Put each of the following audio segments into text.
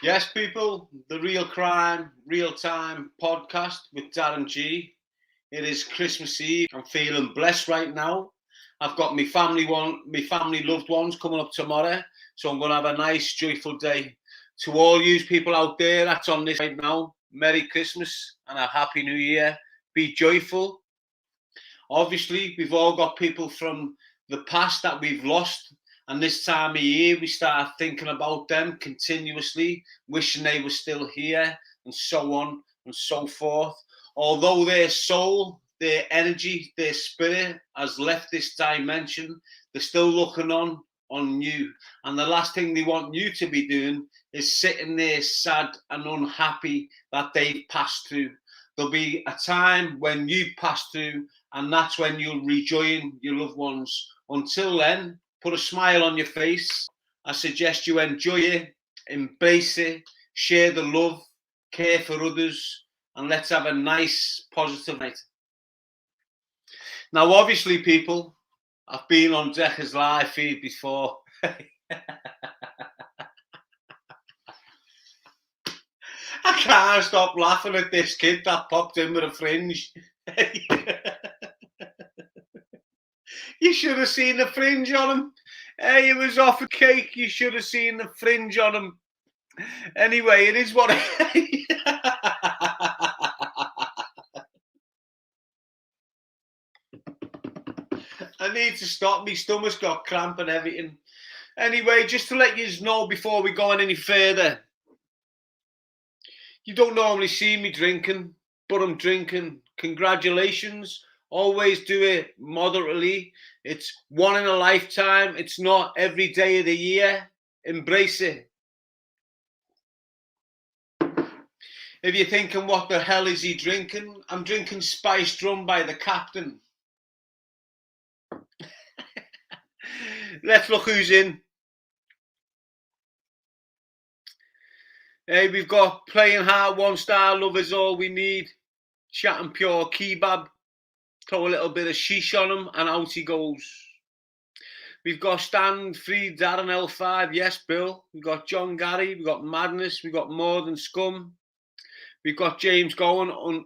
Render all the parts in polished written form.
Yes, people, the Real Crime, Real Time podcast with Darren G. It is Christmas Eve. I'm feeling blessed right now. I've got my family loved ones coming up tomorrow, so I'm going to have a nice, joyful day. To all you people out there that's on this right now, Merry Christmas and a Happy New Year. Be joyful. Obviously, we've all got people from the past that we've lost. And this time of year, we start thinking about them continuously, wishing they were still here, and so on and so forth. Although their soul, their energy, their spirit has left this dimension, they're still looking on you. And the last thing they want you to be doing is sitting there sad and unhappy that they've passed through. There'll be a time when you pass through, and that's when you'll rejoin your loved ones. Until then, put a smile on your face. I suggest you enjoy it, embrace it, share the love, care for others, and let's have a nice, positive night. Now, obviously, people, I've been on Decker's live feed before. I can't stop laughing at this kid that popped in with a fringe. You should have seen the fringe on him. Hey, it was off a cake. You should have seen the fringe on him. Anyway, it is what I need to stop. My stomach's got cramp and everything. Anyway, just to let you know before we go on any further, you don't normally see me drinking, but I'm drinking. Congratulations. Always do it moderately. It's one in a lifetime. It's not every day of the year. Embrace it. If you're thinking, what the hell is he drinking? I'm drinking Spiced Rum by the Captain. Let's look who's in. Hey, we've got Playing Hard, One Star, Love Is All We Need, Chat and Pure Kebab. Throw a little bit of sheesh on him and out he goes. We've got Stand Free, Darren L5, Yes Bill. We've got John Gary, we've got Madness, we've got More Than Scum. We've got James going.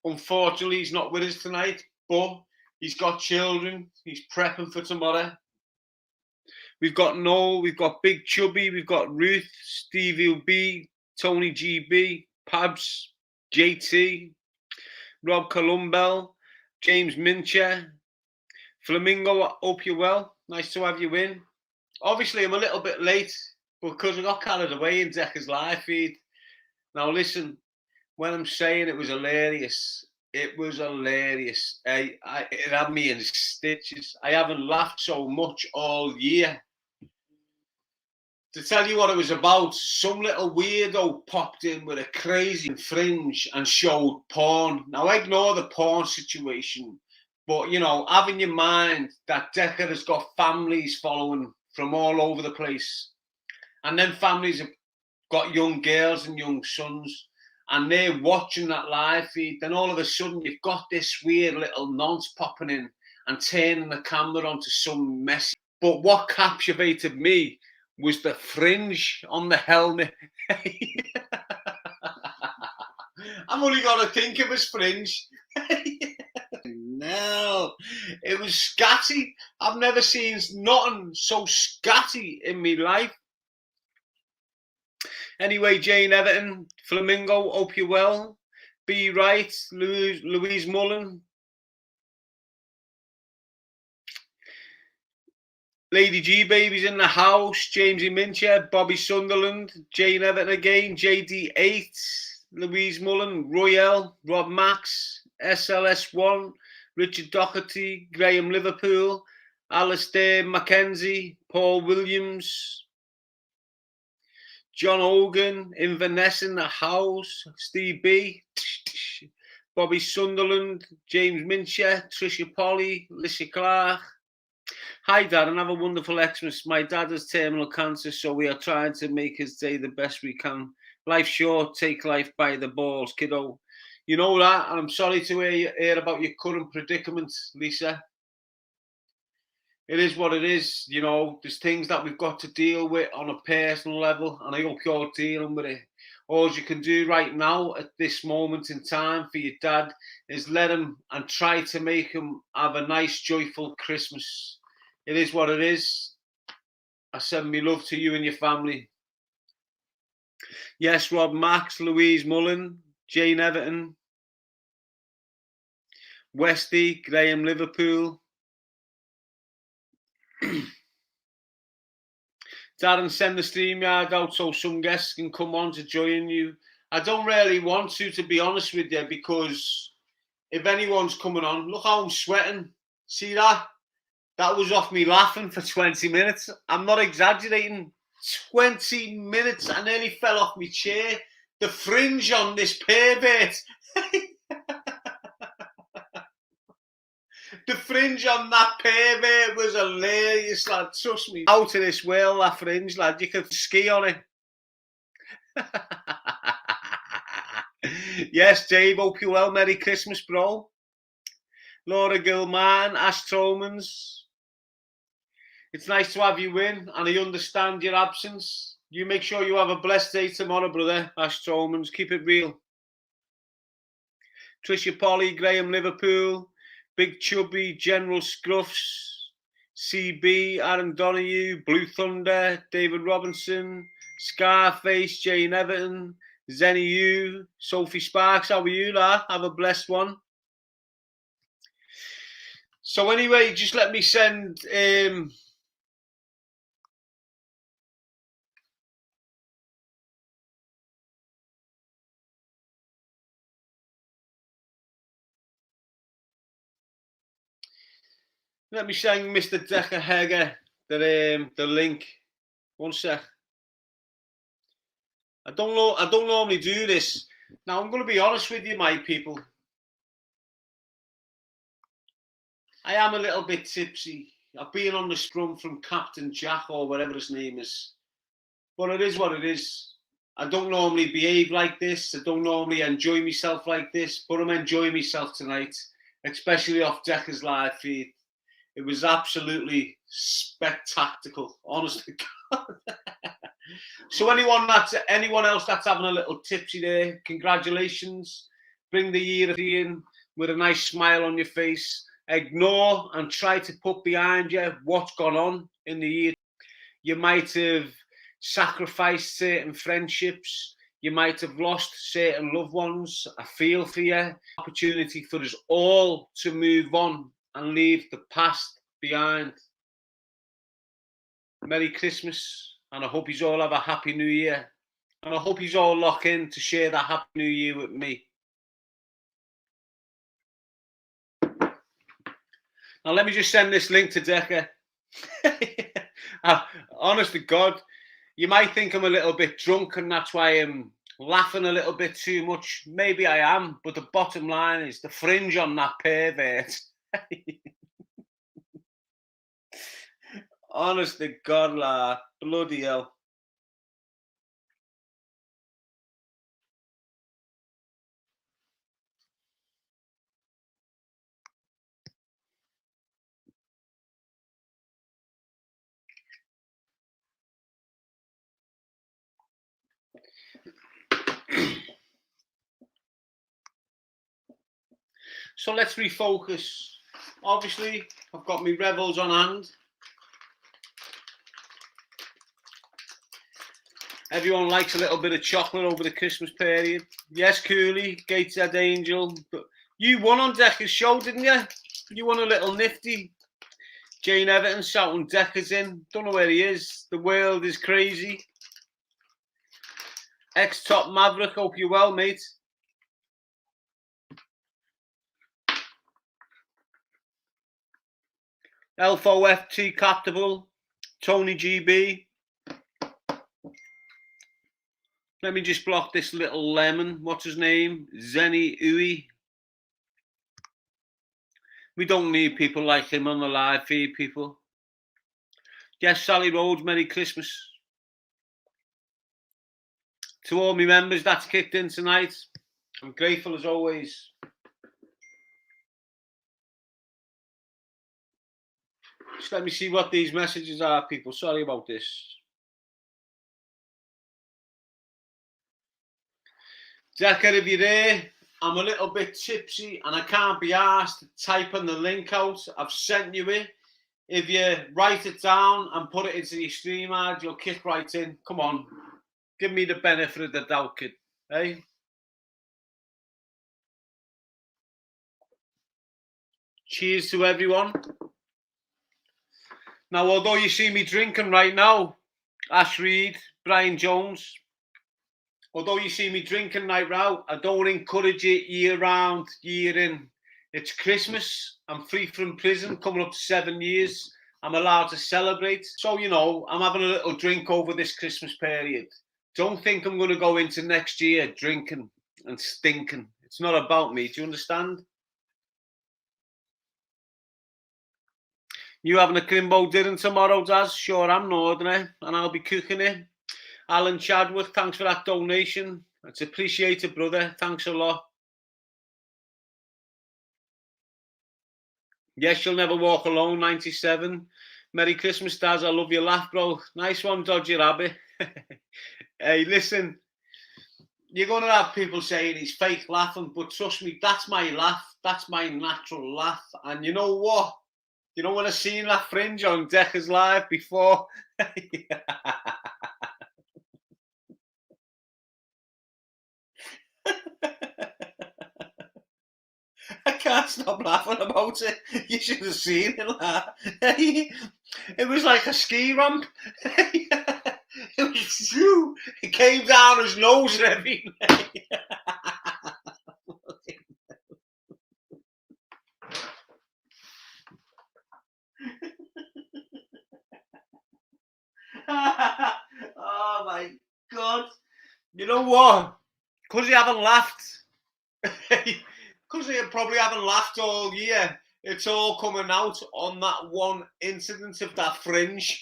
Unfortunately, he's not with us tonight, but he's got children. He's prepping for tomorrow. We've got Noel, we've got Big Chubby, we've got Ruth, Stevie B, Tony GB, Pabs, JT, Rob Columbell, James Mincher, Flamingo, hope you're well. Nice to have you in. Obviously, I'm a little bit late because I got carried away in Decker's live feed. Now, listen, when I'm saying it was hilarious, it was hilarious. It had me in stitches. I haven't laughed so much all year. To tell you what it was about, some little weirdo popped in with a crazy fringe and showed porn. Now, I ignore the porn situation, but, you know, have in your mind that Decker has got families following from all over the place. And then families have got young girls and young sons, and they're watching that live feed. Then all of a sudden, you've got this weird little nonce popping in and turning the camera onto some messy. But what captivated me was the fringe on the helmet. I'm only got to think of his fringe. No, it was scatty. I've never seen nothing so scatty in my life. Anyway, Jane Everton, Flamingo, hope you're well. Be right, Louise Mullen. Lady G Baby's in the house. Jamesy Mincher, Bobby Sunderland, Jane Everton again, JD8, Louise Mullen, Royale, Rob Max, SLS1, Richard Doherty, Graham Liverpool, Alistair Mackenzie, Paul Williams, John Hogan, Inverness in the house, Steve B, Bobby Sunderland, James Mincher, Tricia Polly, Lissy Clark. Hi, Darren. Have a wonderful Xmas. My dad has terminal cancer, so we are trying to make his day the best we can. Life's short. Take life by the balls, kiddo. You know that, and I'm sorry to hear about your current predicament, Lisa. it is what it is. You know, there's things that we've got to deal with on a personal level, and I hope you're dealing with it. All you can do right now at this moment in time for your dad is let him and try to make him have a nice, joyful Christmas. It is what it is. I send my love to you and your family. Yes, Rob Max, Louise Mullen, Jane Everton, Westy, Graham Liverpool. Darren, send the StreamYard out so some guests can come on to join you. I don't really want to be honest with you, because if anyone's coming on, look how I'm sweating. See that? That was off me laughing for 20 minutes. I'm not exaggerating. 20 minutes. I nearly fell off my chair. The fringe on this pervert. The fringe on that pervert was hilarious, lad. Trust me. Out of this world, that fringe, lad. You could ski on it. Yes, Dave. Hope you well. Merry Christmas, bro. Laura Gilman, Ash Tromans. It's nice to have you in, and I understand your absence. You make sure you have a blessed day tomorrow, brother. Ash Tromans. Keep it real. Tricia Polly, Graham Liverpool, Big Chubby, General Scruffs, CB, Aaron Donahue, Blue Thunder, David Robinson, Scarface, Jane Everton, Zenny U, Sophie Sparks. How are you, lad? Have a blessed one. So anyway, just let me send Mr. Decker Hegger the link. One sec. I don't normally do this. Now I'm going to be honest with you, my people. I am a little bit tipsy. I've been on the scrum from Captain Jack or whatever his name is. But it is what it is. I don't normally behave like this. I don't normally enjoy myself like this. But I'm enjoying myself tonight, especially off Decker's live feed. It was absolutely spectacular, honestly. So anyone else that's having a little tipsy there, congratulations. Bring the year in with a nice smile on your face. Ignore and try to put behind you what's gone on in the year. You might have sacrificed certain friendships. You might have lost certain loved ones. I feel for you. Opportunity for us all to move on and leave the past behind. Merry Christmas, and I hope you all have a happy new year. And I hope you all lock in to share that happy new year with me. Now let me just send this link to Decker. Honest to God, you might think I'm a little bit drunk and that's why I'm laughing a little bit too much. Maybe I am, but the bottom line is the fringe on that pervert. Honest to God, lad. Bloody hell. So let's refocus. Obviously, I've got my Revels on hand. Everyone likes a little bit of chocolate over the Christmas period. Yes, Cooley, Gateshead Angel. But you won on Decker's show, didn't you? You won a little nifty. Jane Everton shouting Decker's in. Don't know where he is. The world is crazy. Ex-top Maverick, hope you're well, mate. LFOFT Captable. Tony GB. Let me just block this little lemon. What's his name? Zenny Uwe. We don't need people like him on the live feed, people. Yes, Sally Rhodes, Merry Christmas. To all my members that's kicked in tonight, I'm grateful as always. Just let me see what these messages are, people. Sorry about this. Decker, if you're there, I'm a little bit tipsy and I can't be asked typing the link out. I've sent you it. If you write it down and put it into your stream ad, you'll kick right in. Come on. Give me the benefit of the doubt, kid. Hey? Cheers to everyone. Now, although you see me drinking right now, Ash Reed, Brian Jones, although you see me drinking right now, I don't encourage it year round, year in. It's Christmas. I'm free from prison, coming up to 7 years. I'm allowed to celebrate. So, you know, I'm having a little drink over this Christmas period. Don't think I'm going to go into next year drinking and stinking. It's not about me. Do you understand? You having a Crimbo dinner tomorrow, Daz? Sure, I'm Northerner, and I'll be cooking it. Alan Chadwick, thanks for that donation. It's appreciated, brother. Thanks a lot. Yes, you'll never walk alone, 97. Merry Christmas, Daz. I love your laugh, bro. Nice one, Dodgy Rabbit. Hey, listen. You're going to have people saying he's fake laughing, but trust me, that's my laugh. That's my natural laugh. And you know what? You know when I seen that fringe on Decker's Live before? I can't stop laughing about it. You should have seen it. It was like a ski ramp. It was true. It came down his nose and everything. Oh my God. You know what? Because you haven't laughed. Because they probably haven't laughed all year. It's all coming out on that one incident of that fringe.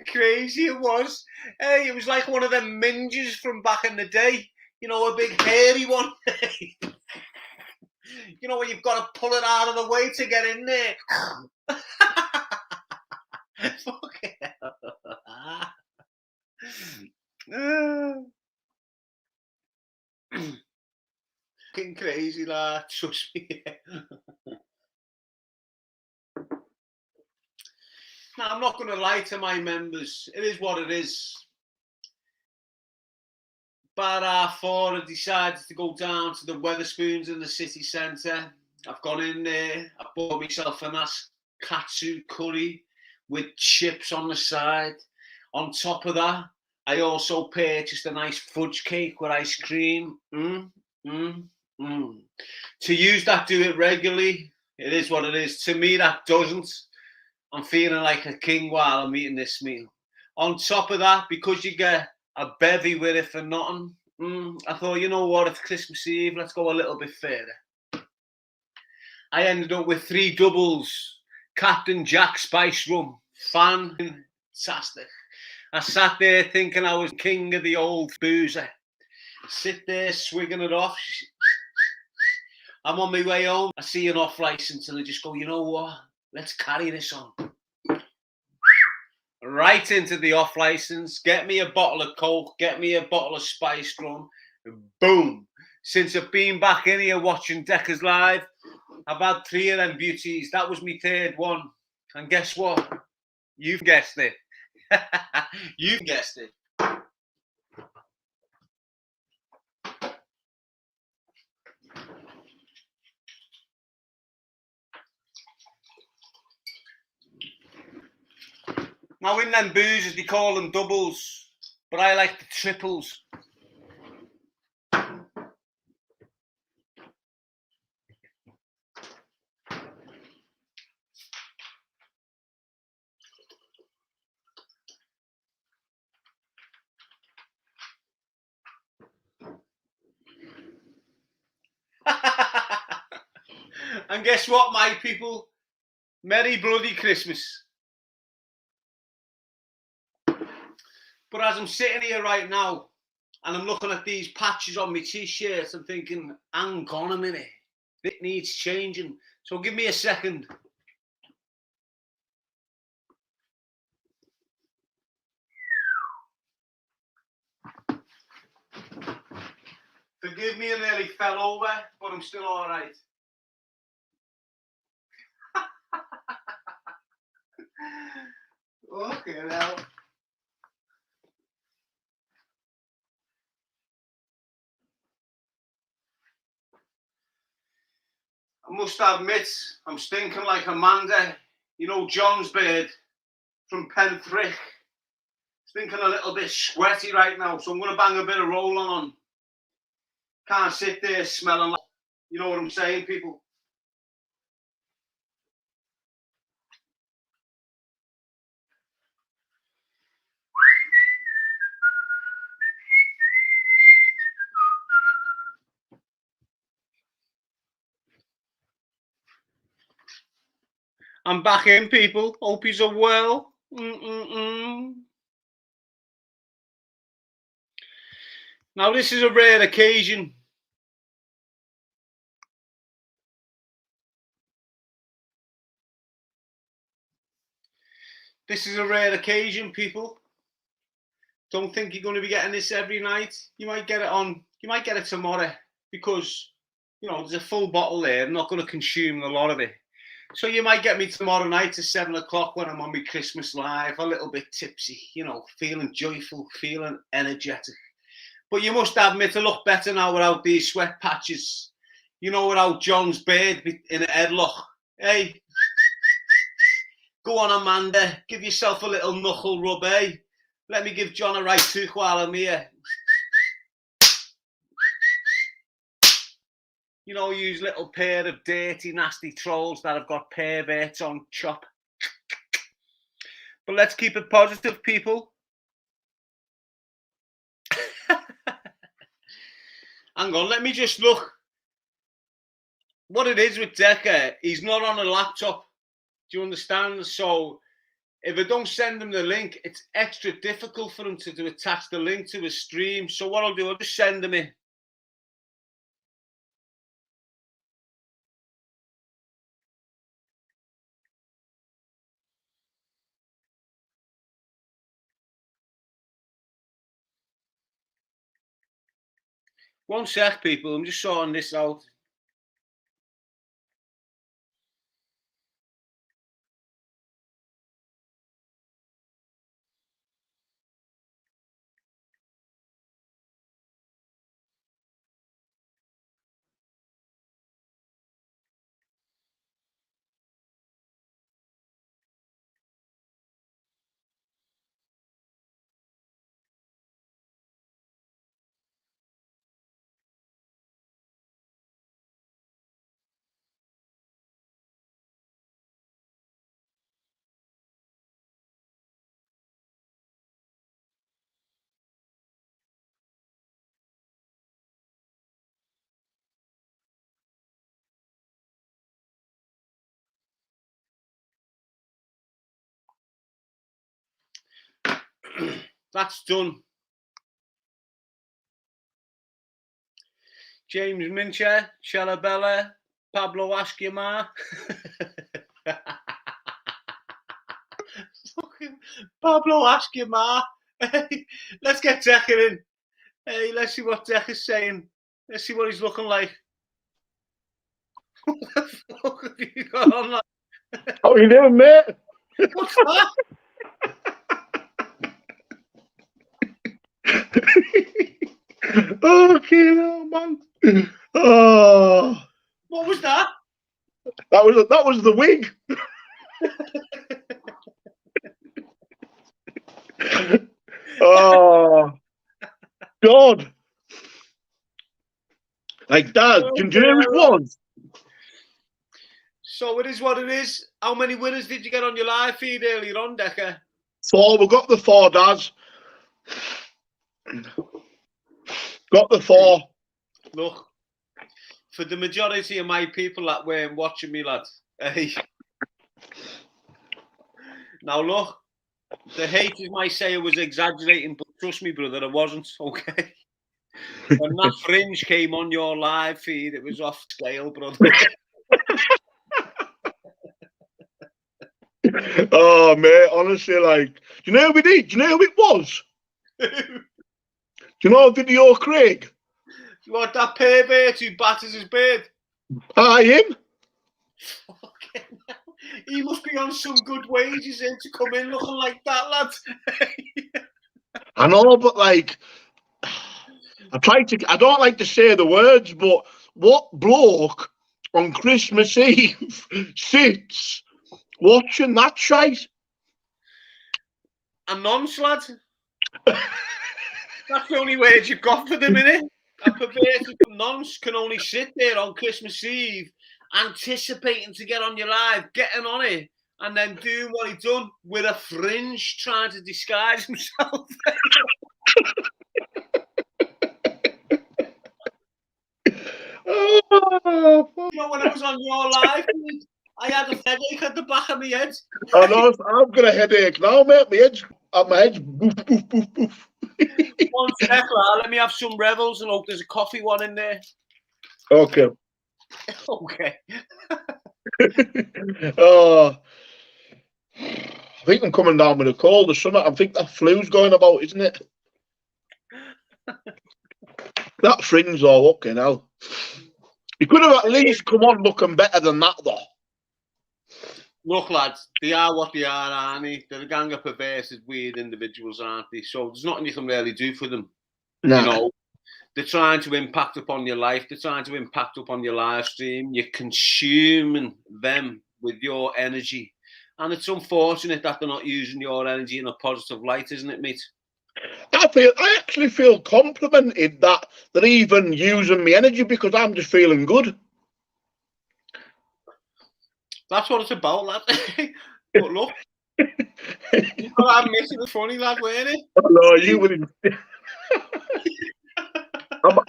Crazy it was. Hey, it was like one of them minges from back in the day. You know, a big hairy one. You know, when you've got to pull it out of the way to get in there. Fucking fucking crazy, lad. Trust me. Now, I'm not going to lie to my members. It is what it is. About 4, I decided to go down to the Wetherspoons in the city centre. I've gone in there. I bought myself a nice katsu curry with chips on the side. On top of that, I also purchased a nice fudge cake with ice cream. To use that, do it regularly. It is what it is. To me, that doesn't. I'm feeling like a king while I'm eating this meal. On top of that, because you get a bevy with it for nothing, I thought, you know what, it's Christmas Eve, let's go a little bit further. I ended up with 3 doubles, Captain Jack Spice Rum, fantastic. I sat there thinking I was king of the old boozer. Sit there swigging it off. I'm on my way home, I see an off license and I just go, you know what, let's carry this on. Right into the off license, get me a bottle of Coke, get me a bottle of spiced rum, boom. Since I've been back in here watching Decker's Live, I've had 3 of them beauties. That was my 3rd one. And guess what? You've guessed it. You've guessed it. Now, in them boozers, they call them doubles, but I like the triples. And guess what, my people? Merry bloody Christmas. But as I'm sitting here right now, and I'm looking at these patches on my t-shirt, I'm thinking, hang on a minute, it needs changing. So give me a second. Forgive me, I nearly fell over, but I'm still all right. Okay, now. I must admit, I'm stinking like Amanda. You know, John's bird from Penthrick. Stinking a little bit sweaty right now, so I'm going to bang a bit of roll on. Can't sit there smelling like, you know what I'm saying, people? I'm back in, people. Hope you're well. Now, this is a rare occasion. This is a rare occasion, people. Don't think you're going to be getting this every night. You might get it tomorrow because, you know, there's a full bottle there. I'm not going to consume a lot of it. So you might get me tomorrow night at 7 o'clock when I'm on my Christmas live, a little bit tipsy, you know, feeling joyful, feeling energetic. But you must admit I look better now without these sweat patches. You know, without John's beard in a headlock. Hey, go on, Amanda, give yourself a little knuckle rub, eh? Let me give John a right tooth while I'm here. You know, use little pair of dirty, nasty trolls that have got perverts on chop. But let's keep it positive, people. Hang on, let me just look. What it is with Decker, he's not on a laptop. Do you understand? So if I don't send him the link, it's extra difficult for him to attach the link to his stream. So what I'll do, I'll just send him it. One sec, people. I'm just sorting this out. That's done. James Mincher, Shalabella, Pablo Ask Your Ma. Pablo Ask Your Ma. Hey, let's get Decker in. Hey, let's see what Decker's saying. Let's see what he's looking like. What the fuck have you got on that? How are you doing, mate? What's that? Okay, now, man. Oh, What was that? that was the wig. Oh, God. Like, Dad, do you know who it was? So it is what it is. How many winners did you get on your live feed earlier on, Decker? 4. We got the 4, Dad. Got the 4. Look, for the majority of my people that weren't watching me, lad. Hey. Now look, the haters might say I was exaggerating, but trust me, brother, I wasn't. Okay. When that fringe came on your live feed, it was off scale, brother. Oh, mate, honestly, like, do you know who we did? Do you know who it was? Do you know Video Craig? What, that pervert who batters his beard? Hi, him. Fucking hell. He must be on some good wages in to come in looking like that, lad. I know, but like, I don't like to say the words, but what bloke on Christmas Eve sits watching that shite? A nonce, lad. That's the only word you've got for them, innit? A perverted nonce can only sit there on Christmas Eve, anticipating to get on your live, getting on it, and then doing what he done with a fringe, trying to disguise himself. Oh, You know, when I was on your live, I had a headache at the back of my head. I know, I've got a headache now, mate. My head's boof, boof, boof, boof. One sec, lad. Let me have some Revels and hope there's a coffee one in there. Okay. Okay. Oh, I think I'm coming down with a cold or something. I think that flu's going about, isn't it? That fringe though, okay now. You could have at least come on looking better than that though. Look, lads, they are what they are, aren't they? They're a gang of perverted, weird individuals, aren't they? So there's nothing you can really do for them. Nah. You know, they're trying to impact upon your life. They're trying to impact upon your live stream. You're consuming them with your energy. And it's unfortunate that they're not using your energy in a positive light, isn't it, mate? I actually feel complimented that they're even using my energy because I'm just feeling good. That's what it's about, lad. But look, you know, I'm making it funny, lad, weren't it? Oh, no, you wouldn't.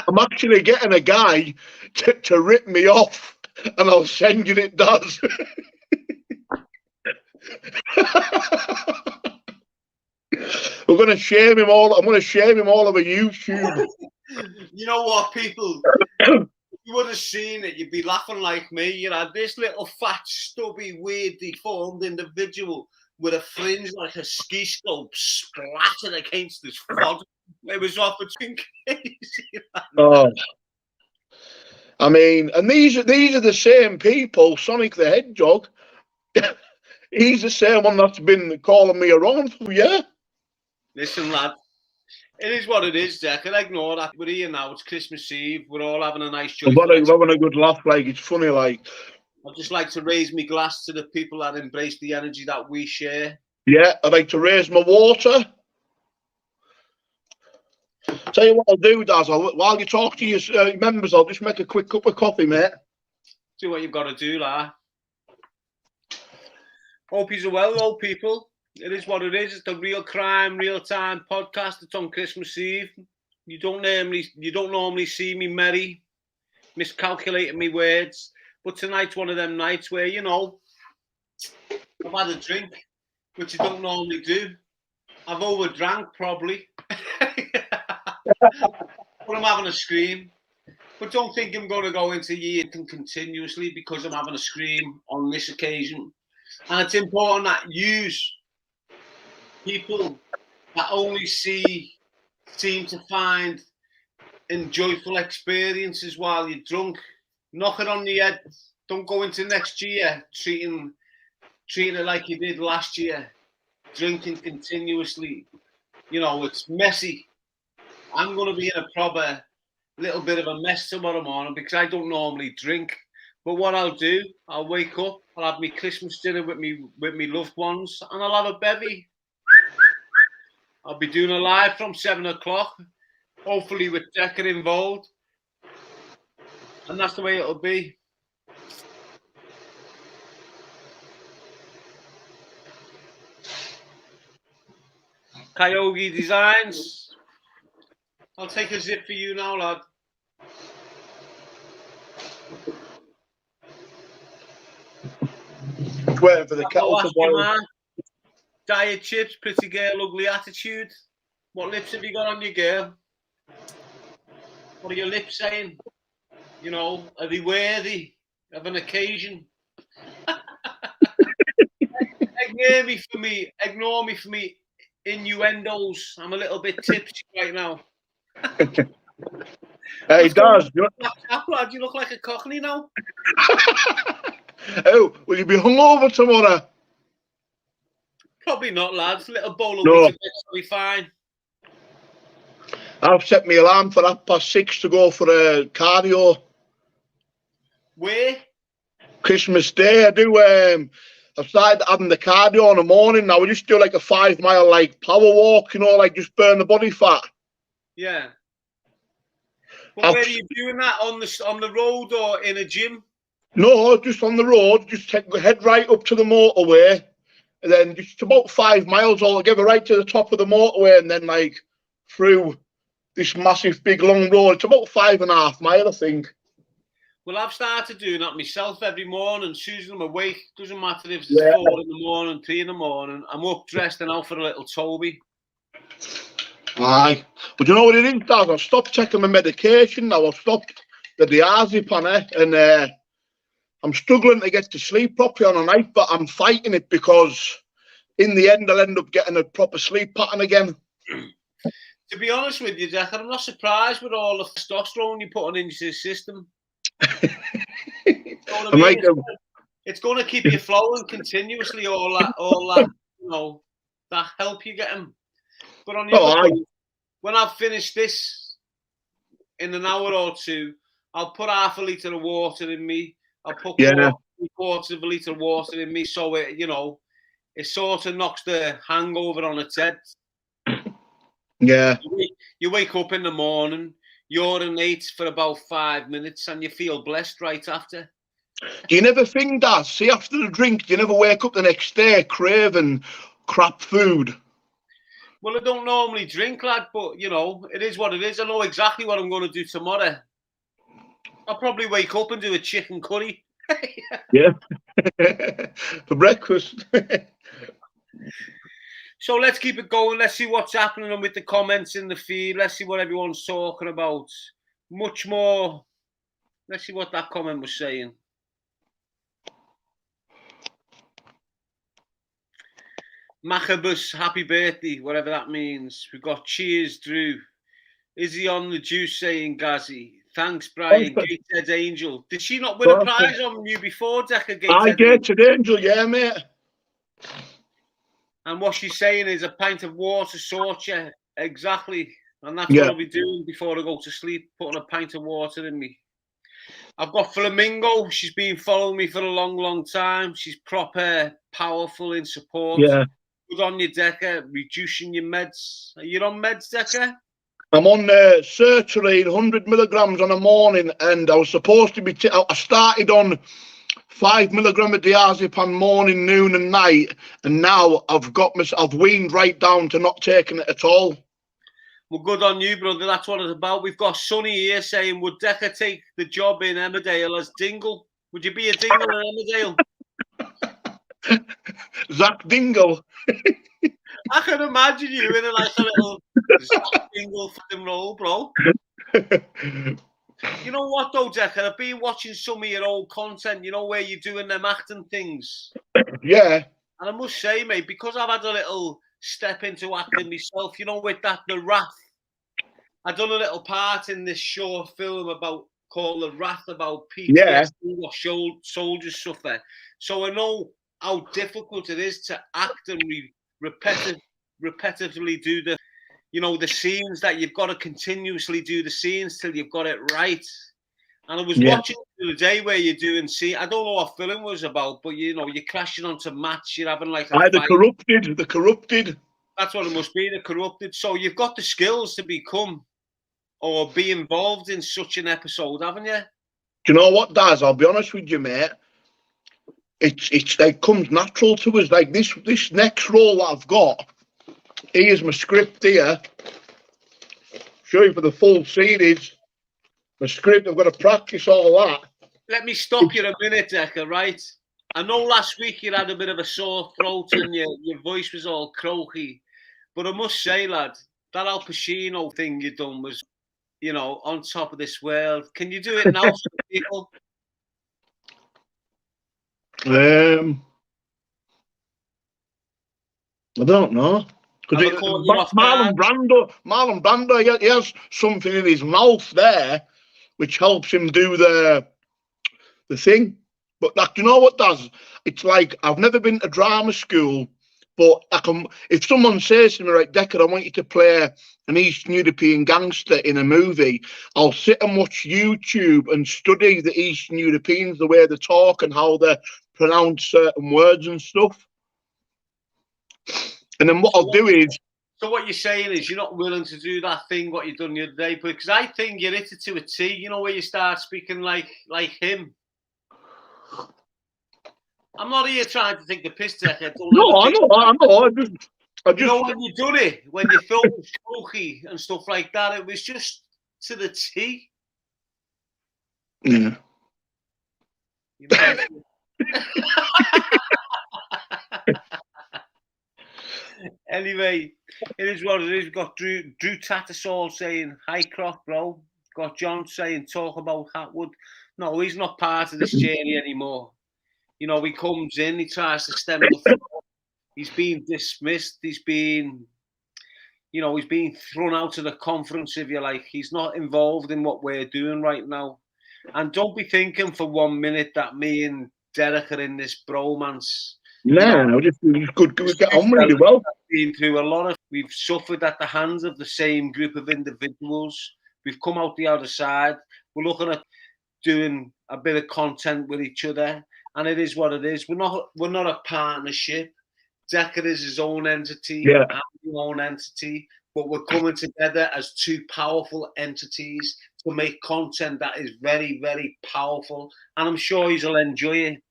I'm actually getting a guy to rip me off, and I'll send you it does. We're going to shame him all. I'm going to shame him all over YouTube. You know what, people? You would have seen it. You'd be laughing like me. You had this little fat, stubby, weird, deformed individual with a fringe like a ski slope splattered against his fod. It was off between crazy. Oh. I mean, and these are the same people. Sonic the Hedgehog. He's the same one that's been calling me around for yeah. Listen, lad. It is what it is, Jack. I ignore that. We're here now. It's Christmas Eve. We're all having a nice joyful. We're having a good laugh. Like it's funny. Like I'd just like to raise my glass to the people that embrace the energy that we share. Yeah, I'd like to raise my water. Tell you what I'll do, Daz. While you talk to your members, I'll just make a quick cup of coffee, mate. Do what you've got to do, lad. Hope you're well, though, people. It is what it is. It's the Real Crime, Real Time podcast. It's on Christmas Eve. You don't normally see me merry, miscalculating me words. But tonight's one of them nights where, you know, I've had a drink, which I don't normally do. I've overdrank, probably. But I'm having a scream. But don't think I'm going to go into year continuously because I'm having a scream on this occasion. And it's important that you people that only seem to find enjoyable experiences while you're drunk, knock it on the head. Don't go into next year treating it like you did last year, drinking continuously. You know, it's messy. I'm going to be in a proper little bit of a mess tomorrow morning because I don't normally drink. But what I'll do, I'll wake up, I'll have my Christmas dinner with me loved ones, and I'll have a bevy. I'll be doing a live from 7 o'clock, hopefully with Decker involved. And that's the way it'll be. Coyote Designs. I'll take a zip for you now, lad. Waiting for the kettle to boil. Diet chips, pretty girl, ugly attitude. What lips have you got on your girl? What are your lips saying? You know, are they worthy of an occasion? Ignore me for me innuendos. I'm a little bit tipsy right now. Hey, Daz. Lad, you look like a cockney now. Oh, will you be hungover tomorrow? Probably not, lads. A little bowl of No. Weetabix will be fine. I've set my alarm for 6:30 to go for a cardio. Where? Christmas Day. I do. I've started having the cardio in the morning now. We just do like a 5 mile like power walk, you know, like just burn the body fat. Yeah. But where are you doing that? On the road or in a gym? No, just on the road. Just head right up to the motorway, and then just about 5 miles altogether, right to the top of the motorway, and then like through this massive big long road. It's about 5.5 miles, I think. Well, I've started doing that myself every morning. As soon as I'm awake, doesn't matter if it's 4 in the morning, 3 in the morning. I'm up, dressed, and out for a little Toby. Aye, but you know what it is, Dad? I've stopped taking my medication now. I've stopped the diazepam, and I'm struggling to get to sleep properly on a night, but I'm fighting it because in the end I'll end up getting a proper sleep pattern again. To be honest with you, Jack, I'm not surprised with all the testosterone you're putting into the system. It's going to keep you flowing continuously. All that, you know, that help you get them. But on the other hand, when I've finished this in an hour or two, I'll put half a litre of water in me. I'll put 3/4 of a litre of water in me, so it, you know, it sort of knocks the hangover on its head. Yeah. You wake up in the morning, urinate for about 5 minutes, and you feel blessed right after. Do you never think that? See, after the drink, do you never wake up the next day craving crap food? Well, I don't normally drink, lad, but, you know, it is what it is. I know exactly what I'm going to do tomorrow. I'll probably wake up and do a chicken curry. Yeah. For breakfast. So let's keep it going. Let's see what's happening with the comments in the feed. Let's see what everyone's talking about. Much more. Let's see what that comment was saying. Machabus, happy birthday, whatever that means. We've got cheers, Drew. Is he on the juice saying Gazzy? Thanks, Brian. Gateshead Angel. Did she not win a prize on you before, Decker? Gateshead Angel, yeah, mate. And what she's saying is a pint of water sort you. Exactly. And that's what I'll be doing before I go to sleep, putting a pint of water in me. I've got Flamingo. She's been following me for a long, long time. She's proper powerful in support. Yeah. Good on you, Decker. Reducing your meds. Are you on meds, Decker? I'm on sertraline, 100 milligrams on a morning, and I was supposed to be. I started on 5 milligram of diazepam morning, noon, and night, and now I've weaned right down to not taking it at all. Well, good on you, brother. That's what it's about. We've got Sonny here saying, would Decker take the job in Emmerdale as Dingle? Would you be a Dingle in Emmerdale? Zach Dingle. I can imagine you in a little Zach Dingle fucking role, bro. You know what, though, Decker? I've been watching some of your old content, you know, where you're doing them acting things. Yeah. And I must say, mate, because I've had a little step into acting myself, you know, with that, The Wrath. I've done a little part in this short film called The Wrath, about PTSD, what soldiers suffer. So I know how difficult it is to act and repetitively do the, you know, the scenes, that you've got to continuously do the scenes till you've got it right. And I was watching the other day where you're doing I don't know what film was about, but you know, you're crashing onto mats, you're having like The corrupted. That's what it must be, the corrupted. So you've got the skills to become or be involved in such an episode, haven't you? Do you know what, Daz? I'll be honest with you, mate. It's like comes natural to us. Like this next role that I've got. Here's my script here. Show you for the full series. My script. I've got to practice all that. Let me stop you a minute, Decker. Right? I know last week you had a bit of a sore throat and your voice was all croaky, but I must say, lad, that Al Pacino thing you done was, you know, on top of this world. Can you do it now for people? I don't know. Have I Because caught you off guard? Marlon Brando, he has something in his mouth there, which helps him do the thing. But like, you know what does? It's like, I've never been to drama school, but I can. If someone says to me, right, Decker, I want you to play an Eastern European gangster in a movie, I'll sit and watch YouTube and study the Eastern Europeans, the way they talk and how they pronounce certain words and stuff. And then what I'll do is. So what you're saying is you're not willing to do that thing what you done the other day, because I think you're hit it to a T. You know, where you start speaking like him. I'm not here trying to take the piss, Decker. No, I know. I just, you know, when you done it, when you filmed Smokey and stuff like that, it was just to the T. Yeah. Anyway, it is what it is. We've got Drew Tattersall saying, "Hi, Croc, bro." Got John saying, "Talk about Hatwood." No, he's not part of this journey anymore. You know, he comes in, he tries to stem the flow. He's been dismissed. He's been thrown out of the conference, if you like. He's not involved in what we're doing right now. And don't be thinking for 1 minute that me and Derek are in this bromance. No, just good. We get on really well. Been through a lot of. We've suffered at the hands of the same group of individuals. We've come out the other side. We're looking at doing a bit of content with each other, and it is what it is. We're not a partnership. Decker is his own entity. Yeah. I'm my own entity, but we're coming together as two powerful entities to make content that is very, very powerful, and I'm sure you'll enjoy it.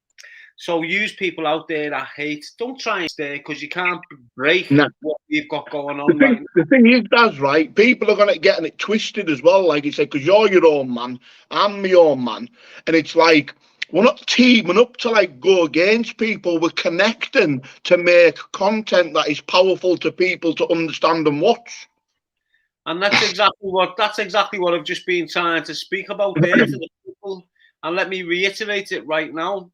So use people out there that hate. Don't try and stay, because you can't break what we've got going on right now. The thing is, that's right. People are going to get it twisted as well, like you said, because you're your own man, I'm my own man. And it's like, we're not teaming up to like go against people. We're connecting to make content that is powerful to people to understand and watch. And that's exactly what I've just been trying to speak about there to the people. And let me reiterate it right now.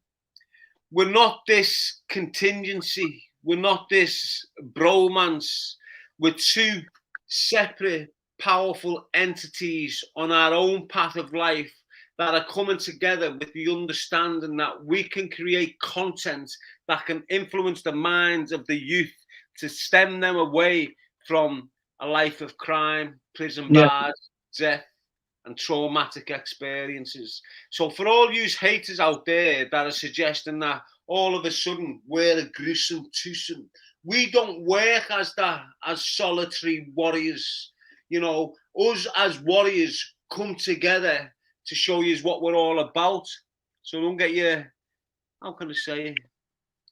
We're not this contingency. We're not this bromance. We're two separate, powerful entities on our own path of life that are coming together with the understanding that we can create content that can influence the minds of the youth to stem them away from a life of crime, prison bars, death, and traumatic experiences. So for all you haters out there that are suggesting that all of a sudden we're a gruesome twosome, we don't work as that, as solitary warriors. You know, us as warriors come together to show you what we're all about. So don't get your, how can I say it?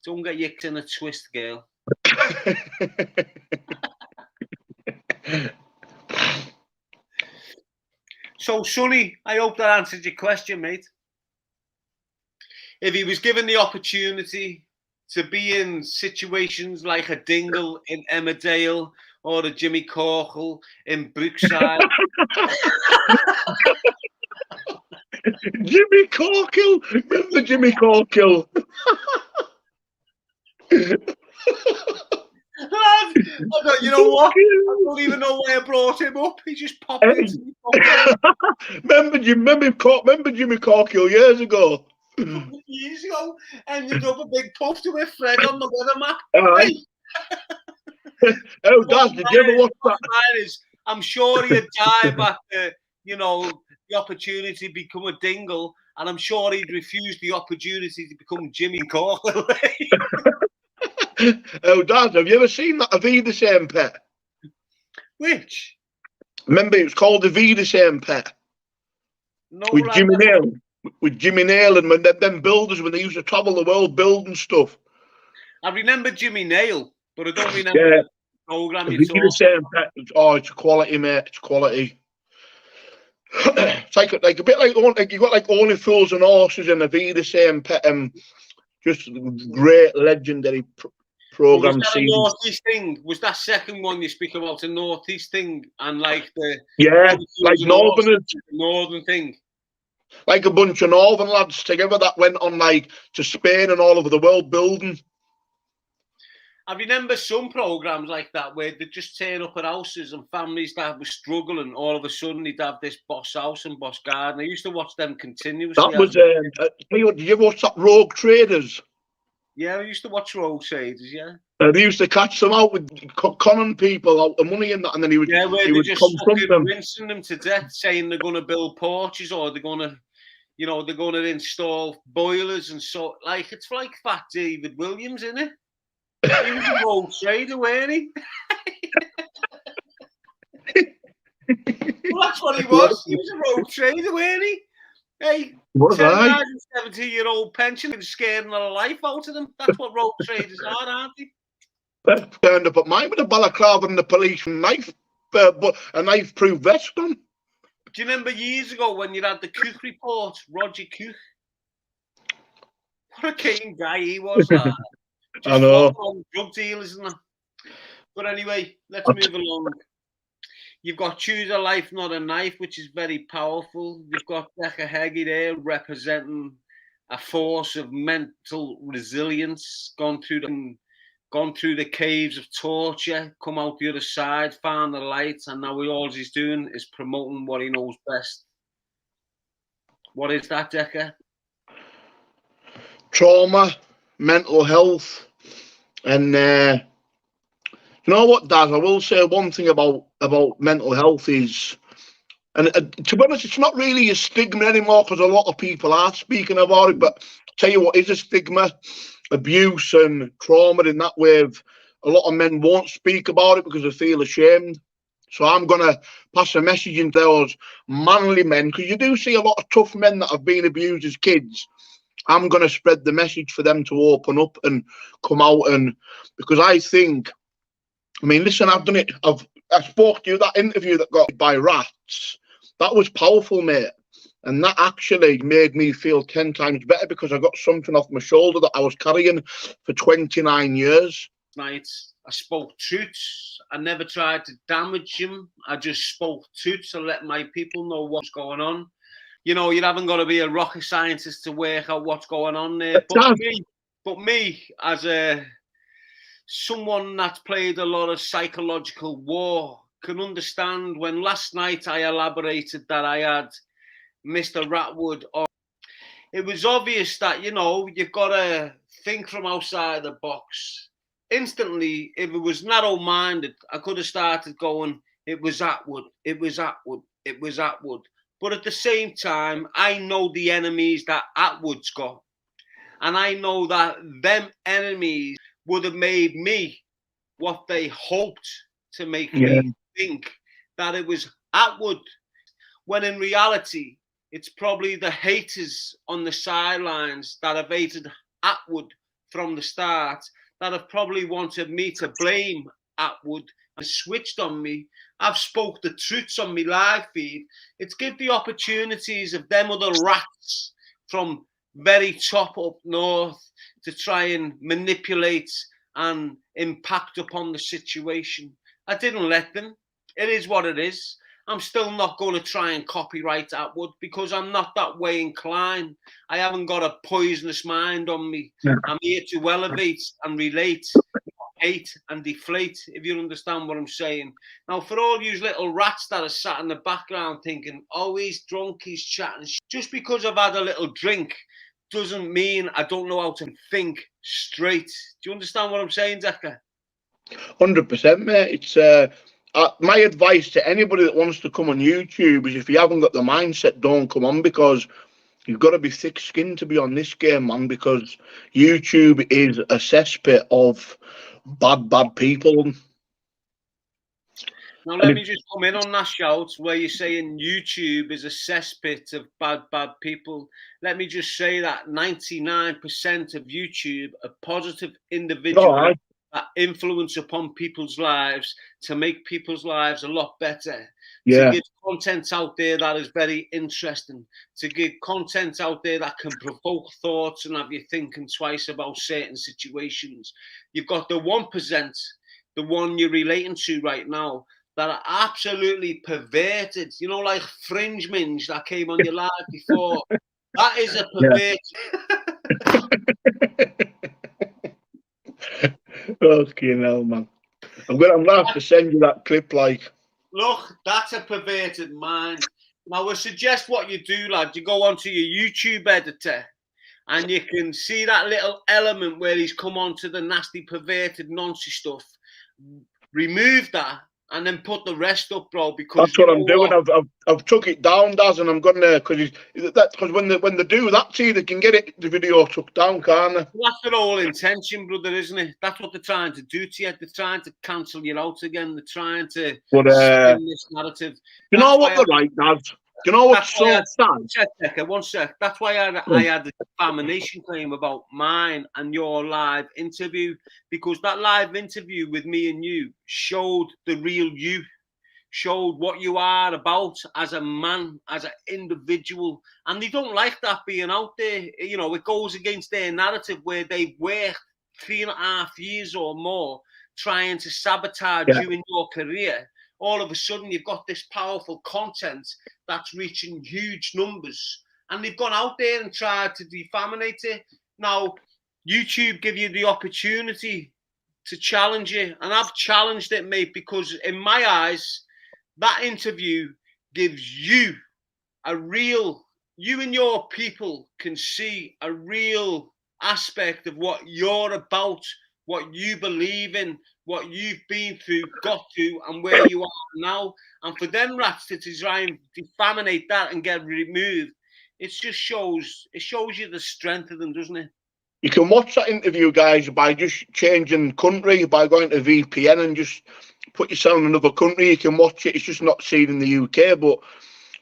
Don't get your in a twist, girl. So, Sonny, I hope that answered your question, mate. If he was given the opportunity to be in situations like a Dingle in Emmerdale or a Jimmy Corkle in Brookside. Jimmy Corkle! Remember Jimmy Corkle? Lad, you know what? I don't even know why I brought him up. He just popped into me. Remember Jimmy Corkle years ago? Years ago, ended up a big puff to a Fred on the weather map. Oh, Dad, did you ever watch that? I'm sure he'd dive at the opportunity to become a Dingle, and I'm sure he'd refuse the opportunity to become Jimmy Corkle. Oh, Dad, have you ever seen that Avida Same Pet? Which? Remember, it was called Avida Same Pet. No, with Jimmy Nail. With Jimmy Nail and when them builders, when they used to travel the world building stuff. I remember Jimmy Nail, but I don't remember the program you Avida Same Pet. Oh, it's quality, mate. It's quality. It's like a bit like you got like Only Fools and Horses and Avida Same Pet. Just great legendary program. Was that a Northeast thing? Was that second one you speak about a Northeast thing and like the like Northern thing? Like a bunch of Northern lads together that went on like to Spain and all over the world building. I remember some programs like that where they just turn up at houses and families that were struggling. All of a sudden, they'd have this boss house and boss garden. I used to watch them continuously. That was, did you ever watch that Rogue Traders? Yeah, I used to watch Road Traders. Yeah. They used to catch them out with conning people out the money and that, and then he would just confront them, rinsing them to death, saying they're going to build porches or they're going to, they're going to install boilers and so. Like it's like Fat David Williams, isn't it? He was a road trader, weren't he? Well, that's what he was. He was a road trader, weren't he? Hey, 70-year-old pension scaring the life out of them. That's what road traders are, aren't they? They turned up at mine with a balaclava and the police knife, but a knife-proof vest on. Do you remember years ago when you had the Cook report, Roger Cook? What a keen guy he was. I know. Drug dealers and that. But anyway, let's move along. You've got Choose a Life, Not a Knife, which is very powerful. You've got Becca Heggie there representing a force of mental resilience, gone through the caves of torture, come out the other side, found the light, and now all he's doing is promoting what he knows best. What is that, Decca? Trauma, mental health, and you know what, Daz? I will say one thing about mental health is, and to be honest, it's not really a stigma anymore because a lot of people are speaking about it. But I'll tell you what is a stigma: abuse and trauma. In that way, a lot of men won't speak about it because they feel ashamed. So I'm gonna pass a message into those manly men, because you do see a lot of tough men that have been abused as kids. I'm gonna spread the message for them to open up and come out, and because I think. I mean, listen, I've done it. I spoke to you, that interview that got by rats. That was powerful, mate. And that actually made me feel 10 times better because I got something off my shoulder that I was carrying for 29 years. Right. I spoke truths. I never tried to damage him. I just spoke truths to let my people know what's going on. You haven't got to be a rocket scientist to work out what's going on there. But me, as someone that's played a lot of psychological war, can understand when last night I elaborated that I had Mr. Ratwood on. It was obvious that, you've got to think from outside the box. Instantly, if it was narrow-minded, I could have started going, it was Atwood, it was Atwood, it was Atwood. But at the same time, I know the enemies that Atwood's got. And I know that them enemies would have made me what they hoped to make me think, that it was Atwood, when in reality, it's probably the haters on the sidelines that have hated Atwood from the start, that have probably wanted me to blame Atwood and switched on me. I've spoke the truths on my live feed. It's give the opportunities of them other rats from very top up north to try and manipulate and impact upon the situation. I didn't let them. It is what it is. I'm still not going to try and copyright Atwood because I'm not that way inclined. I haven't got a poisonous mind on me. Yeah. I'm here to elevate and relate, hate and deflate, if you understand what I'm saying. Now, for all you little rats that are sat in the background thinking, oh, he's drunk, he's chatting. Just because I've had a little drink doesn't mean I don't know how to think straight. Do you understand what I'm saying, Decca? 100%, mate. It's my advice to anybody that wants to come on YouTube is, if you haven't got the mindset, don't come on, because you've got to be thick-skinned to be on this game, man, because YouTube is a cesspit of bad people. Now, let me just come in on that shout where you're saying YouTube is a cesspit of bad people. Let me just say that 99% of YouTube are positive individuals that influence upon people's lives to make people's lives a lot better. Yeah. To give content out there that is very interesting. To give content out there that can provoke thoughts and have you thinking twice about certain situations. You've got the 1%, the one you're relating to right now, that are absolutely perverted, like Fringe Minge that came on your live before. That is a perverted. Okay, hell, man. I'm gonna have to send you that clip, like. Look, that's a perverted mind. Now, I suggest what you do, lad. You go onto your YouTube editor and you can see that little element where he's come onto the nasty, perverted, nonsense stuff. Remove that and then put the rest up, bro. Because That's what I'm doing. I've took it down, Daz, and I'm gonna because when they do that, see, they can get the video took down, can't they? That's their whole intention, brother, isn't it? That's what they're trying to do to you. They're trying to cancel you out again. They're trying to spin this narrative. You know what they're right, Daz? You know what's so sad? One sec. That's why I had the defamation claim about mine and your live interview, because that live interview with me and you showed the real you, showed what you are about as a man, as an individual, and they don't like that being out there. You know, it goes against their narrative where they've worked 3.5 years or more trying to sabotage you in your career. All of a sudden, you've got this powerful content that's reaching huge numbers, and they've gone out there and tried to defamate it. Now, YouTube give you the opportunity to challenge it, and I've challenged it, mate, because in my eyes, that interview gives you a real, you and your people can see a real aspect of what you're about, what you believe in, what you've been through, got to, and where you are now. And for them rats to try and defamate that and get removed, it just shows you the strength of them, doesn't it? You can watch that interview, guys, by just changing country, by going to VPN and just put yourself in another country. You can watch it. It's just not seen in the UK. But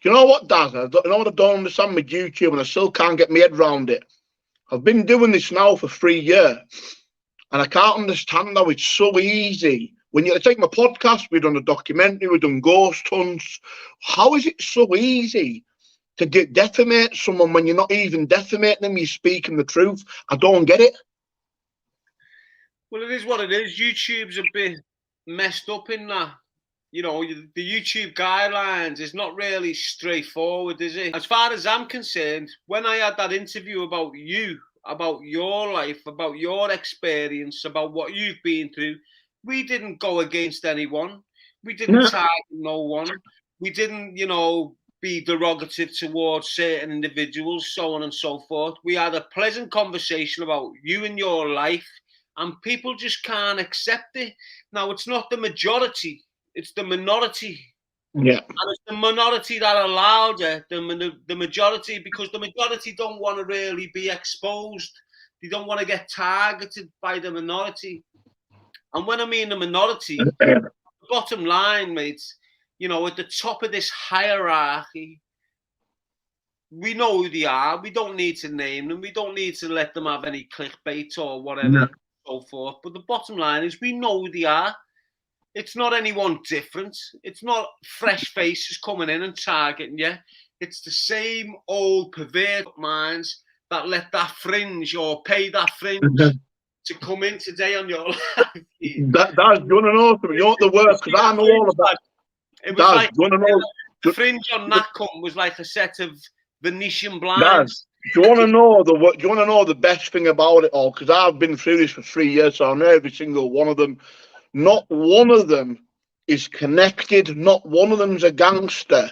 you know what, Daz? You know what I don't understand with YouTube, and I still can't get my head around it. I've been doing this now for 3 years, and I can't understand how it's so easy. When you take my podcast, we've done a documentary, we've done ghost hunts. How is it so easy to defamate someone when you're not even defamating them, you're speaking the truth? I don't get it. Well, it is what it is. YouTube's a bit messed up in that. You know, the YouTube guidelines is not really straightforward, is it? As far as I'm concerned, when I had that interview about you, about your life, about your experience, about what you've been through, we didn't go against anyone. We didn't target no one. We didn't, you know, be derogative towards certain individuals, so on and so forth. We had a pleasant conversation about you and your life, and people just can't accept it. Now, it's not the majority, it's the minority. Yeah. And it's the minority that allowed it, the majority, because the majority don't want to really be exposed. They don't want to get targeted by the minority. And when I mean the minority, the bottom line, mate, you know, at the top of this hierarchy, we know who they are. We don't need to name them. We don't need to let them have any clickbait or whatever, and so forth. But the bottom line is we know who they are. It's not anyone different. It's not fresh faces coming in and targeting you. It's the same old perverted minds that let that fringe or pay that fringe to come in today on your life. That's, you want to know something? You want the worst, because I know all of that. It was like, the fringe on that come was like a set of Venetian blinds. Do you want to know the best thing about it all? Because I've been through this for 3 years, so I know every single one of them. Not one of them is connected. Not one of them's a gangster.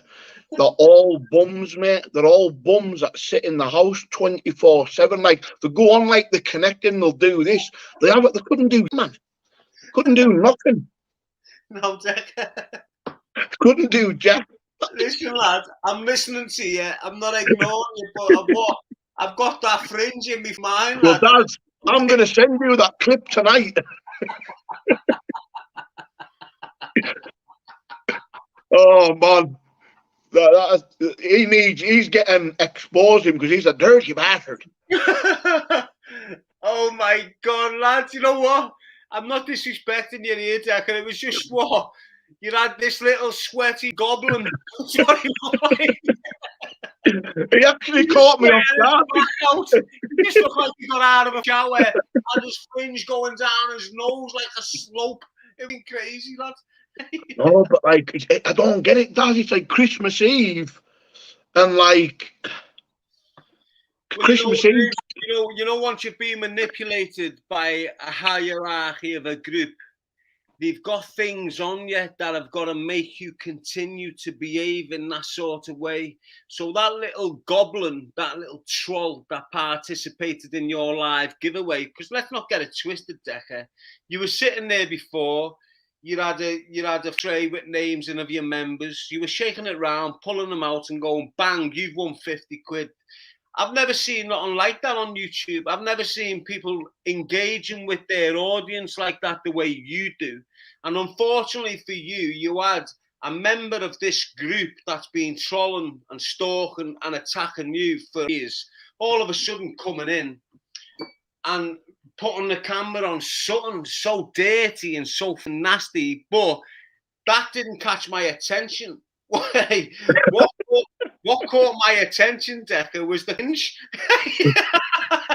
They're all bums, mate. They're all bums that sit in the house 24/7. Like, they go on like they're connected and they'll do this. They couldn't do, man. Couldn't do nothing. No, Jack. Couldn't do jack. Listen, lad, I'm listening to you. I'm not ignoring you, but I've got that fringe in my mind, lad. Well, Dad, I'm going to send you that clip tonight. Oh, man. He's getting exposed him because he's a dirty bastard. Oh, my God, lads. You know what? I'm not disrespecting you here, Jack. It was just what? You had this little sweaty goblin. He actually caught me off guard. He just looked like he got out of a shower and his fringe going down his nose like a slope. It was crazy, lad. No, but like, I don't get it, Dad. It's like Christmas Eve. And like, Christmas Eve Once you've been manipulated by a hierarchy of a group, they've got things on you that have got to make you continue to behave in that sort of way. So that little goblin, that little troll that participated in your live giveaway, because let's not get it twisted, Decker. You were sitting there before. You had a tray with names in of your members. You were shaking it around, pulling them out, and going, "Bang! You've won 50 quid." I've never seen nothing like that on YouTube. I've never seen people engaging with their audience like that the way you do. And unfortunately for you, you had a member of this group that's been trolling and stalking and attacking you for years, all of a sudden coming in and putting the camera on something so dirty and so nasty. But that didn't catch my attention. What caught my attention, Decker, was the hinge.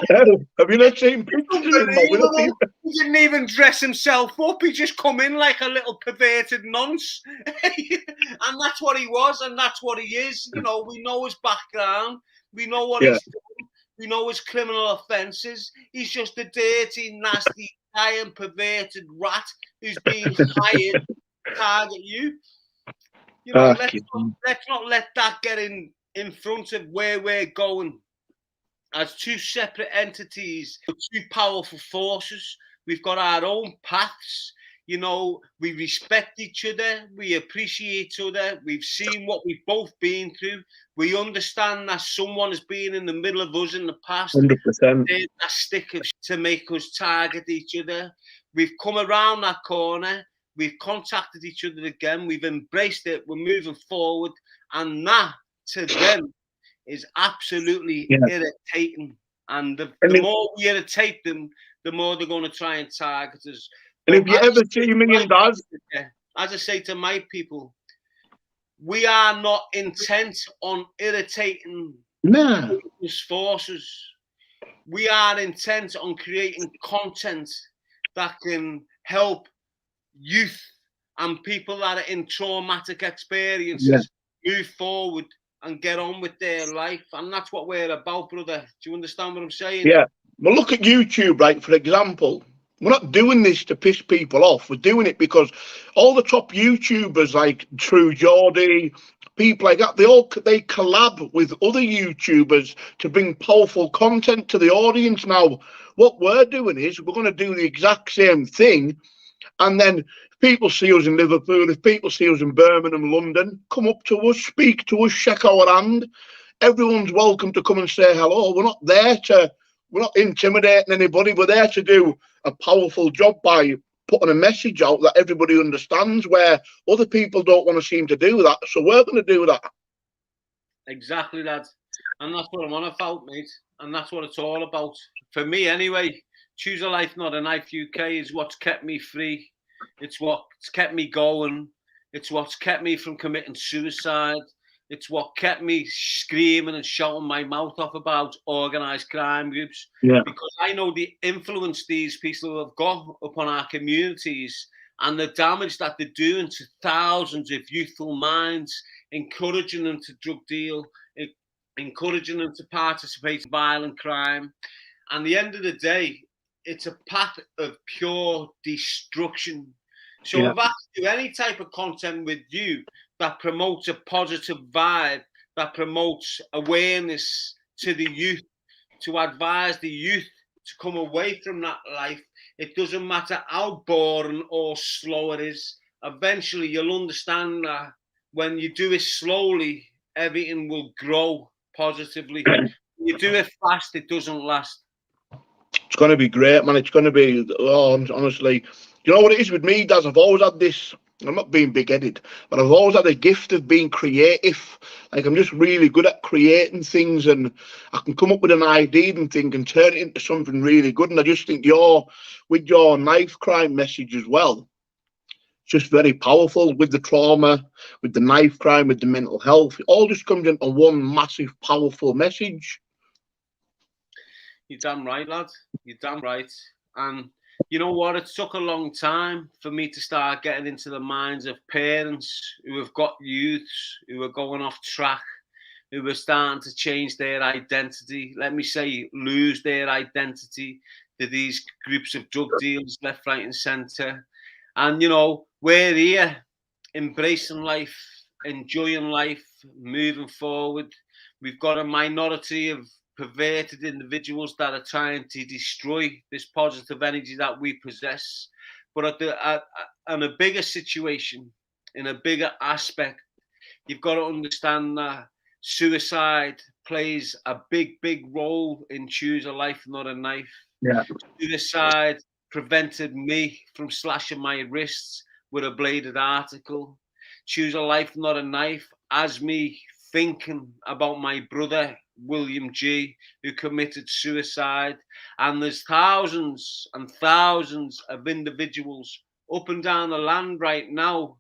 Have you not seen pictures of him? He didn't even dress himself up. He just come in like a little perverted nonce. And that's what he was, and that's what he is. We know his background. We know what he's done. We know his criminal offences. He's just a dirty, nasty, and perverted rat who's been hired to target you. Let's not let that get in front of where we're going. As two separate entities, two powerful forces, we've got our own paths. We respect each other. We appreciate each other. We've seen what we've both been through. We understand that someone has been in the middle of us in the past. 100%. That stick to make us target each other. We've come around that corner. We've contacted each other again. We've embraced it. We're moving forward. And that, to them, is absolutely irritating. And the more we irritate them, the more they're going to try and target us. And if you ever see me and Dad, as I say to my people, we are not intent on irritating these forces. We are intent on creating content that can help youth and people that are in traumatic experiences move forward and get on with their life. And that's what we're about, brother. Do you understand what I'm saying? Yeah. Well, look at YouTube, right, for example. We're not doing this to piss people off. We're doing it because all the top YouTubers like True Geordie, people like that, they collab with other YouTubers to bring powerful content to the audience. Now, what we're doing is we're going to do the exact same thing. And then if people see us in Liverpool, if people see us in Birmingham, London, come up to us, speak to us, shake our hand. Everyone's welcome to come and say hello. We're not intimidating anybody. We're there to do a powerful job by putting a message out that everybody understands, where other people don't want to seem to do that. So we're going to do that. Exactly that. And that's what I'm on about, mate. And that's what it's all about. For me, anyway. Choose a Life, Not a Knife UK is what's kept me free. It's what's kept me going. It's what's kept me from committing suicide. It's what kept me screaming and shouting my mouth off about organised crime groups. Yeah. Because I know the influence these people have got upon our communities and the damage that they're doing to thousands of youthful minds, encouraging them to drug deal, encouraging them to participate in violent crime. And at the end of the day, it's a path of pure destruction. So if I do any type of content with you that promotes a positive vibe, that promotes awareness to the youth, to advise the youth to come away from that life, it doesn't matter how boring or slow it is. Eventually, you'll understand that when you do it slowly, everything will grow positively. When you do it fast, it doesn't last. It's going to be great, man. It's going to be, honestly, you know what it is with me, Daz? I've always had this, I'm not being big-headed, but I've always had a gift of being creative. Like, I'm just really good at creating things, and I can come up with an idea and thing and turn it into something really good. And I just think with your knife crime message as well, it's just very powerful, with the trauma, with the knife crime, with the mental health. It all just comes into one massive, powerful message. You're damn right, lad. You're damn right. And you know what? It took a long time for me to start getting into the minds of parents who have got youths who are going off track, who are starting to change their identity. Let me say, lose their identity to these groups of drug dealers, left, right, and centre. And you know, we're here, embracing life, enjoying life, moving forward. We've got a minority of perverted individuals that are trying to destroy this positive energy that we possess. But on a bigger situation, in a bigger aspect, you've got to understand that suicide plays a big, big role in Choose a Life, Not a Knife. Yeah. Suicide prevented me from slashing my wrists with a bladed article. Choose a Life, Not a Knife, as me thinking about my brother, William G., who committed suicide. And there's thousands and thousands of individuals up and down the land right now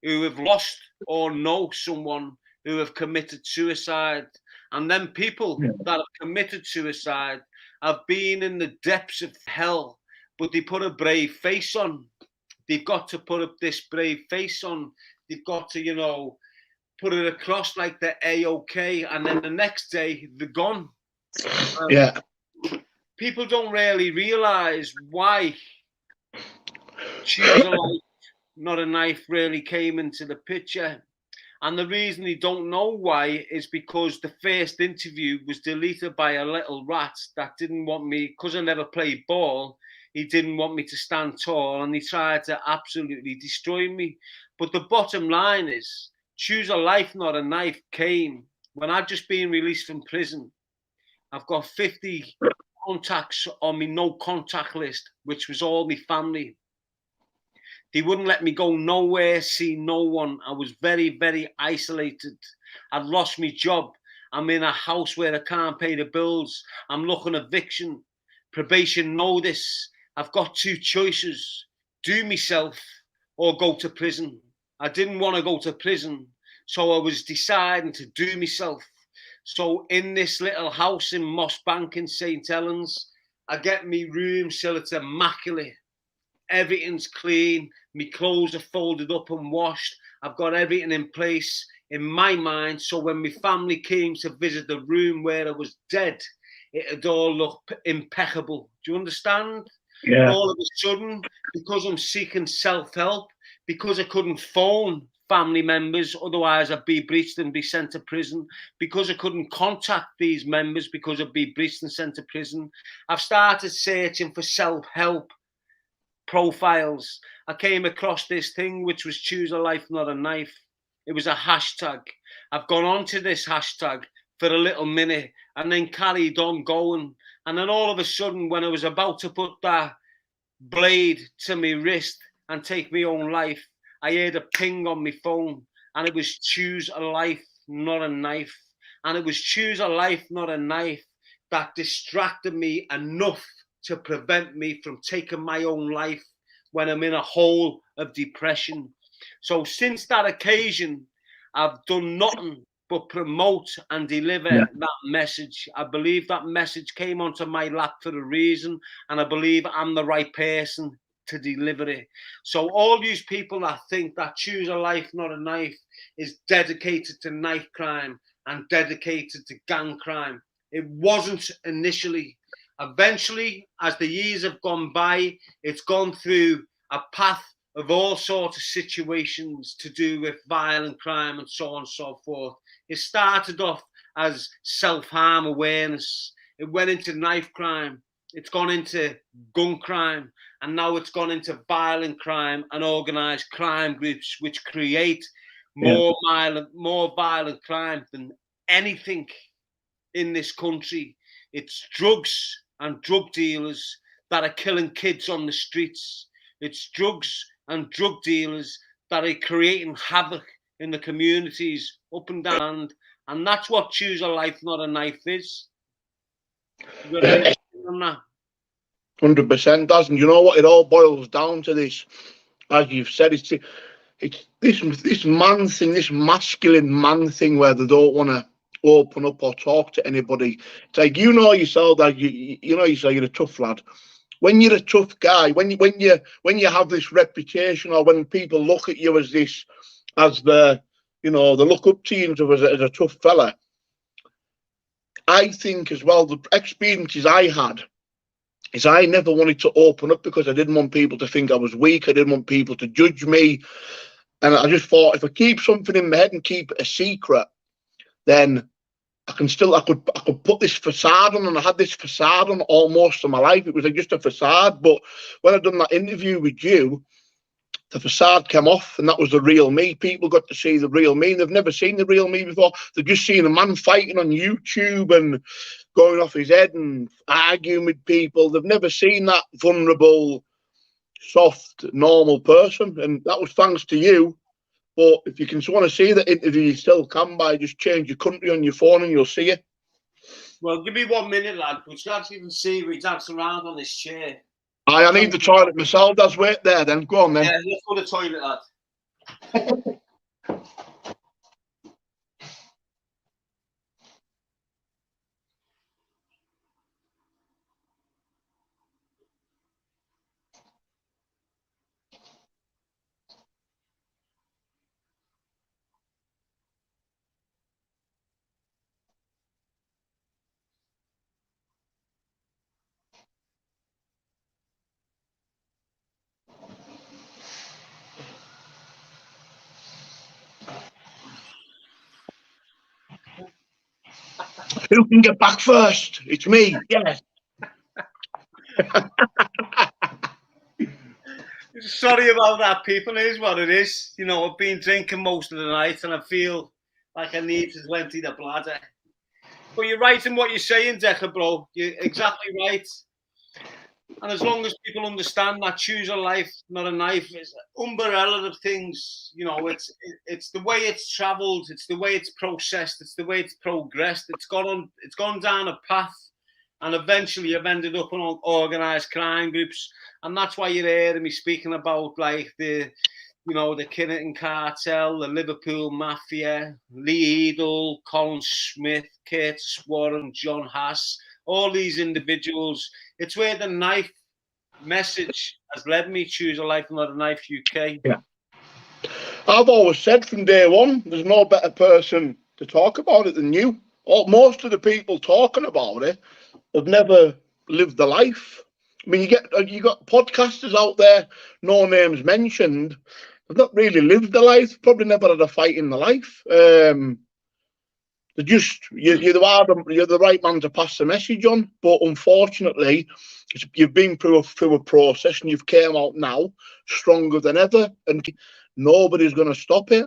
who have lost or know someone who have committed suicide. And then people that have committed suicide have been in the depths of hell, but they put a brave face on. They've got to put up this brave face on. They've got to, you know, put it across like they're A-OK, and then the next day they're gone. Yeah. People don't really realise why Choose a Life, Not a Knife really came into the picture. And the reason they don't know why is because the first interview was deleted by a little rat that didn't want me, because I never played ball, he didn't want me to stand tall, and he tried to absolutely destroy me. But the bottom line is, Choose a Life, Not a Knife came when I'd just been released from prison. I've got 50 contacts on my no contact list, which was all my family. They wouldn't let me go nowhere, see no one. I was very, very isolated. I'd lost my job. I'm in a house where I can't pay the bills. I'm looking eviction, probation notice. I've got two choices: do myself or go to prison. I didn't want to go to prison, so I was deciding to do myself. So in this little house in Moss Bank in St. Helens, I get me room so it's immaculate. Everything's clean. My clothes are folded up and washed. I've got everything in place in my mind. So when my family came to visit the room where I was dead, it had all looked impeccable. Do you understand? Yeah. All of a sudden, because I'm seeking self-help, because I couldn't phone family members, otherwise I'd be breached and be sent to prison, because I couldn't contact these members because I'd be breached and sent to prison, I've started searching for self-help profiles. I came across this thing which was Choose a Life, Not a Knife. It was a hashtag. I've gone on to this hashtag for a little minute and then carried on going. And then all of a sudden, when I was about to put that blade to my wrist and take my own life, I heard a ping on my phone, and it was Choose a Life, Not a Knife. And it was Choose a Life, Not a Knife that distracted me enough to prevent me from taking my own life when I'm in a hole of depression. So since that occasion, I've done nothing but promote and deliver that message. I believe that message came onto my lap for a reason, and I believe I'm the right person to deliver it. So all these people that think that Choose a Life, Not a Knife is dedicated to knife crime and dedicated to gang crime, it wasn't initially. Eventually, as the years have gone by, it's gone through a path of all sorts of situations to do with violent crime and so on and so forth. It started off as self-harm awareness. It went into knife crime. It's gone into gun crime. And now it's gone into violent crime and organised crime groups, which create more violent crime than anything in this country. It's drugs and drug dealers that are killing kids on the streets. It's drugs and drug dealers that are creating havoc in the communities up and down. And that's what Choose a Life, Not a Knife is. 100%, doesn't. You know what? It all boils down to this. As you've said, it's this man thing, this masculine man thing where they don't want to open up or talk to anybody. It's like, you know yourself that you know yourself, you're a tough lad. When you're a tough guy, when you have this reputation, or when people look at you as this, as the, you know, they look up to you as a tough fella, I think as well, the experiences I had is I never wanted to open up because I didn't want people to think I was weak. I didn't want people to judge me. And I just thought if I keep something in my head and keep it a secret, then I could put this facade on, and I had this facade on almost of my life. It was like just a facade. But when I done that interview with you, the facade came off, and that was the real me. People got to see the real me. They've never seen the real me before. They've just seen a man fighting on YouTube and going off his head and arguing with people. They've never seen that vulnerable, soft, normal person. And that was thanks to you. But if you can want to see the interview, you still can by just change your country on your phone and you'll see it. Well, give me 1 minute, lad. We can't even see we dance around on this chair. I need the toilet myself. That's wait there then. Go on then. Yeah, let's go to the toilet, lad. Who can get back first? It's me. Yes. Sorry about that, people. It is what it is. You know, I've been drinking most of the night and I feel like I need to empty the bladder. But you're right in what you're saying, Decker, bro. You're exactly right. And as long as people understand that choose a life, not a knife, is an umbrella of things. You know, it's the way it's travelled, it's the way it's processed, it's the way it's progressed. It's gone down a path, and eventually I've ended up on organised crime groups, and that's why you're hearing me speaking about like the Kennington cartel, the Liverpool mafia, Lee Edel, Colin Smith, Curtis Warren, John Haas, all these individuals. It's where the knife message has led me. Choose a life, not a knife, UK. Yeah. I've always said from day one, there's no better person to talk about it than you. Most of the people talking about it have never lived the life. I mean, you got podcasters out there, no names mentioned, they've not really lived the life, probably never had a fight in their life. You're the right man to pass the message on, but unfortunately, you've been through a process and you've came out now stronger than ever, and nobody's going to stop it.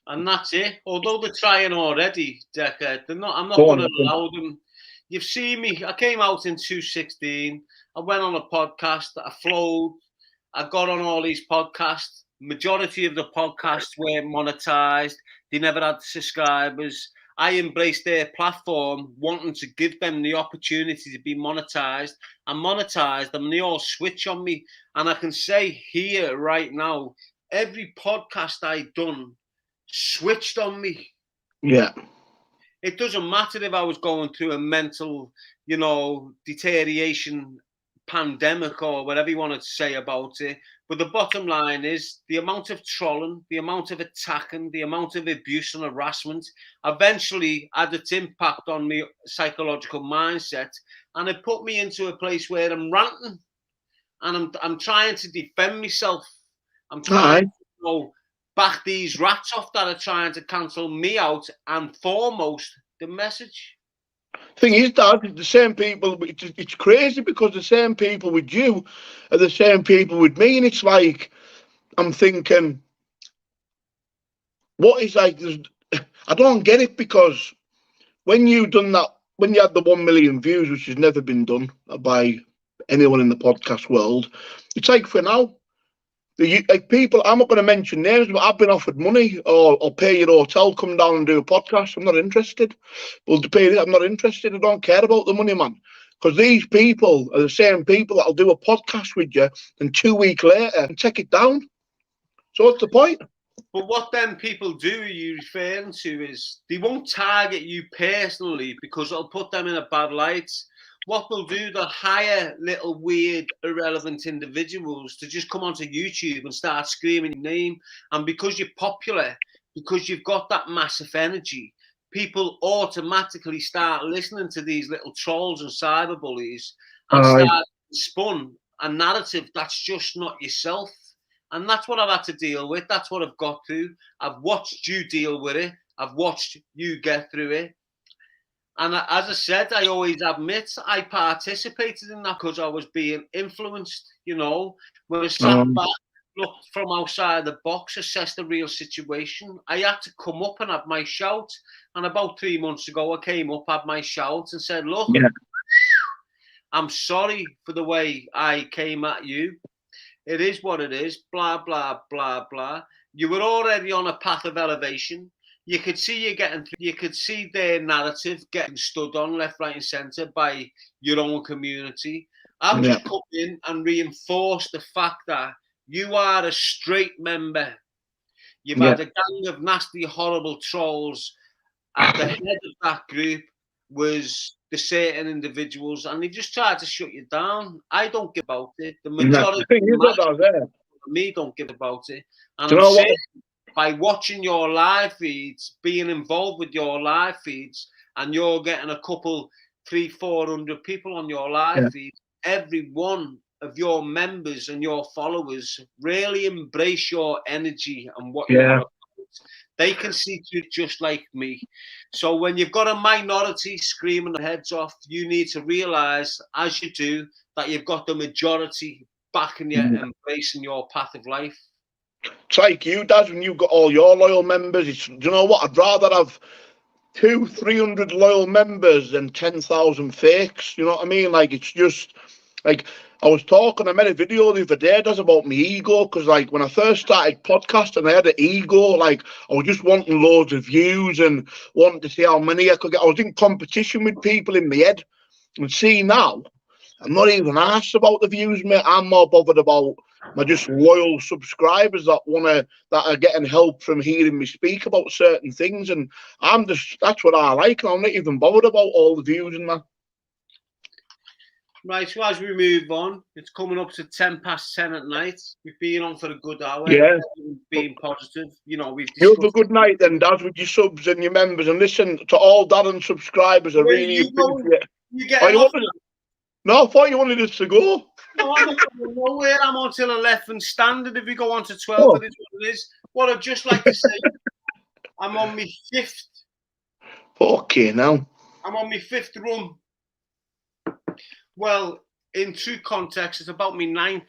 And that's it. Although they're trying already, Decker, I'm not going to allow them. You've seen me. I came out in 2016. I went on a podcast. I flowed. I got on all these podcasts. Majority of the podcasts were monetized. They never had subscribers. I embraced their platform, wanting to give them the opportunity to be monetized. I monetized them, and they all switch on me. And I can say here right now, every podcast I done switched on me. Yeah. It doesn't matter if I was going through a mental, deterioration pandemic or whatever you want to say about it. But the bottom line is the amount of trolling, the amount of attacking, the amount of abuse and harassment eventually had its impact on my psychological mindset. And it put me into a place where I'm ranting and I'm trying to defend myself. I'm trying to back these rats off that are trying to cancel me out, and foremost, the message. Thing is, Dad, the same people, it's crazy because the same people with you are the same people with me, and it's like, I'm thinking, what is like, I don't get it, because when you done that, when you had the 1 million views, which has never been done by anyone in the podcast world, it's like for now, like people, I'm not going to mention names, but I've been offered money or pay your hotel, come down and do a podcast. I'm not interested. Well, to pay, I'm not interested. I don't care about the money, man. Because these people are the same people that'll do a podcast with you and 2 weeks later and take it down. So what's the point? But what them people do you're referring to is they won't target you personally because it'll put them in a bad light. What they'll do, they'll hire little weird, irrelevant individuals to just come onto YouTube and start screaming your name. And because you're popular, because you've got that massive energy, people automatically start listening to these little trolls and cyberbullies and start spun a narrative that's just not yourself. And that's what I've had to deal with. That's what I've got through. I've watched you deal with it. I've watched you get through it. And as I said, I always admit I participated in that because I was being influenced, you know, when I sat back, looked from outside the box, assessed the real situation. I had to come up and have my shout. And about 3 months ago, I came up, had my shout and said, look, I'm sorry for the way I came at you. It is what it is, blah, blah, blah, blah. You were already on a path of elevation. You could see you could see their narrative getting stood on left, right, and centre by your own community. I've just come in and reinforced the fact that you are a straight member. You've had a gang of nasty, horrible trolls. At the head of that group was the certain individuals, and they just tried to shut you down. I don't give about it. The majority of me don't give about it. And I'm saying, by watching your live feeds, being involved with your live feeds, and you're getting a couple, 300-400 people on your live feed, every one of your members and your followers really embrace your energy and what you're about. They can see through just like me. So when you've got a minority screaming their heads off, you need to realise, as you do, that you've got the majority backing you, embracing your path of life. It's like you, Dad, when you've got all your loyal members. Do you know what? I'd rather have 200-300 loyal members than 10,000 fakes. You know what I mean? Like, it's just like, I made a video the other day, Dad, about my ego, because like when I first started podcasting, I had an ego. Like, I was just wanting loads of views and wanting to see how many I could get. I was in competition with people in my head. And see now, I'm not even asked about the views, mate. I'm more bothered about my just loyal subscribers that are getting help from hearing me speak about certain things, and that's what I like. And I'm not even bothered about all the views and that. Right, so as we move on, it's coming up to 10:10 at night. We've been on for a good hour. Yeah. Being positive, you know, we've You have a good night then, Dad, with your subs and your members, and listen to all Darren subscribers. I really appreciate it. No, I thought you wanted us to go. No, I'm not going nowhere. I'm on till 11 standard. If we go on to 12, it is what it is. What I'd just like to say, I'm on my 5th. Okay, now. I'm on my 5th run. Well, in true context, it's about me 9th.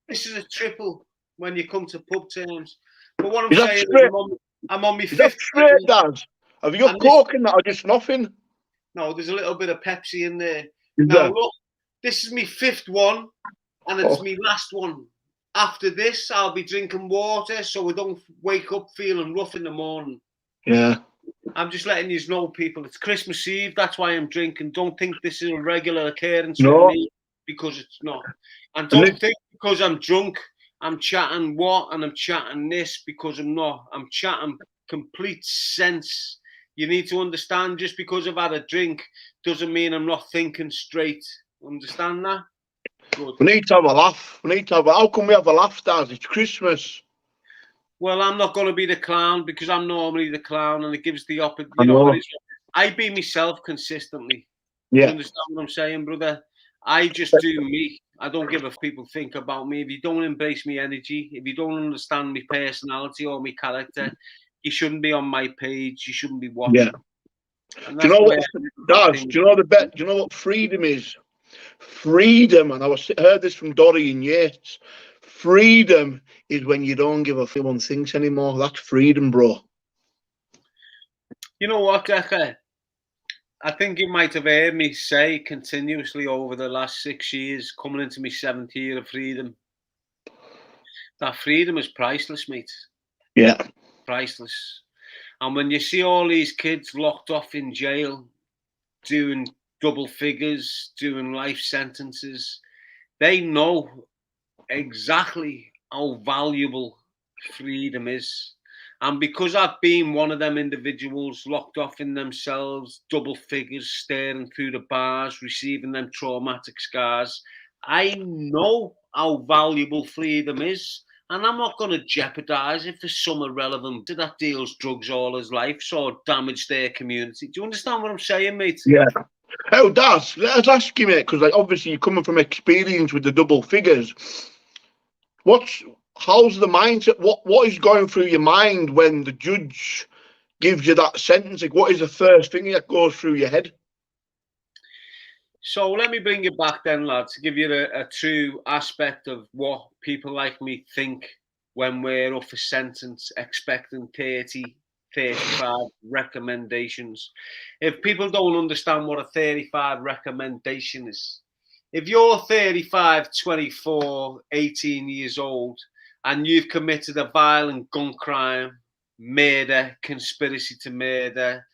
This is a triple when you come to pub terms. But what I'm saying is I'm on my 5th. Is that straight, Dad? Have you got coke in that or just nothing? No, there's a little bit of Pepsi in there. Now, look, this is my 5th one, and it's my last one. After this, I'll be drinking water so we don't wake up feeling rough in the morning. Yeah. I'm just letting you know, people, it's Christmas Eve. That's why I'm drinking. Don't think this is a regular occurrence for me, because it's not. And don't think because I'm drunk, I'm chatting and I'm chatting this, because I'm not. I'm chatting complete sense. You need to understand, just because I've had a drink doesn't mean I'm not thinking straight. Understand that? Good. We need to have a laugh. How can we have a laugh, Dad? It's Christmas. Well, I'm not going to be the clown, because I'm normally the clown, and it gives the opportunity. I be myself consistently. Yeah. You understand what I'm saying, brother? I just do me. I don't give a people think about me. If you don't embrace me energy, if you don't understand my personality or my character, you shouldn't be on my page. You shouldn't be watching. Yeah. Do you know what, Dad? Do you know what freedom is? Freedom, and I heard this from Dorian Yates. Freedom is when you don't give a fuck one thinks anymore. That's freedom, bro. You know what, Decker? I think you might have heard me say continuously over the last 6 years, coming into my 7th year of freedom, that freedom is priceless, mate. Yeah. Priceless. And when you see all these kids locked off in jail, doing double figures, doing life sentences, they know exactly how valuable freedom is. And because I've been one of them individuals locked off in themselves, double figures, staring through the bars, receiving them traumatic scars, I know how valuable freedom is. And I'm not going to jeopardise it for some irrelevant that deals drugs all his life, so damage their community. Do you understand what I'm saying, mate? Yeah. Oh, Daz, let's ask you, mate, because like obviously you're coming from experience with the double figures. How's the mindset? What is going through your mind when the judge gives you that sentence? Like, what is the first thing that goes through your head? So let me bring you back then, lad, to give you a true aspect of what people like me think when we're up for sentence, expecting 30, 35 recommendations. If people don't understand what a 35 recommendation is, if you're 35, 24, 18 years old, and you've committed a violent gun crime, murder, conspiracy to murder,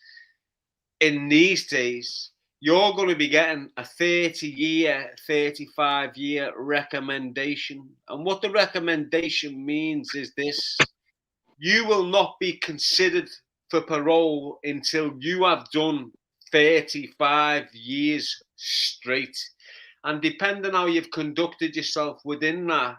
in these days, you're going to be getting a 30-year, 35-year recommendation. And what the recommendation means is this: you will not be considered for parole until you have done 35 years straight. And depending how you've conducted yourself within that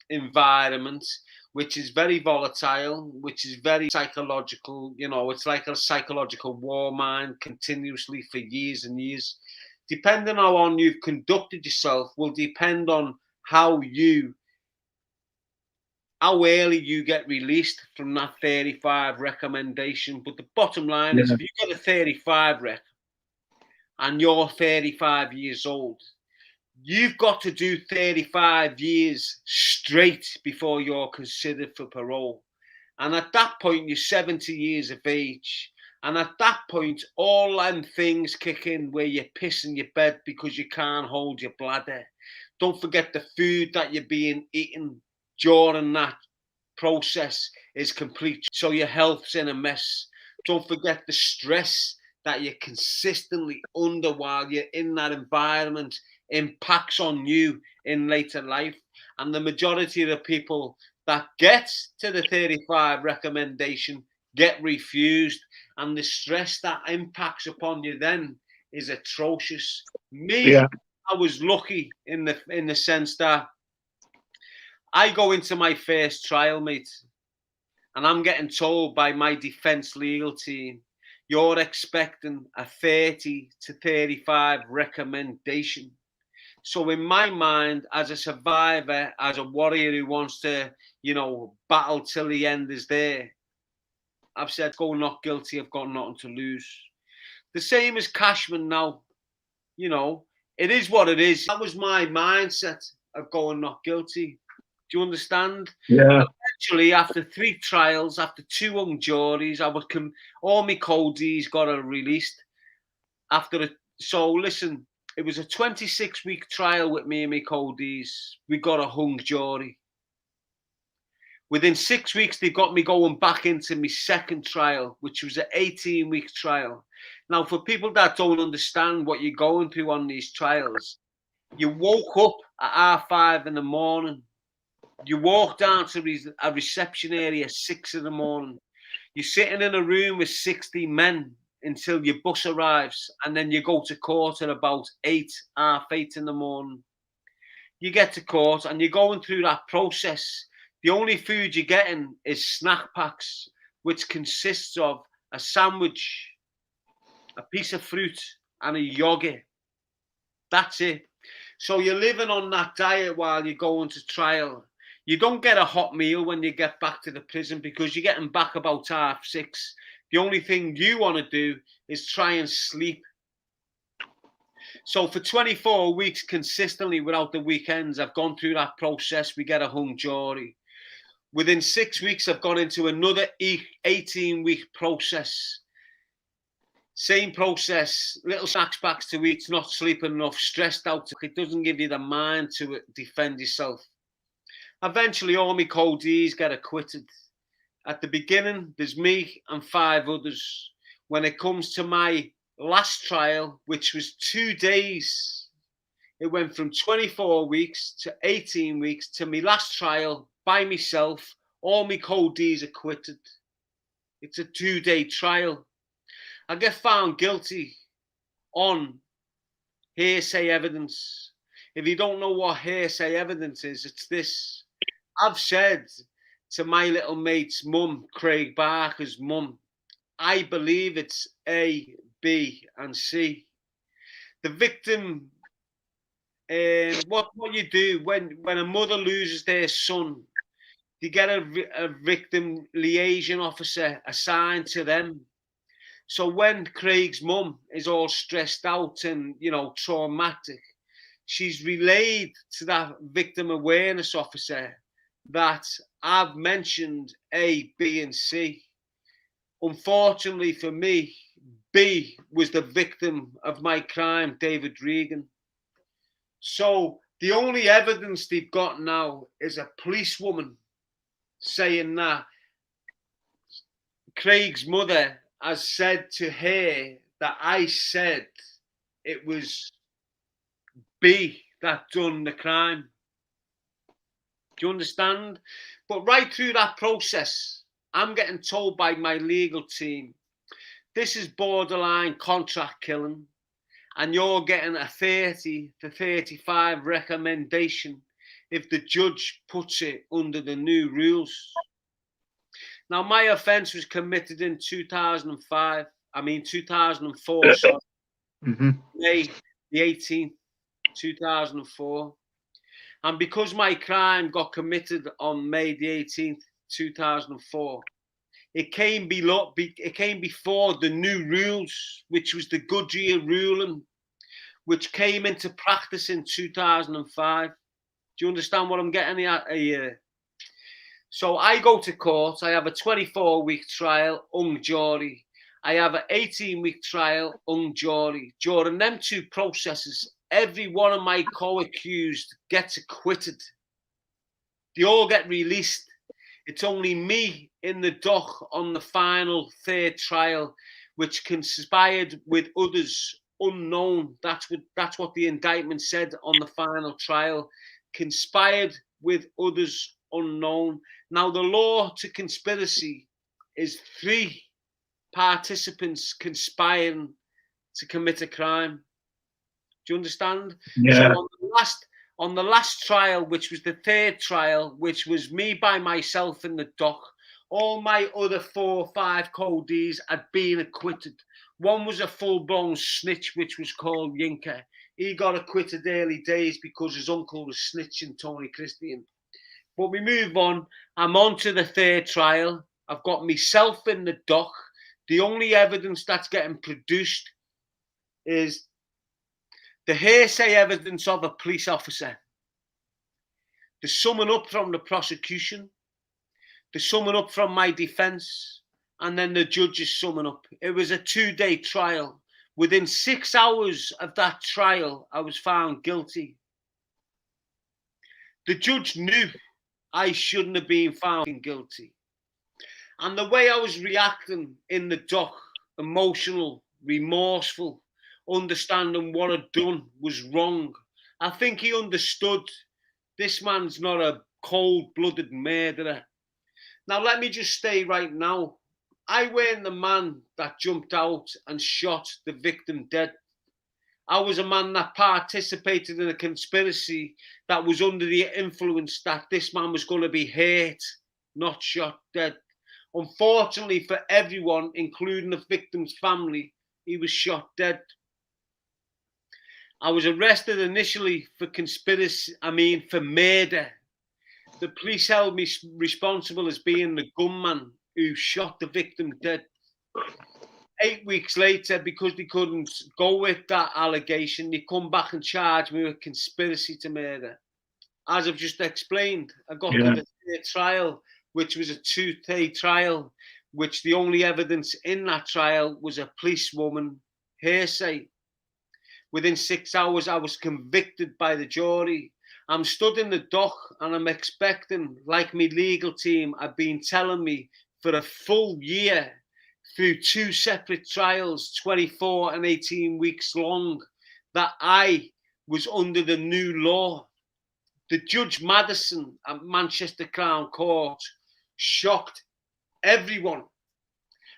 environment, which is very volatile, which is very psychological, it's like a psychological war mine continuously for years and years. Depending on how you've conducted yourself will depend on how early you get released from that 35 recommendation. But the bottom line is, if you get a 35 rec and you're 35 years old, you've got to do 35 years straight before you're considered for parole. And at that point, you're 70 years of age. And at that point, all them things kick in where you're pissing your bed because you can't hold your bladder. Don't forget the food that you're being eaten during that process is complete. So your health's in a mess. Don't forget the stress that you're consistently under while you're in that environment impacts on you in later life. And the majority of the people that get to the 35 recommendation get refused, and the stress that impacts upon you then is atrocious. I was lucky in the sense that I go into my first trial, mate, and I'm getting told by my defence legal team, you're expecting a 30 to 35 recommendation. So in my mind, as a survivor, as a warrior who wants to, battle till the end is there, I've said, go not guilty, I've got nothing to lose. The same as Cashman now, it is what it is. That was my mindset of going not guilty. Do you understand? Yeah. Eventually, after 3 trials, after 2 hung juries, all my codees got released. So listen, it was a 26-week trial with me and my codees. We got a hung jury. Within 6 weeks, they got me going back into my second trial, which was an 18-week trial. Now, for people that don't understand what you're going through on these trials, you woke up at 5:30 in the morning. You walk down to a reception area at 6 in the morning. You're sitting in a room with 60 men until your bus arrives, and then you go to court at about 8:30 in the morning. You get to court and you're going through that process. The only food you're getting is snack packs, which consists of a sandwich, a piece of fruit, and a yogurt. That's it. So you're living on that diet while you're going to trial. You don't get a hot meal when you get back to the prison because you're getting back about 6:30. The only thing you want to do is try and sleep. So for 24 weeks consistently without the weekends, I've gone through that process. We get a hung jury. Within 6 weeks, I've gone into another 18-week process. Same process, little snacks packs to eat, not sleeping enough, stressed out. It doesn't give you the mind to defend yourself. Eventually, all my codees get acquitted. At the beginning, there's me and 5 others. When it comes to my last trial, which was 2 days, it went from 24 weeks to 18 weeks to my last trial by myself. All my codees acquitted. It's a 2-day trial. I get found guilty on hearsay evidence. If you don't know what hearsay evidence is, it's this. I've said to my little mate's mum, Craig Barker's mum, I believe it's A, B, and C. The victim, what you do when a mother loses their son, you get a victim liaison officer assigned to them. So when Craig's mum is all stressed out and, you know, traumatic, she's relayed to that victim awareness officer that I've mentioned A, B, and C. Unfortunately for me, B was the victim of my crime, David Regan. So the only evidence they've got now is a policewoman saying that Craig's mother has said to her that I said it was B that done the crime. Do you understand? But right through that process, I'm getting told by my legal team, this is borderline contract killing, and you're getting a 30 to 35 recommendation if the judge puts it under the new rules. Now, my offence was committed in 2004, sorry, May the 18th, 2004. And because my crime got committed on May the 18th, 2004, it came before the new rules, which was the Goodyear ruling, which came into practice in 2005. Do you understand what I'm getting at here? So I go to court. I have a 24-week trial, hung jury. I have an 18-week trial, hung jury. During them two processes, every one of my co-accused gets acquitted. They all get released. It's only me in the dock on the final third trial, which conspired with others unknown. That's what the indictment said on the final trial. Conspired with others unknown. Now, the law to conspiracy is 3 participants conspiring to commit a crime. Do you understand? Yeah. So on the last trial, which was the third trial, which was me by myself in the dock, all my other 4 or 5 codees had been acquitted. One was a full-blown snitch, which was called Yinka. He got acquitted early days because his uncle was snitching, Tony Christian. But we move on. I'm on to the third trial. I've got myself in the dock. The only evidence that's getting produced is the hearsay evidence of a police officer, the summing up from the prosecution, the summing up from my defence, and then the judge's summing up. It was a 2-day trial. Within 6 hours of that trial, I was found guilty. The judge knew I shouldn't have been found guilty. And the way I was reacting in the dock, emotional, remorseful, understanding what I'd done was wrong. I think he understood this man's not a cold-blooded murderer. Now, let me just say right now, I weren't the man that jumped out and shot the victim dead. I was a man that participated in a conspiracy that was under the influence that this man was going to be hurt, not shot dead. Unfortunately for everyone, including the victim's family, he was shot dead. I was arrested initially for for murder. The police held me responsible as being the gunman who shot the victim dead. 8 weeks later, because they couldn't go with that allegation, they come back and charged me with conspiracy to murder. As I've just explained, I got to the third trial, which was a 2-day trial, which the only evidence in that trial was a policewoman hearsay. Within 6 hours, I was convicted by the jury. I'm stood in the dock and I'm expecting, like my legal team have been telling me for a full year, through 2 separate trials, 24 and 18 weeks long, that I was under the new law. The Judge Madison at Manchester Crown Court shocked everyone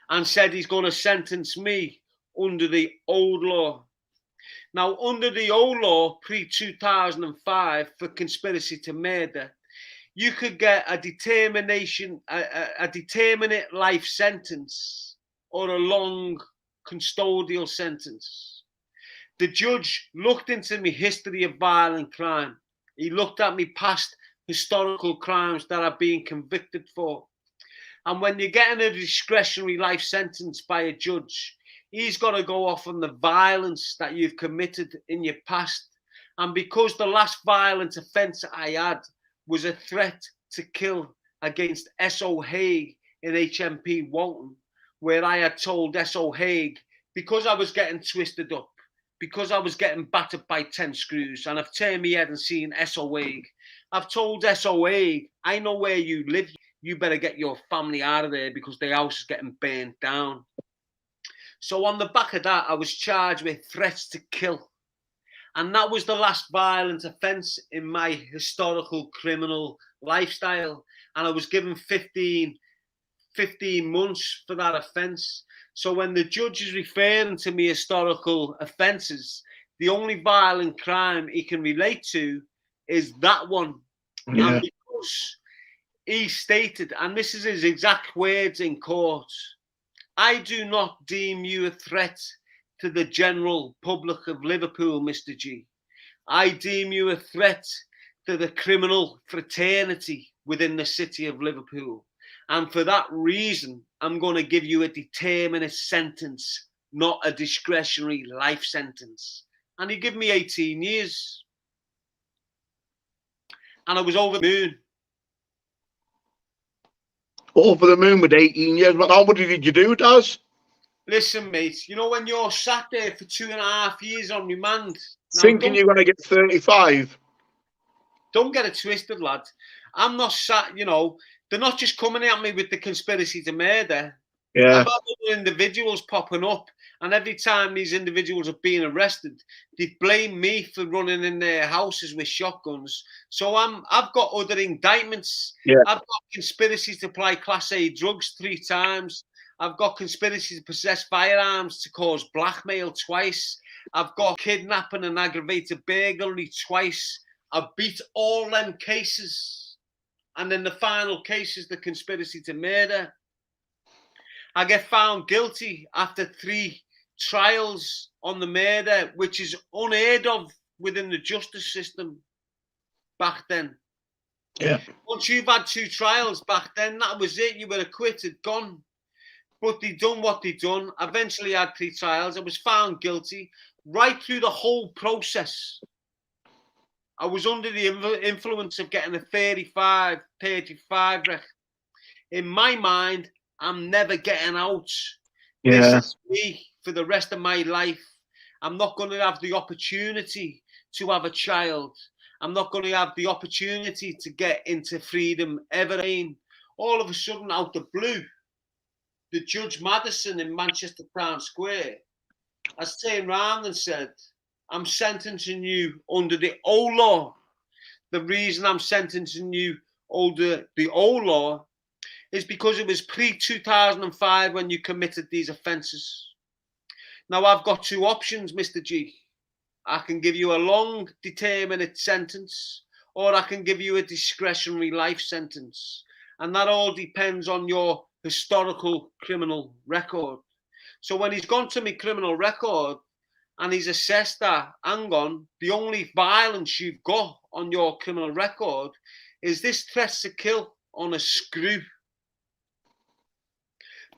and said he's going to sentence me under the old law. Now, under the old law, pre-2005, for conspiracy to murder, you could get a determinate life sentence or a long custodial sentence. The judge looked into my history of violent crime. He looked at me past historical crimes that I've been convicted for. And when you're getting a discretionary life sentence by a judge, he's got to go off on the violence that you've committed in your past. And because the last violent offence I had was a threat to kill against S.O. Haig in HMP Walton, where I had told S.O. Haig, because I was getting twisted up, because I was getting battered by 10 screws, and I've turned my head and seen S.O. Haig, I've told S.O. Haig, I know where you live. You better get your family out of there because the house is getting burnt down. So on the back of that, I was charged with threats to kill. And that was the last violent offence in my historical criminal lifestyle. And I was given 15 months for that offence. So when the judge is referring to me historical offences, the only violent crime he can relate to is that one. Yeah. And because he stated, and this is his exact words in court, I do not deem you a threat to the general public of Liverpool, Mr. G. I deem you a threat to the criminal fraternity within the city of Liverpool. And for that reason, I'm going to give you a determinate sentence, not a discretionary life sentence. And he gave me 18 years. And I was over the moon. Over the moon with 18 years. But how much did you do, Daz? Listen, mate, you know when you're sat there for 2.5 years on remand, Thinking you're going to get 35. Don't get it twisted, lad. I'm not sat, you know, they're not just coming at me with the conspiracy to murder. Yeah. I've had other individuals popping up, and every time these individuals are being arrested, they blame me for running in their houses with shotguns. So I've got other indictments. Yeah. I've got conspiracy to apply Class A drugs 3 times. I've got conspiracy to possess firearms to cause blackmail twice. I've got kidnapping and aggravated burglary twice. I beat all them cases. And then the final case is the conspiracy to murder. I get found guilty after 3 trials on the murder, which is unheard of within the justice system back then. Yeah. Once you've had 2 trials back then, that was it. You were acquitted, gone. But they done what they done. Eventually I had 3 trials. I was found guilty. Right through the whole process, I was under the influence of getting a 35 rec. In my mind, I'm never getting out. Yeah. This is me for the rest of my life. I'm not going to have the opportunity to have a child. I'm not going to have the opportunity to get into freedom ever again. All of a sudden, out the blue, the Judge Madison in Manchester Town Square has turned around and said, I'm sentencing you under the old law. The reason I'm sentencing you under the old law is because it was pre-2005 when you committed these offences. Now, I've got 2 options, Mr. G. I can give you a long, determinate sentence, or I can give you a discretionary life sentence. And that all depends on your historical criminal record. So when he's gone to my criminal record and he's assessed that, hang on, the only violence you've got on your criminal record is this threat to kill on a screw.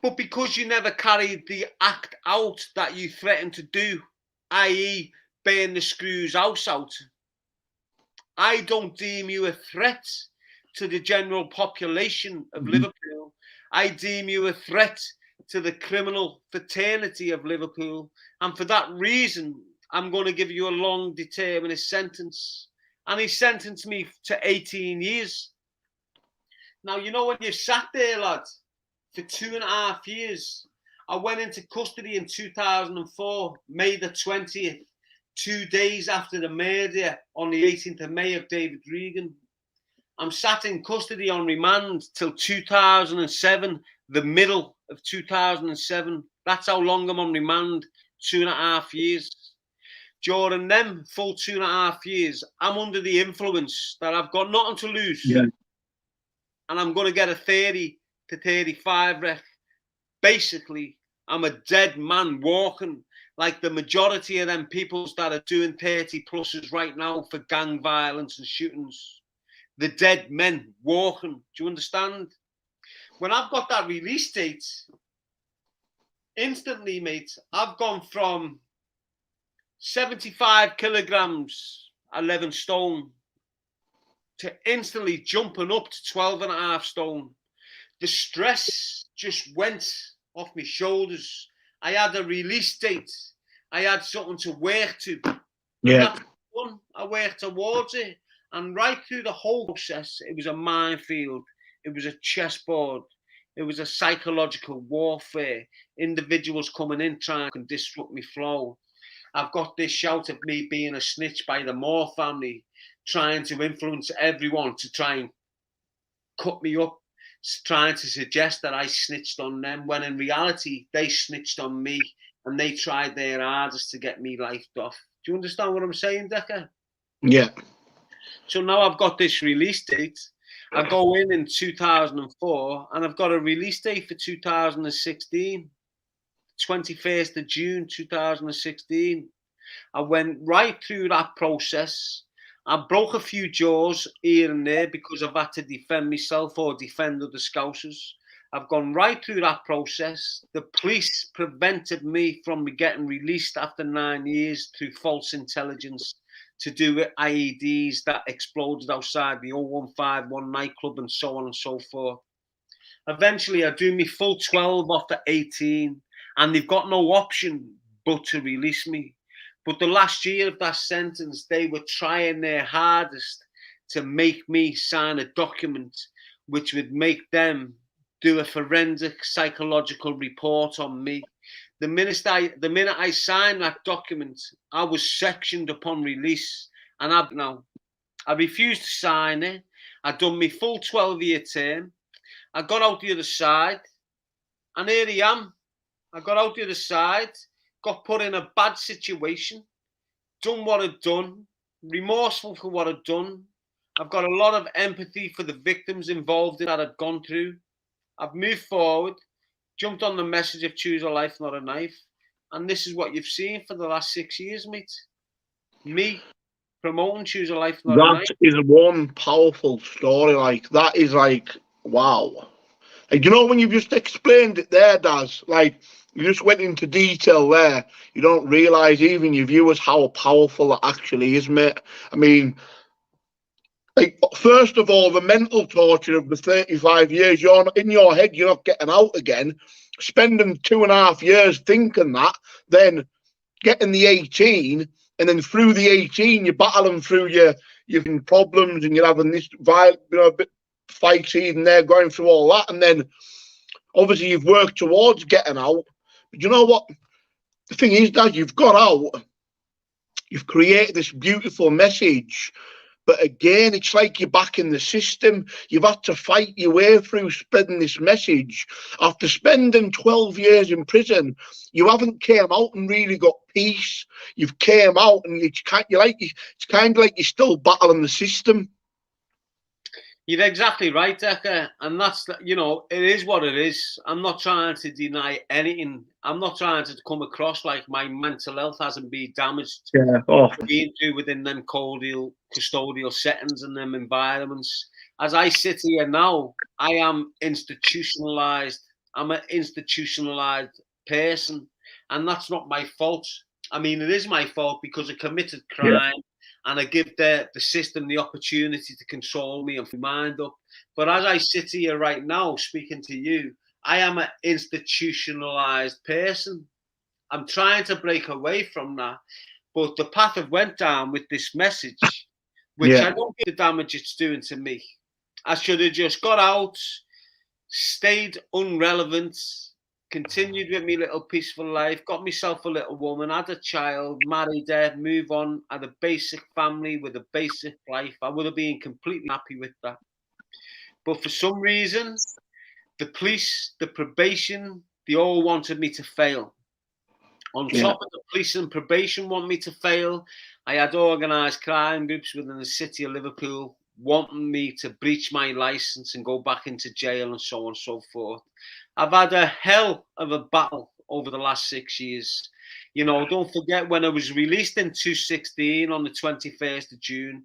But because you never carried the act out that you threatened to do, i.e. burn the screw's house out, I don't deem you a threat to the general population of Liverpool. I deem you a threat to the criminal fraternity of Liverpool. And for that reason, I'm going to give you a long, determinate sentence. And he sentenced me to 18 years. Now, you know, when you sat there, lad, for 2.5 years, I went into custody in 2004, May the 20th, 2 days after the murder on the 18th of May of David Regan. I'm sat in custody on remand till 2007, the middle of 2007. That's how long I'm on remand, 2.5 years. During them full 2.5 years, I'm under the influence that I've got nothing to lose. Yeah. and I'm going to get a 30 to 35 rec. Basically, I'm a dead man walking, like the majority of them peoples that are doing 30 pluses right now for gang violence and shootings. The dead men walking. Do you understand? When I've got that release date, instantly, mate, I've gone from 75 kilograms, 11 stone, to instantly jumping up to 12.5 stone. The stress just went off my shoulders. I had a release date. I had something to work to. And that's fun. I worked towards it. And right through the whole process, it was a minefield. It was a chessboard. It was a psychological warfare. Individuals coming in trying to disrupt my flow. I've got this shout of me being a snitch by the Moore family, trying to influence everyone to try and cut me up, trying to suggest that I snitched on them, when in reality, they snitched on me and they tried their hardest to get me lifed off. Do you understand what I'm saying, Decker? Yeah. So now I've got this release date. I go in 2004 and I've got a release date for 2016, 21st of June 2016. I went right through that process. I broke a few jaws here and there because I've had to defend myself or defend other Scousers. I've gone right through that process. The police prevented me from getting released after 9 years through false intelligence to do with IEDs that exploded outside the 0151 nightclub and so on and so forth. Eventually, I do me full 12 after 18, and they've got no option but to release me. But the last year of that sentence, they were trying their hardest to make me sign a document which would make them do a forensic psychological report on me. The minute I signed that document, I was sectioned upon release, and I refused to sign it. I'd done my full 12-year term. I got out the other side, and here I am. I got out the other side, got put in a bad situation, done what I'd done, remorseful for what I'd done. I've got a lot of empathy for the victims involved in that I'd gone through. I've moved forward, jumped on the message of choose a life, not a knife. And this is what you've seen for the last 6 years, mate. Me promoting choose a life, not a knife. That is one powerful story. Like, that is like, wow. Like, you know, when you've just explained it there, Daz, like, you just went into detail there. You don't realise, even your viewers, how powerful that actually is, mate. I mean, like, first of all, the mental torture of the 35 years, you're not, in your head, you're not getting out again. Spending 2.5 years thinking that, then getting the 18, and then through the 18, you're battling through your problems, and you're having this violent, bit fights even there, going through all that, and then obviously you've worked towards getting out. But you know what? The thing is, Dad, you've got out, you've created this beautiful message, but again, it's like you're back in the system. You've had to fight your way through spreading this message. After spending 12 years in prison, you haven't came out and really got peace. You've came out and it's kind of like you're still battling the system. You're exactly right, Decker. And that's, you know, it is what it is. I'm not trying to deny anything. I'm not trying to come across like my mental health hasn't been damaged. Yeah. Oh. Being through within them custodial settings and them environments. As I sit here now, I am institutionalized. I'm an institutionalized person. And that's not my fault. I mean, it is my fault because I committed crime. Yeah. And I give the system the opportunity to control me and mind up. But as I sit here right now speaking to you, I am an institutionalized person. I'm trying to break away from that. But the path I went down with this message, which I don't get the damage it's doing to me. I should have just got out, stayed irrelevant, continued with my little peaceful life, got myself a little woman, had a child, married her, move on, had a basic family with a basic life. I would have been completely happy with that. But for some reason, the police, the probation, they all wanted me to fail. On top of the police and probation want me to fail, I had organised crime groups within the city of Liverpool wanting me to breach my license and go back into jail and so on and so forth. I've had a hell of a battle over the last 6 years. You know, don't forget when I was released in 2016 on the 21st of June,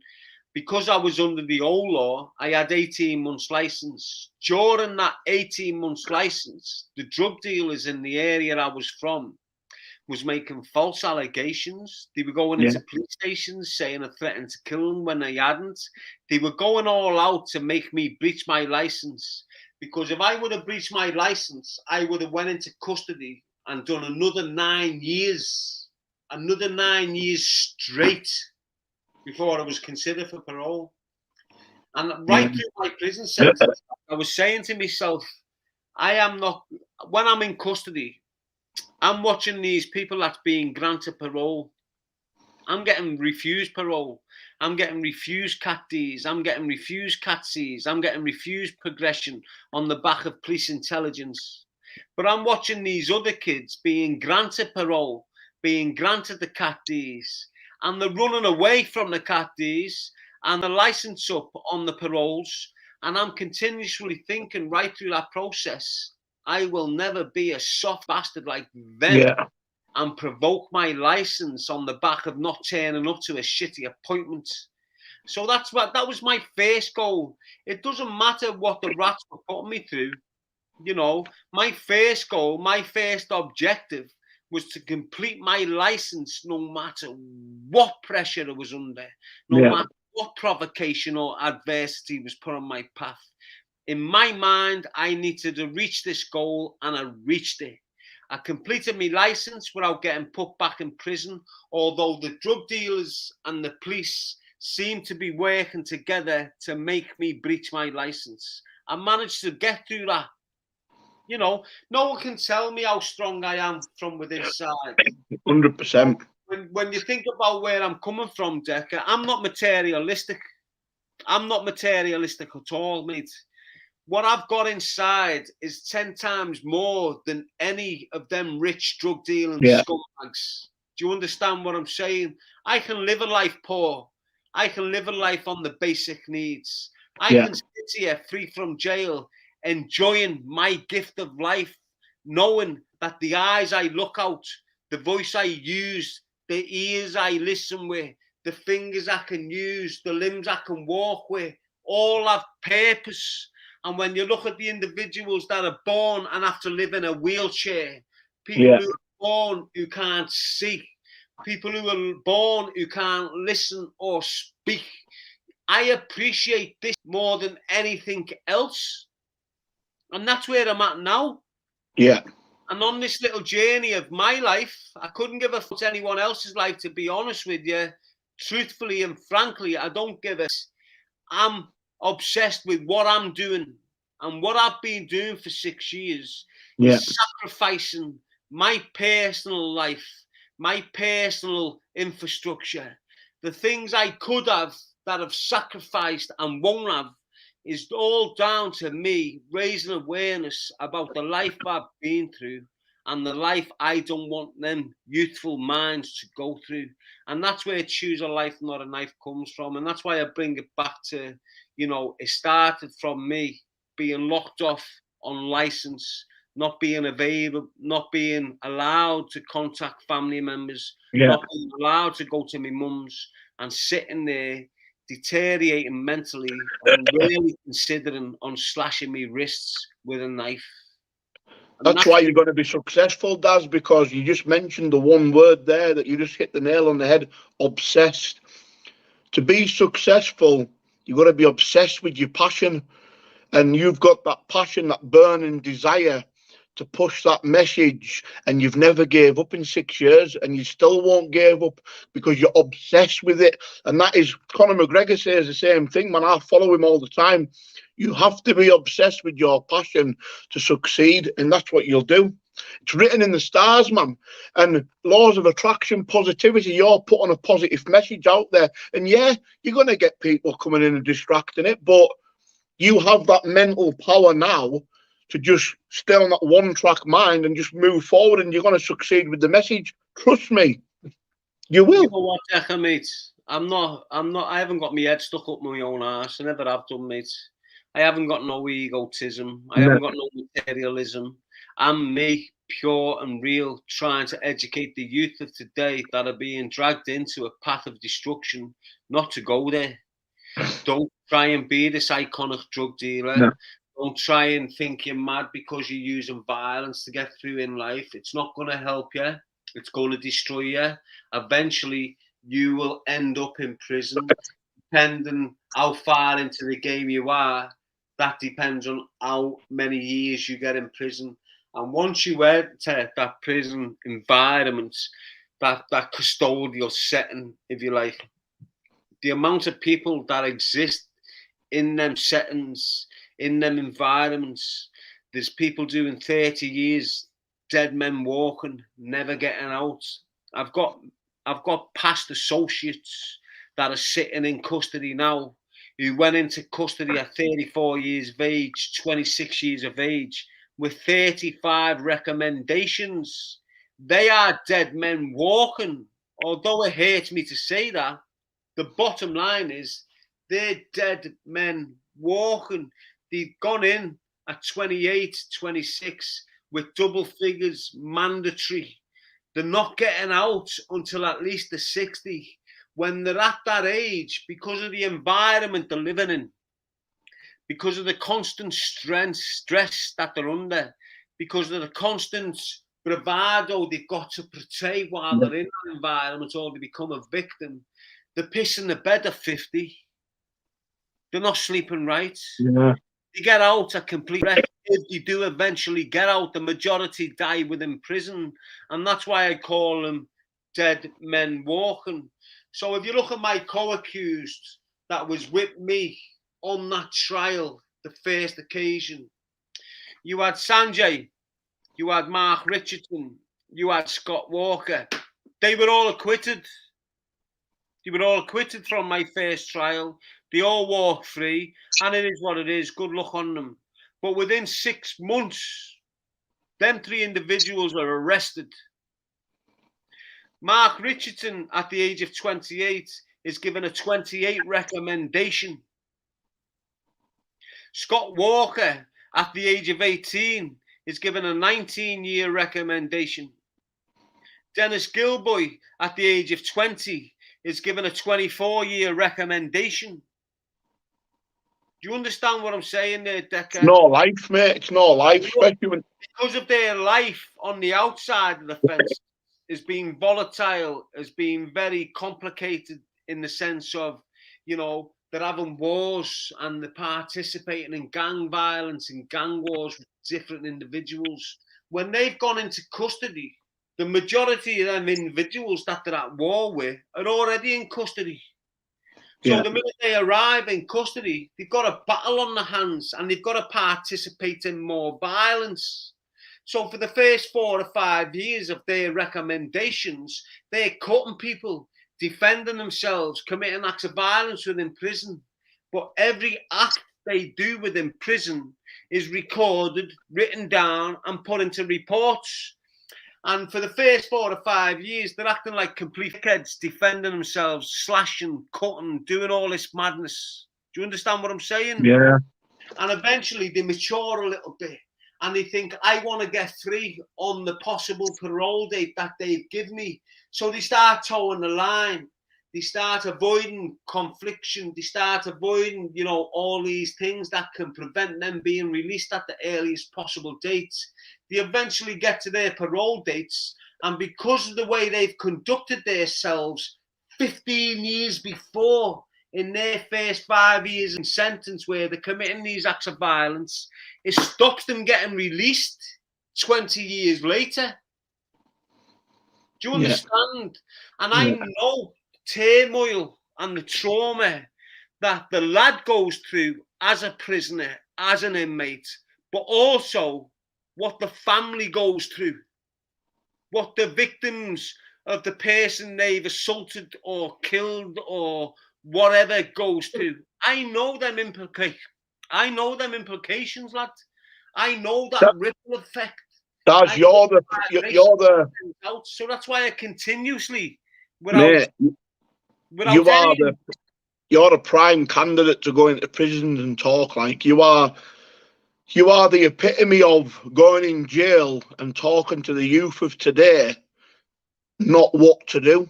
because I was under the old law, I had 18 months license. During that 18 months license, the drug dealers in the area I was from was making false allegations. They were going into police stations saying I threatened to kill them when I hadn't. They were going all out to make me breach my license. Because if I would have breached my license, I would have went into custody and done another 9 years. Another 9 years straight before I was considered for parole. And right through my prison sentence, I was saying to myself, I am not, when I'm in custody, I'm watching these people that's being granted parole. I'm getting refused parole. I'm getting refused cat Ds. I'm getting refused cat Cs. I'm getting refused progression on the back of police intelligence. But I'm watching these other kids being granted parole, being granted the cat Ds, and they're running away from the cat Ds and the license up on the paroles. And I'm continuously thinking right through that process, I will never be a soft bastard like them and provoke my license on the back of not turning up to a shitty appointment. So that was my first goal. It doesn't matter what the rats were putting me through. You know, my first goal, my first objective was to complete my license no matter what pressure I was under, no matter what provocation or adversity was put on my path. In my mind, I needed to reach this goal, and I reached it. I completed my license without getting put back in prison, although the drug dealers and the police seemed to be working together to make me breach my license. I managed to get through that. You know, no one can tell me how strong I am from within inside. 100%. When you think about where I'm coming from, Decker, I'm not materialistic. I'm not materialistic at all, mate. What I've got inside is 10 times more than any of them rich drug dealing scumbags. Do you understand what I'm saying? I can live a life poor. I can live a life on the basic needs. I can sit here free from jail, enjoying my gift of life, knowing that the eyes I look out, the voice I use, the ears I listen with, the fingers I can use, the limbs I can walk with, all have purpose. And when you look at the individuals that are born and have to live in a wheelchair, people who are born who can't see, people who are born who can't listen or speak, I appreciate this more than anything else. And that's where I'm at now. Yeah. And on this little journey of my life, I couldn't give a fuck to anyone else's life, to be honest with you. Truthfully and frankly, I don't give a... I'm obsessed with what I'm doing, and what I've been doing for 6 years is sacrificing my personal life, my personal infrastructure, the things I could have that I've sacrificed and won't have, is all down to me raising awareness about the life I've been through and the life I don't want them youthful minds to go through. And that's where Choose a Life, Not a Knife comes from. And that's why I bring it back to, you know, it started from me being locked off on license, not being available, not being allowed to contact family members, not being allowed to go to my mum's, and sitting there deteriorating mentally and really considering on slashing my wrists with a knife. That's why you're going to be successful, Daz, because you just mentioned the one word there that you just hit the nail on the head: obsessed. To be successful, you've got to be obsessed with your passion, and you've got that passion, that burning desire to push that message, and you've never gave up in 6 years, and you still won't give up because you're obsessed with it. And that is, Conor McGregor says the same thing, man. I follow him all the time. You have to be obsessed with your passion to succeed, and that's what you'll do. It's written in the stars, man. And laws of attraction, positivity, you're putting a positive message out there. And yeah, you're going to get people coming in and distracting it, but you have that mental power now to just stay on that one-track mind and just move forward, and you're going to succeed with the message. Trust me, you will. You know what, Decker, mate? I haven't got my head stuck up my own arse. I never have done, mate. I haven't got no egotism. I haven't got no materialism. I'm me, pure and real, trying to educate the youth of today that are being dragged into a path of destruction, not to go there. Don't try and be this iconic drug dealer. No. Don't try and think you're mad because you're using violence to get through in life. It's not going to help you. It's going to destroy you. Eventually, you will end up in prison. Depending how far into the game you are, that depends on how many years you get in prison. And once you enter that prison environment, that custodial setting, if you like, the amount of people that exist in them settings, in them environments, there's people doing 30 years, dead men walking, never getting out. I've got past associates that are sitting in custody now who went into custody at 34 years of age, 26 years of age, with 35 recommendations. They are dead men walking. Although it hurts me to say that, the bottom line is they're dead men walking. They've gone in at 28, 26 with double figures mandatory. They're not getting out until at least the 60. When they're at that age, because of the environment they're living in, because of the constant stress that they're under, because of the constant bravado they've got to portray while they're in that environment, or they become a victim, they're pissing the bed at 50. They're not sleeping right. Yeah. They get out a complete wreck. If you do eventually get out, the majority die within prison. And that's why I call them dead men walking. So if you look at my co-accused that was with me on that trial, the first occasion, you had Sanjay, you had Mark Richardson, you had Scott Walker. They were all acquitted. They were all acquitted from my first trial. They all walked free, and it is what it is. Good luck on them. But within 6 months, them 3 individuals were arrested. Mark Richardson, at the age of 28, is given a 28 recommendation. Scott Walker, at the age of 18, is given a 19-year recommendation. Dennis Gilboy, at the age of 20, is given a 24-year recommendation. Do you understand what I'm saying there, Decker? No life, mate. It's no life, especially when... Because of their life on the outside of the fence is being volatile, is being very complicated in the sense of, you know, they're having wars and they're participating in gang violence and gang wars with different individuals. When they've gone into custody, the majority of them individuals that they're at war with are already in custody. So the minute they arrive in custody, they've got a battle on their hands and they've got to participate in more violence. So for the first 4 or 5 years of their recommendations, they're cutting people, defending themselves, committing acts of violence within prison. But every act they do within prison is recorded, written down and put into reports. And for the first 4 or 5 years, they're acting like complete kids, defending themselves, slashing, cutting, doing all this madness. Do you understand what I'm saying? Yeah. And eventually they mature a little bit and they think, I want to get free on the possible parole date that they've given me. So they start towing the line. They start avoiding confliction. They start avoiding, you know, all these things that can prevent them being released at the earliest possible dates. They eventually get to their parole dates, and because of the way they've conducted themselves 15 years before in their first 5 years in sentence where they're committing these acts of violence, it stops them getting released 20 years later. Do you understand? And I know turmoil and the trauma that the lad goes through as a prisoner, as an inmate, but also what the family goes through, what the victims of the person they've assaulted or killed or whatever goes through. I know them implications. I know them implications, lad. I know that ripple effect. Daz, you're the So that's why I continuously, mate, Without You are any, you're a prime candidate to go into prisons and talk. Like you are the epitome of going in jail and talking to the youth of today, not what to do.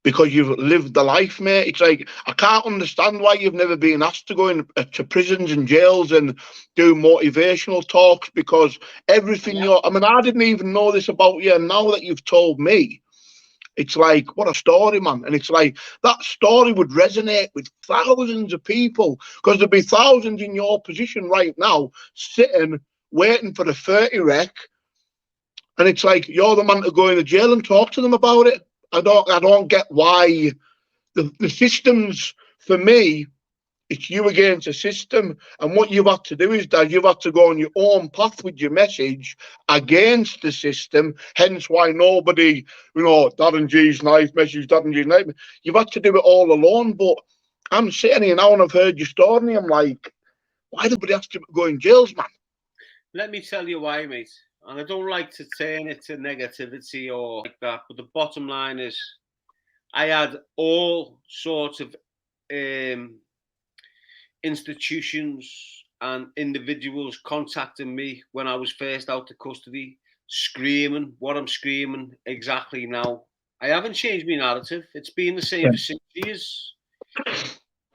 Because you've lived the life, mate. It's like, I can't understand why you've never been asked to go to prisons and jails and do motivational talks, because everything I mean, I didn't even know this about you, and now that you've told me, it's like, what a story, man. And it's like, that story would resonate with thousands of people, because there'd be thousands in your position right now, sitting, waiting for the 30 rec, and it's like, you're the man to go into jail and talk to them about it. I don't get why the systems, for me, it's you against a system. And what you've had to do is that you've had to go on your own path with your message against the system. Hence why nobody, Darren G's knife message, Darren G's knife. You've had to do it all alone. But I'm sitting here now and I've heard your story. I'm like, why did nobody have to go in jails, man? let me tell you why, mate. And I don't like to turn it to negativity or like that. But the bottom line is, I had all sorts of institutions and individuals contacting me when I was first out of custody, screaming what I'm screaming exactly now. I haven't changed my narrative. It's been the same for 6 years.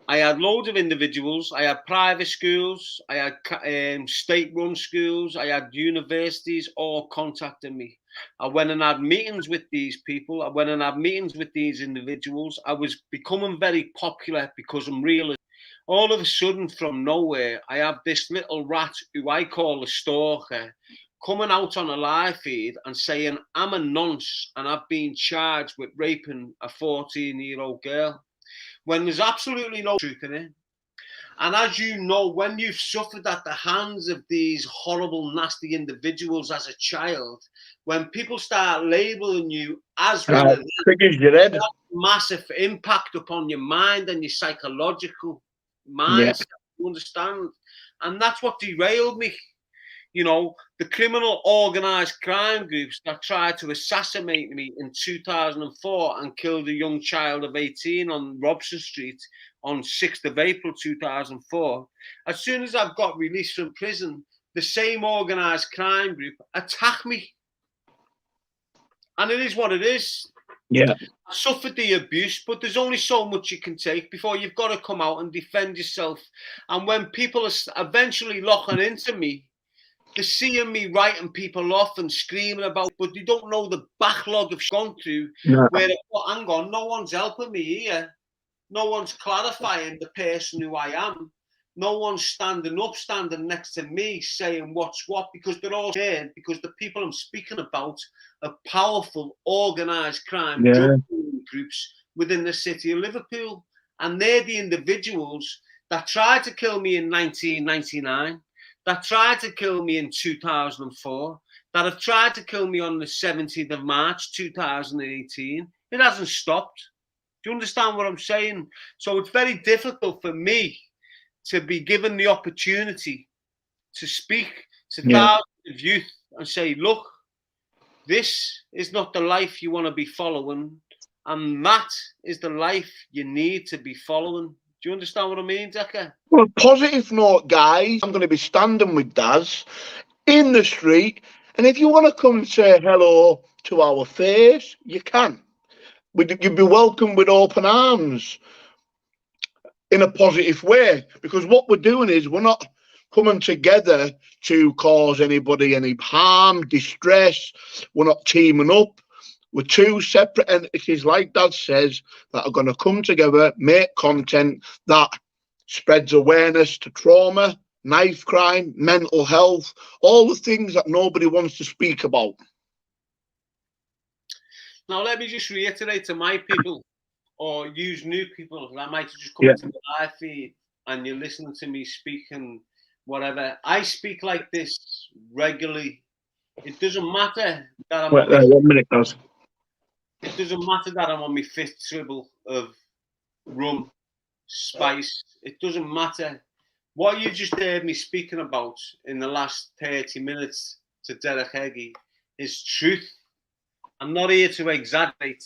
I had loads of individuals. I had private schools. I had state-run schools. I had universities all contacting me. I went and had meetings with these people. I went and had meetings with these individuals. I was becoming very popular because I'm real. All of a sudden, from nowhere, I have this little rat who I call a stalker coming out on a live feed and saying I'm a nonce and I've been charged with raping a 14-year-old girl, when there's absolutely no truth in it. And as you know, when you've suffered at the hands of these horrible, nasty individuals as a child, when people start labeling you as one of them, it has massive impact upon your mind and your psychological mindset. You understand? And that's what derailed me. The criminal organised crime groups that tried to assassinate me in 2004 and killed a young child of 18 on Robson Street on 6th of April 2004. As soon as I've got released from prison, the same organised crime group attacked me. And it is what it is. Yeah. I suffered the abuse, but there's only so much you can take before you've got to come out and defend yourself. And when people are eventually locking into me, they're seeing me writing people off and screaming about, but they don't know the backlog I've gone through. Where, hang on, no one's helping me here. No one's clarifying the person who I am. No one's standing next to me saying what's what, because they're all scared, because the people I'm speaking about are powerful, organised crime drug groups within the city of Liverpool. And they're the individuals that tried to kill me in 1999, that tried to kill me in 2004, that have tried to kill me on the 17th of March 2018. It hasn't stopped. Do you understand what I'm saying? So it's very difficult for me to be given the opportunity to speak to thousands of youth and say, look, this is not the life you want to be following, and that is the life you need to be following. Do you understand what I mean, Decker? Well, positive note, guys, I'm going to be standing with Daz in the street, and if you want to come and say hello to our face, you can. You'd be welcome with open arms in a positive way, because what we're doing is we're not coming together to cause anybody any harm, distress. We're not teaming up. We're two separate entities, like Dad says, that are going to come together, make content that spreads awareness to trauma, knife crime, mental health, all the things that nobody wants to speak about. Now, let me just reiterate to my people, or use new people that might have just come into the live feed and you're listening to me speak and whatever. I speak like this regularly. It doesn't matter that I'm It doesn't matter that I'm on my fifth dribble of rum, spice. It doesn't matter. What you just heard me speaking about in the last 30 minutes to Derek Heggie is truth. I'm not here to exaggerate.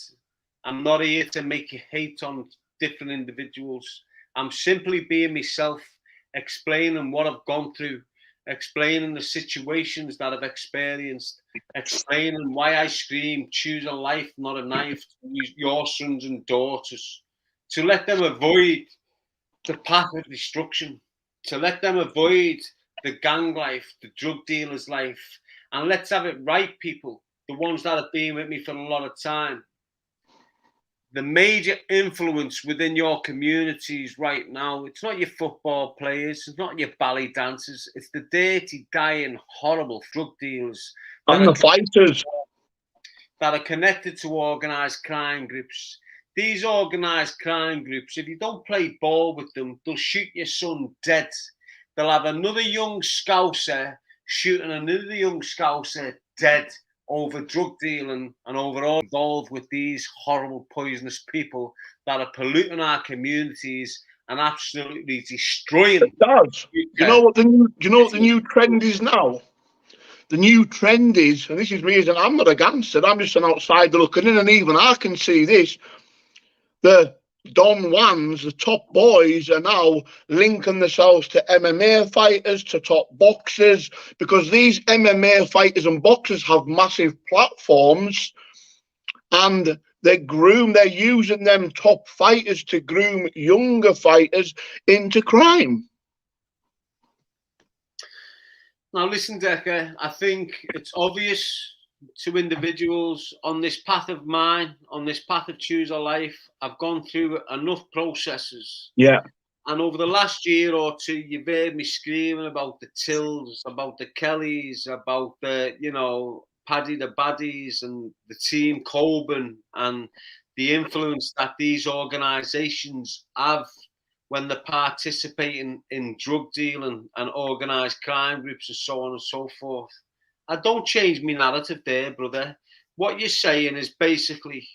I'm not here to make you hate on different individuals. I'm simply being myself, explaining what I've gone through, explaining the situations that I've experienced, explaining why I scream, choose a life, not a knife, to your sons and daughters, to let them avoid the path of destruction, to let them avoid the gang life, the drug dealer's life. And let's have it right, people, the ones that have been with me for a lot of time. The major influence within your communities right now, it's not your football players, it's not your ballet dancers, it's the dirty, dying, horrible drug dealers And the fighters. that are connected to organised crime groups. These organised crime groups, if you don't play ball with them, they'll shoot your son dead. They'll have another young Scouser shooting another young Scouser dead over drug dealing and over all involved with these horrible, poisonous people that are polluting our communities and absolutely destroying. It does. You know what the new trend is now? The new trend is, and this is me, as I'm not a gangster, I'm just an outsider looking in, and even I can see this. The Don Juans, the top boys, are now linking themselves to MMA fighters, to top boxers, because these MMA fighters and boxers have massive platforms, and they're using them top fighters to groom younger fighters into crime. Now, listen, Decker, I think it's obvious to individuals on this path of mine, on this path of Choose a Life. I've gone through enough processes. Yeah. And over the last year or two, you've heard me screaming about the Tills, about the Kellys, about the, Paddy the Baddies and the Team Coburn and the influence that these organisations have when they're participating in drug dealing and organised crime groups and so on and so forth. I don't change my narrative there, brother. What you're saying is basically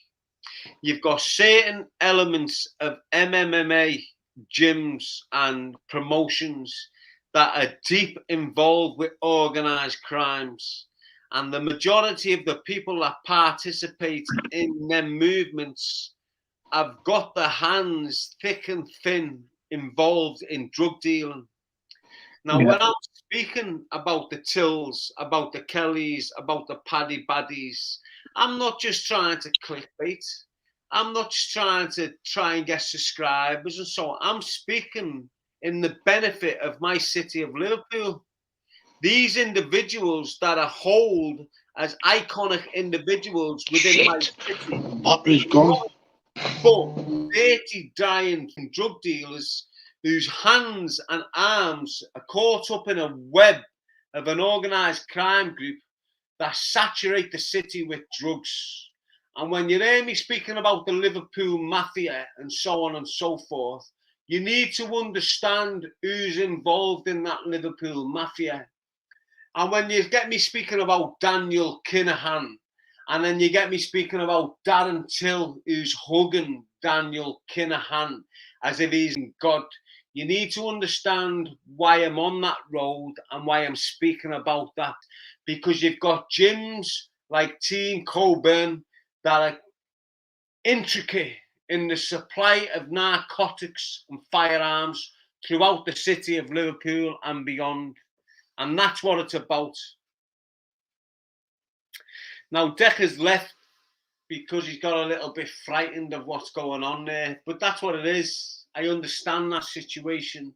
you've got certain elements of MMA gyms and promotions that are deep involved with organised crimes. And the majority of the people that participate in them movements have got their hands thick and thin involved in drug dealing. Now, when I'm speaking about the Tills, about the Kellys, about the Paddy Baddies, I'm not just trying to clickbait. I'm not just trying to get subscribers and so on. I'm speaking in the benefit of my city of Liverpool. These individuals that are held as iconic individuals within my city. Battery's gone. But dirty, dying drug dealers whose hands and arms are caught up in a web of an organised crime group that saturate the city with drugs. And when you hear me speaking about the Liverpool mafia and so on and so forth, you need to understand who's involved in that Liverpool mafia. And when you get me speaking about Daniel Kinahan, and then you get me speaking about Darren Till, who's hugging Daniel Kinahan as if he's God. You need to understand why I'm on that road and why I'm speaking about that. Because you've got gyms like Team Coburn that are intricate in the supply of narcotics and firearms throughout the city of Liverpool and beyond. And that's what it's about. Now, Decker's left because he's got a little bit frightened of what's going on there. But that's what it is. I understand that situation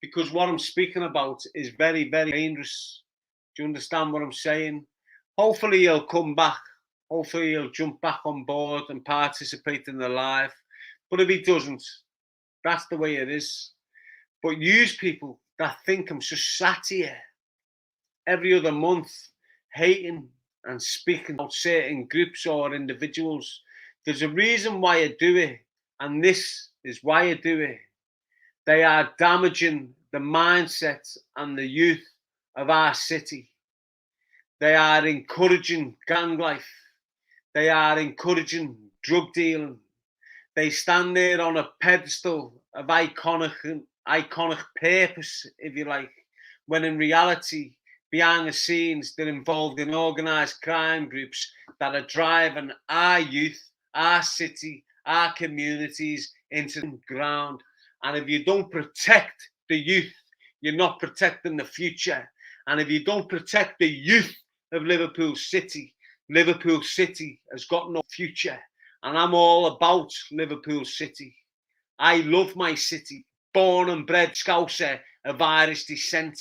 because what I'm speaking about is very, very dangerous. Do you understand what I'm saying? Hopefully he'll come back. Hopefully he'll jump back on board and participate in the live. But if he doesn't, that's the way it is. But use people that think I'm just sat here every other month hating and speaking about certain groups or individuals. There's a reason why I do it, and this is why I do it. They are damaging the mindset and the youth of our city. They are encouraging gang life. They are encouraging drug dealing. They stand there on a pedestal of iconic purpose, if you like, when in reality, behind the scenes, they're involved in organised crime groups that are driving our youth our city, our communities into the ground. And if you don't protect the youth, you're not protecting the future. And if you don't protect the youth of Liverpool City has got no future. And I'm all about Liverpool City. I love my city, born and bred Scouser of Irish descent.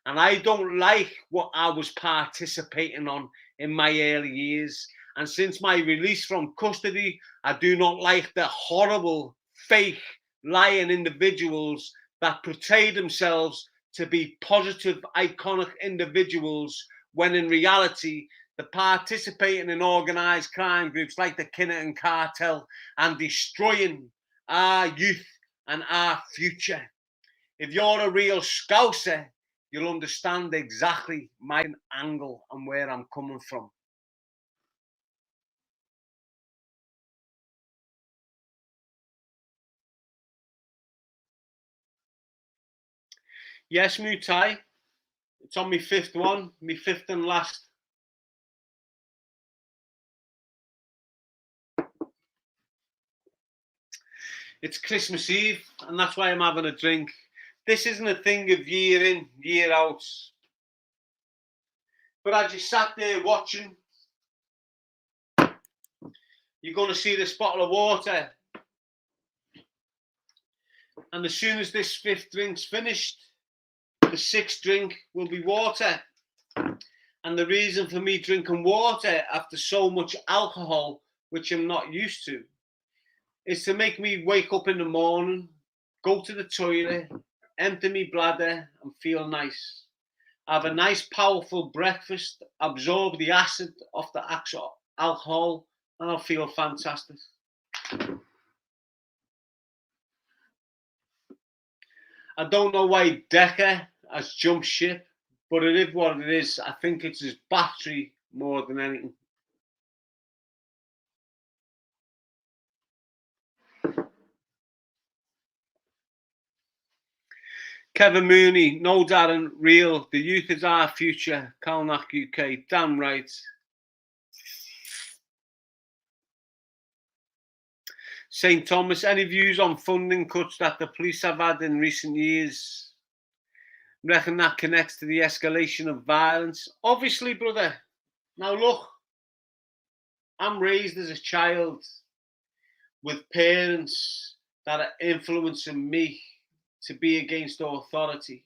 And I don't like what I was participating on in my early years. And since my release from custody, I do not like the horrible, fake, lying individuals that portray themselves to be positive, iconic individuals when in reality they're participating in organised crime groups like the Kinnerton Cartel and destroying our youth and our future. If you're a real Scouser, you'll understand exactly my angle and where I'm coming from. Yes, Mutai. It's on my fifth one, my fifth and last. It's Christmas Eve, and that's why I'm having a drink. This isn't a thing of year in, year out. But as you sat there watching, you're going to see this bottle of water. And as soon as this fifth drink's finished, the sixth drink will be water. And the reason for me drinking water after so much alcohol, which I'm not used to, is to make me wake up in the morning, go to the toilet, empty my bladder and feel nice. Have a nice powerful breakfast, absorb the acid of the alcohol, and I'll feel fantastic. I don't know why Decker has jumped ship, but it is what it is. I think it's his battery more than anything. Kevin Mooney, no Darren, real. The youth is our future. Calnack UK, damn right. St Thomas, any views on funding cuts that the police have had in recent years? Reckon that connects to the escalation of violence? Obviously, brother. Now look, I'm raised as a child with parents that are influencing me to be against authority.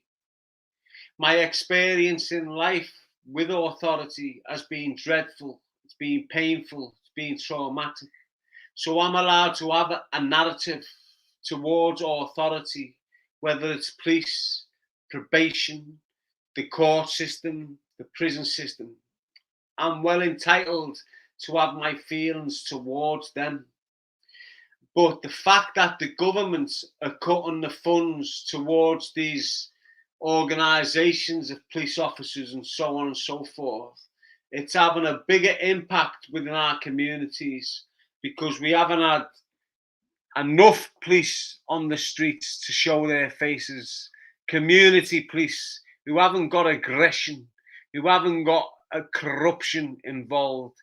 My experience in life with authority has been dreadful, it's been painful, it's been traumatic. So I'm allowed to have a narrative towards authority, whether it's police, probation, the court system, the prison system. I'm well entitled to have my feelings towards them. But the fact that the governments are cutting the funds towards these organisations of police officers and so on and so forth, it's having a bigger impact within our communities because we haven't had enough police on the streets to show their faces. Community police who haven't got aggression, who haven't got a corruption involved.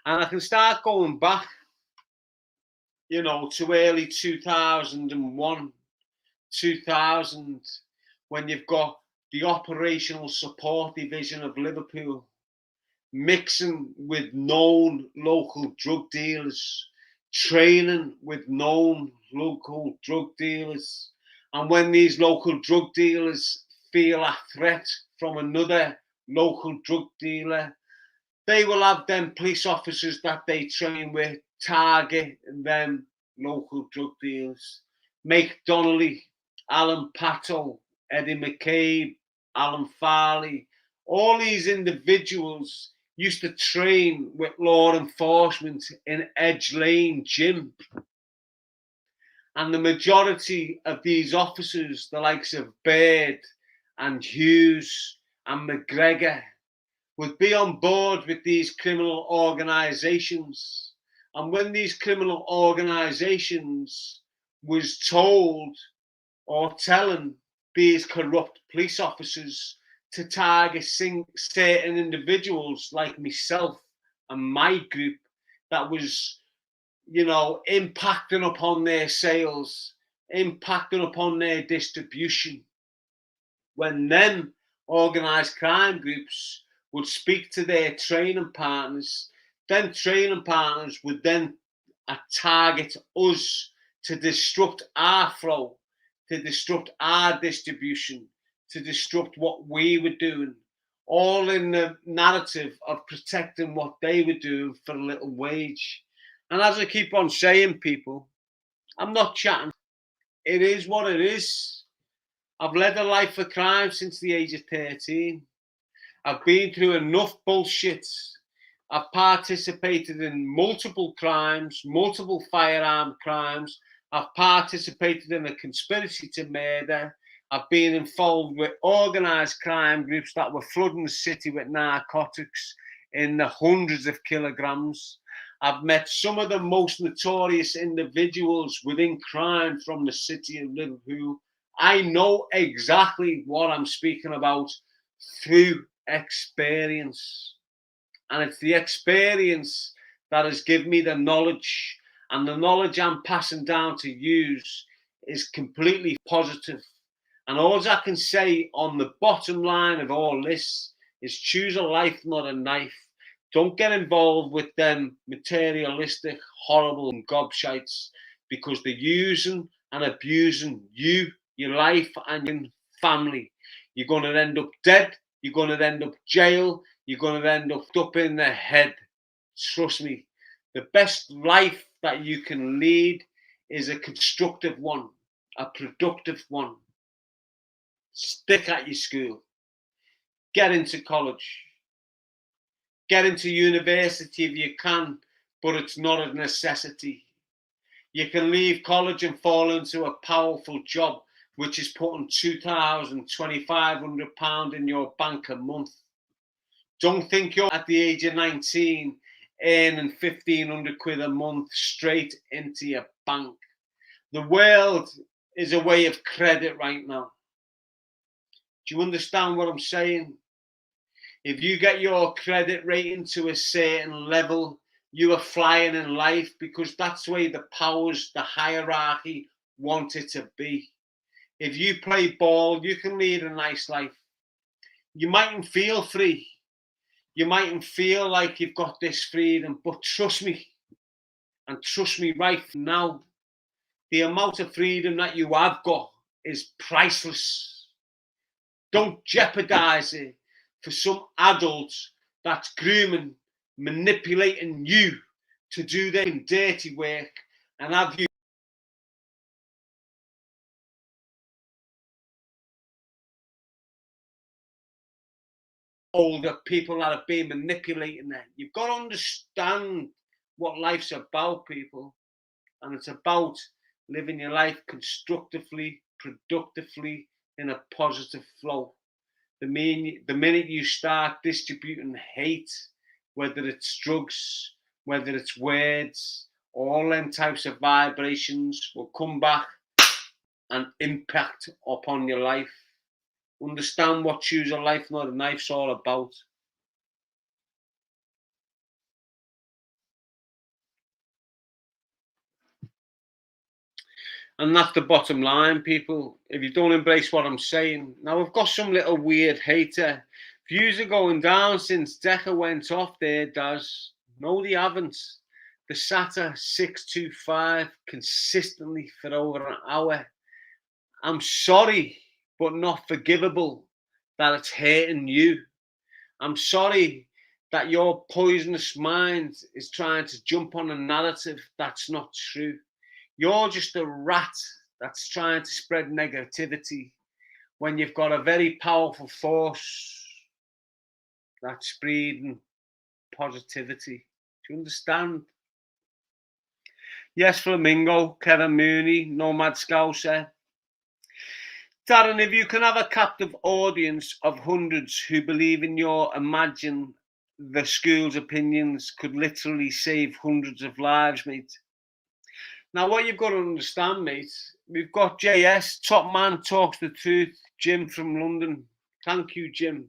And I can start going back, you know, to early 2001, 2000, when you've got the Operational Support Division of Liverpool mixing with known local drug dealers, training with known local drug dealers. And when these local drug dealers feel a threat from another local drug dealer, they will have them police officers that they train with target them local drug dealers. Mick Donnelly, Alan Pato, Eddie McCabe, Alan Farley, all these individuals used to train with law enforcement in Edge Lane Gym. And the majority of these officers, the likes of Baird and Hughes and McGregor, would be on board with these criminal organisations. And when these criminal organisations was told or telling these corrupt police officers to target certain individuals like myself and my group that was you know, impacting upon their sales, impacting upon their distribution. When them organised crime groups would speak to their training partners, then training partners would then target us to disrupt our flow, to disrupt our distribution, to disrupt what we were doing, all in the narrative of protecting what they were doing for a little wage. And as I keep on saying, people, I'm not chatting. It is what it is. I've led a life of crime since the age of 13. I've been through enough bullshit. I've participated in multiple crimes, multiple firearm crimes. I've participated in a conspiracy to murder. I've been involved with organised crime groups that were flooding the city with narcotics in the hundreds of kilograms. I've met some of the most notorious individuals within crime from the city of Liverpool. I know exactly what I'm speaking about through experience. And it's the experience that has given me the knowledge, and the knowledge I'm passing down to use is completely positive. And all I can say on the bottom line of all this is choose a life, not a knife. Don't get involved with them materialistic, horrible gobshites, because they're using and abusing you, your life, and your family. You're going to end up dead. You're going to end up jail. You're going to end up in the head. Trust me. The best life that you can lead is a constructive one, a productive one. Stick at your school. Get into college. Get into university if you can, but it's not a necessity. You can leave college and fall into a powerful job, which is putting £2,000, £2,500 in your bank a month. Don't think you're at the age of 19 earning 1,500 quid a month straight into your bank. The world is a way of credit right now. Do you understand what I'm saying? If you get your credit rating to a certain level, you are flying in life, because that's the way the powers, the hierarchy want it to be. If you play ball, you can lead a nice life. You mightn't feel free. You mightn't feel like you've got this freedom, but trust me, and trust me right now, the amount of freedom that you have got is priceless. Don't jeopardize it for some adult that's grooming, manipulating you to do their dirty work and have you older people that have been manipulating them. You've got to understand what life's about, people. And it's about living your life constructively, productively, in a positive flow. The minute you start distributing hate, whether it's drugs, whether it's words, all them types of vibrations will come back and impact upon your life. Understand what choose a life, not a knife's all about. And that's the bottom line, people. If you don't embrace what I'm saying. Now, I've got some little weird hater. Views are going down since Decker went off there, Daz. No, they haven't. The SATA 625 consistently for over an hour. I'm sorry, but not forgivable that it's hurting you. I'm sorry that your poisonous mind is trying to jump on a narrative that's not true. You're just a rat that's trying to spread negativity when you've got a very powerful force that's spreading positivity. Do you understand? Yes, Flamingo, Kevin Mooney, Nomad Scouser. Darren, if you can have a captive audience of hundreds who believe in your imagine the school's opinions could literally save hundreds of lives, mate. Now, what you've got to understand, mate, we've got JS, top man, talks the truth, Jim from London. Thank you, Jim.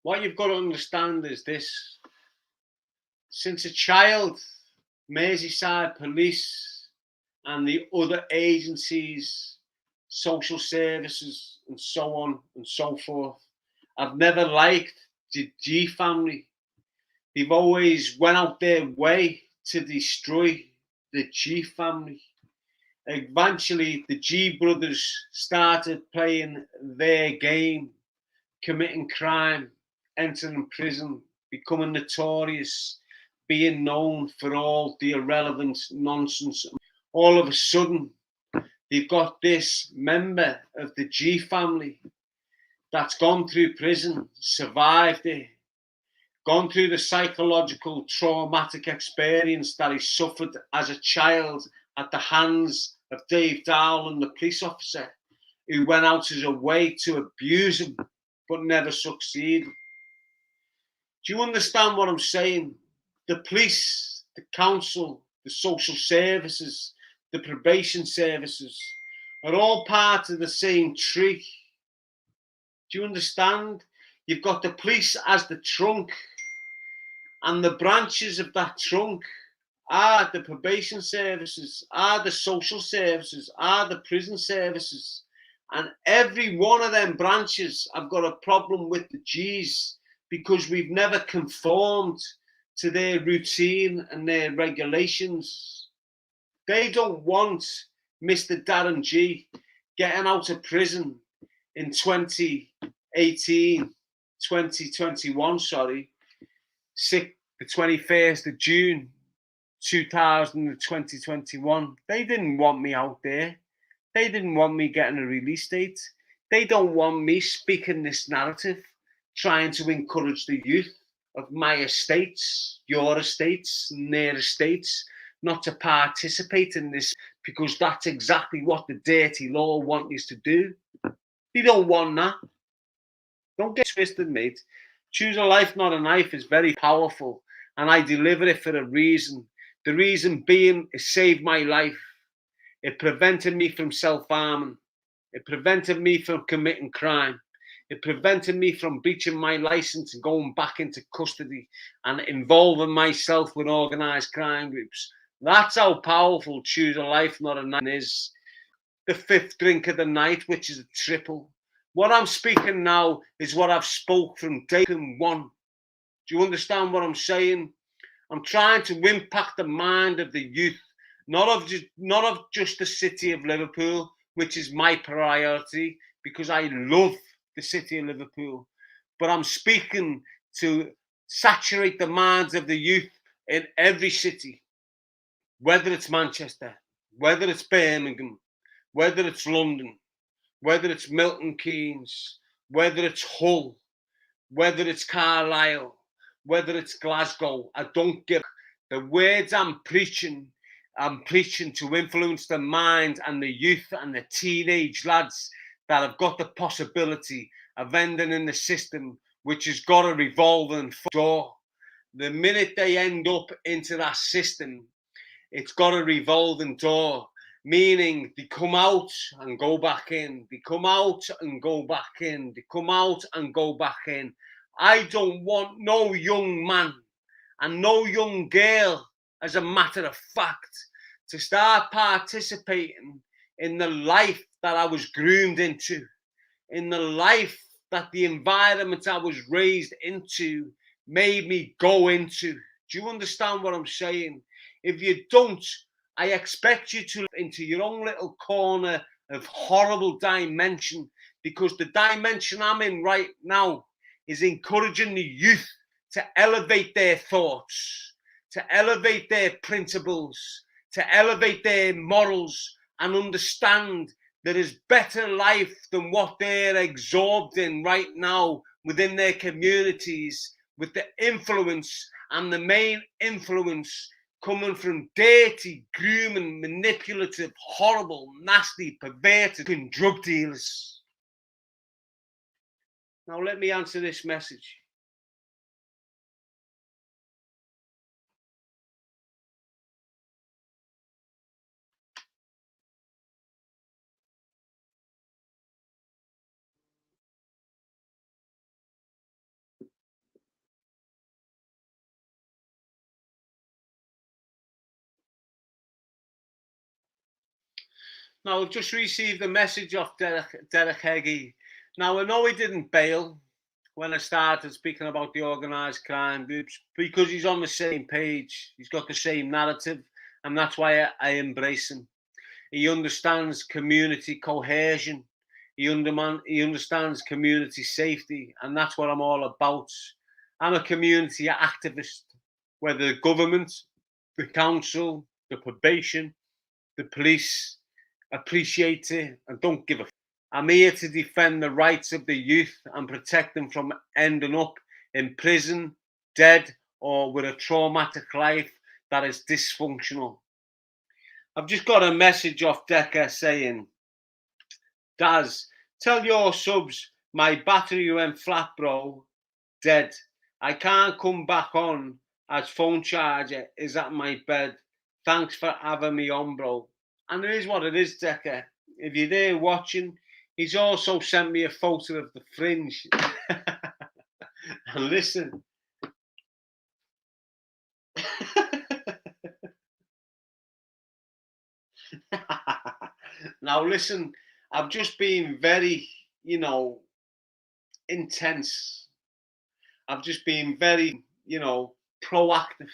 What you've got to understand is this. Since a child, Merseyside Police and the other agencies, social services and so on and so forth. I've never liked the G family. They've always went out their way to destroy the G family. Eventually, the G brothers started playing their game, committing crime, entering prison, becoming notorious, being known for all the irrelevant nonsense. All of a sudden, they've got this member of the G family that's gone through prison, survived it, gone through the psychological traumatic experience that he suffered as a child at the hands of Dave Dowland, the police officer, who went out as a way to abuse him but never succeeded. Do you understand what I'm saying? The police, the council, the social services, the probation services are all part of the same tree. Do you understand? You've got the police as the trunk, and the branches of that trunk are the probation services, are the social services, are the prison services. And every one of them branches have got a problem with the G's because we've never conformed to their routine and their regulations. They don't want Mr. Darren G getting out of prison in 2018, 2021, sorry, the 21st of June 2021. They didn't want me out there. They didn't want me getting a release date. They don't want me speaking this narrative, trying to encourage the youth of my estates, your estates, and their estates, not to participate in this, because that's exactly what the dirty law want you to do. They don't want that. Don't get twisted, mate. Choose a life, not a knife is very powerful, and I deliver it for a reason. The reason being, it saved my life. It prevented me from self-harming. It prevented me from committing crime. It prevented me from breaching my license and going back into custody and involving myself with organised crime groups. That's how powerful choose a life, not a knife is. The fifth drink of the night, which is a triple. What I'm speaking now is what I've spoke from day one. Do you understand what I'm saying? I'm trying to impact the mind of the youth, not of just the city of Liverpool, which is my priority because I love the city of Liverpool. But I'm speaking to saturate the minds of the youth in every city, whether it's Manchester, whether it's Birmingham, whether it's London, whether it's Milton Keynes, whether it's Hull, whether it's Carlisle, whether it's Glasgow. I don't give. The words I'm preaching to influence the mind and the youth and the teenage lads that have got the possibility of ending in the system, which has got a revolving door. The minute they end up into that system, it's got a revolving door, meaning they come out and go back in. They come out and go back in. They come out and go back in. I don't want no young man and no young girl, as a matter of fact, to start participating in the life that I was groomed into, in the life that the environment I was raised into made me go into. Do you understand what I'm saying? If you don't, I expect you to look into your own little corner of horrible dimension, because the dimension I'm in right now is encouraging the youth to elevate their thoughts, to elevate their principles, to elevate their morals, and understand there is better life than what they're absorbed in right now within their communities, with the influence and the main influence coming from dirty, grooming, manipulative, horrible, nasty, perverted drug dealers. Now let me answer this message. Now, I've just received a message off Derek Heggie. Now, I know he didn't bail when I started speaking about the organised crime groups because he's on the same page. He's got the same narrative, and that's why I embrace him. He understands community cohesion. He understands community safety, and that's what I'm all about. I'm a community activist, whether the government, the council, the probation, the police appreciate it and don't give a f. I'm here to defend the rights of the youth and protect them from ending up in prison, dead, or with a traumatic life that is dysfunctional. I've just got a message off Decker saying, Daz, tell your subs my battery went flat, bro. Dead. I can't come back on as phone charger is at my bed. Thanks for having me on, bro. And it is what it is, Decker. If you're there watching, he's also sent me a photo of the fringe. And listen. Now listen, I've just been very, intense. I've just been very, proactive.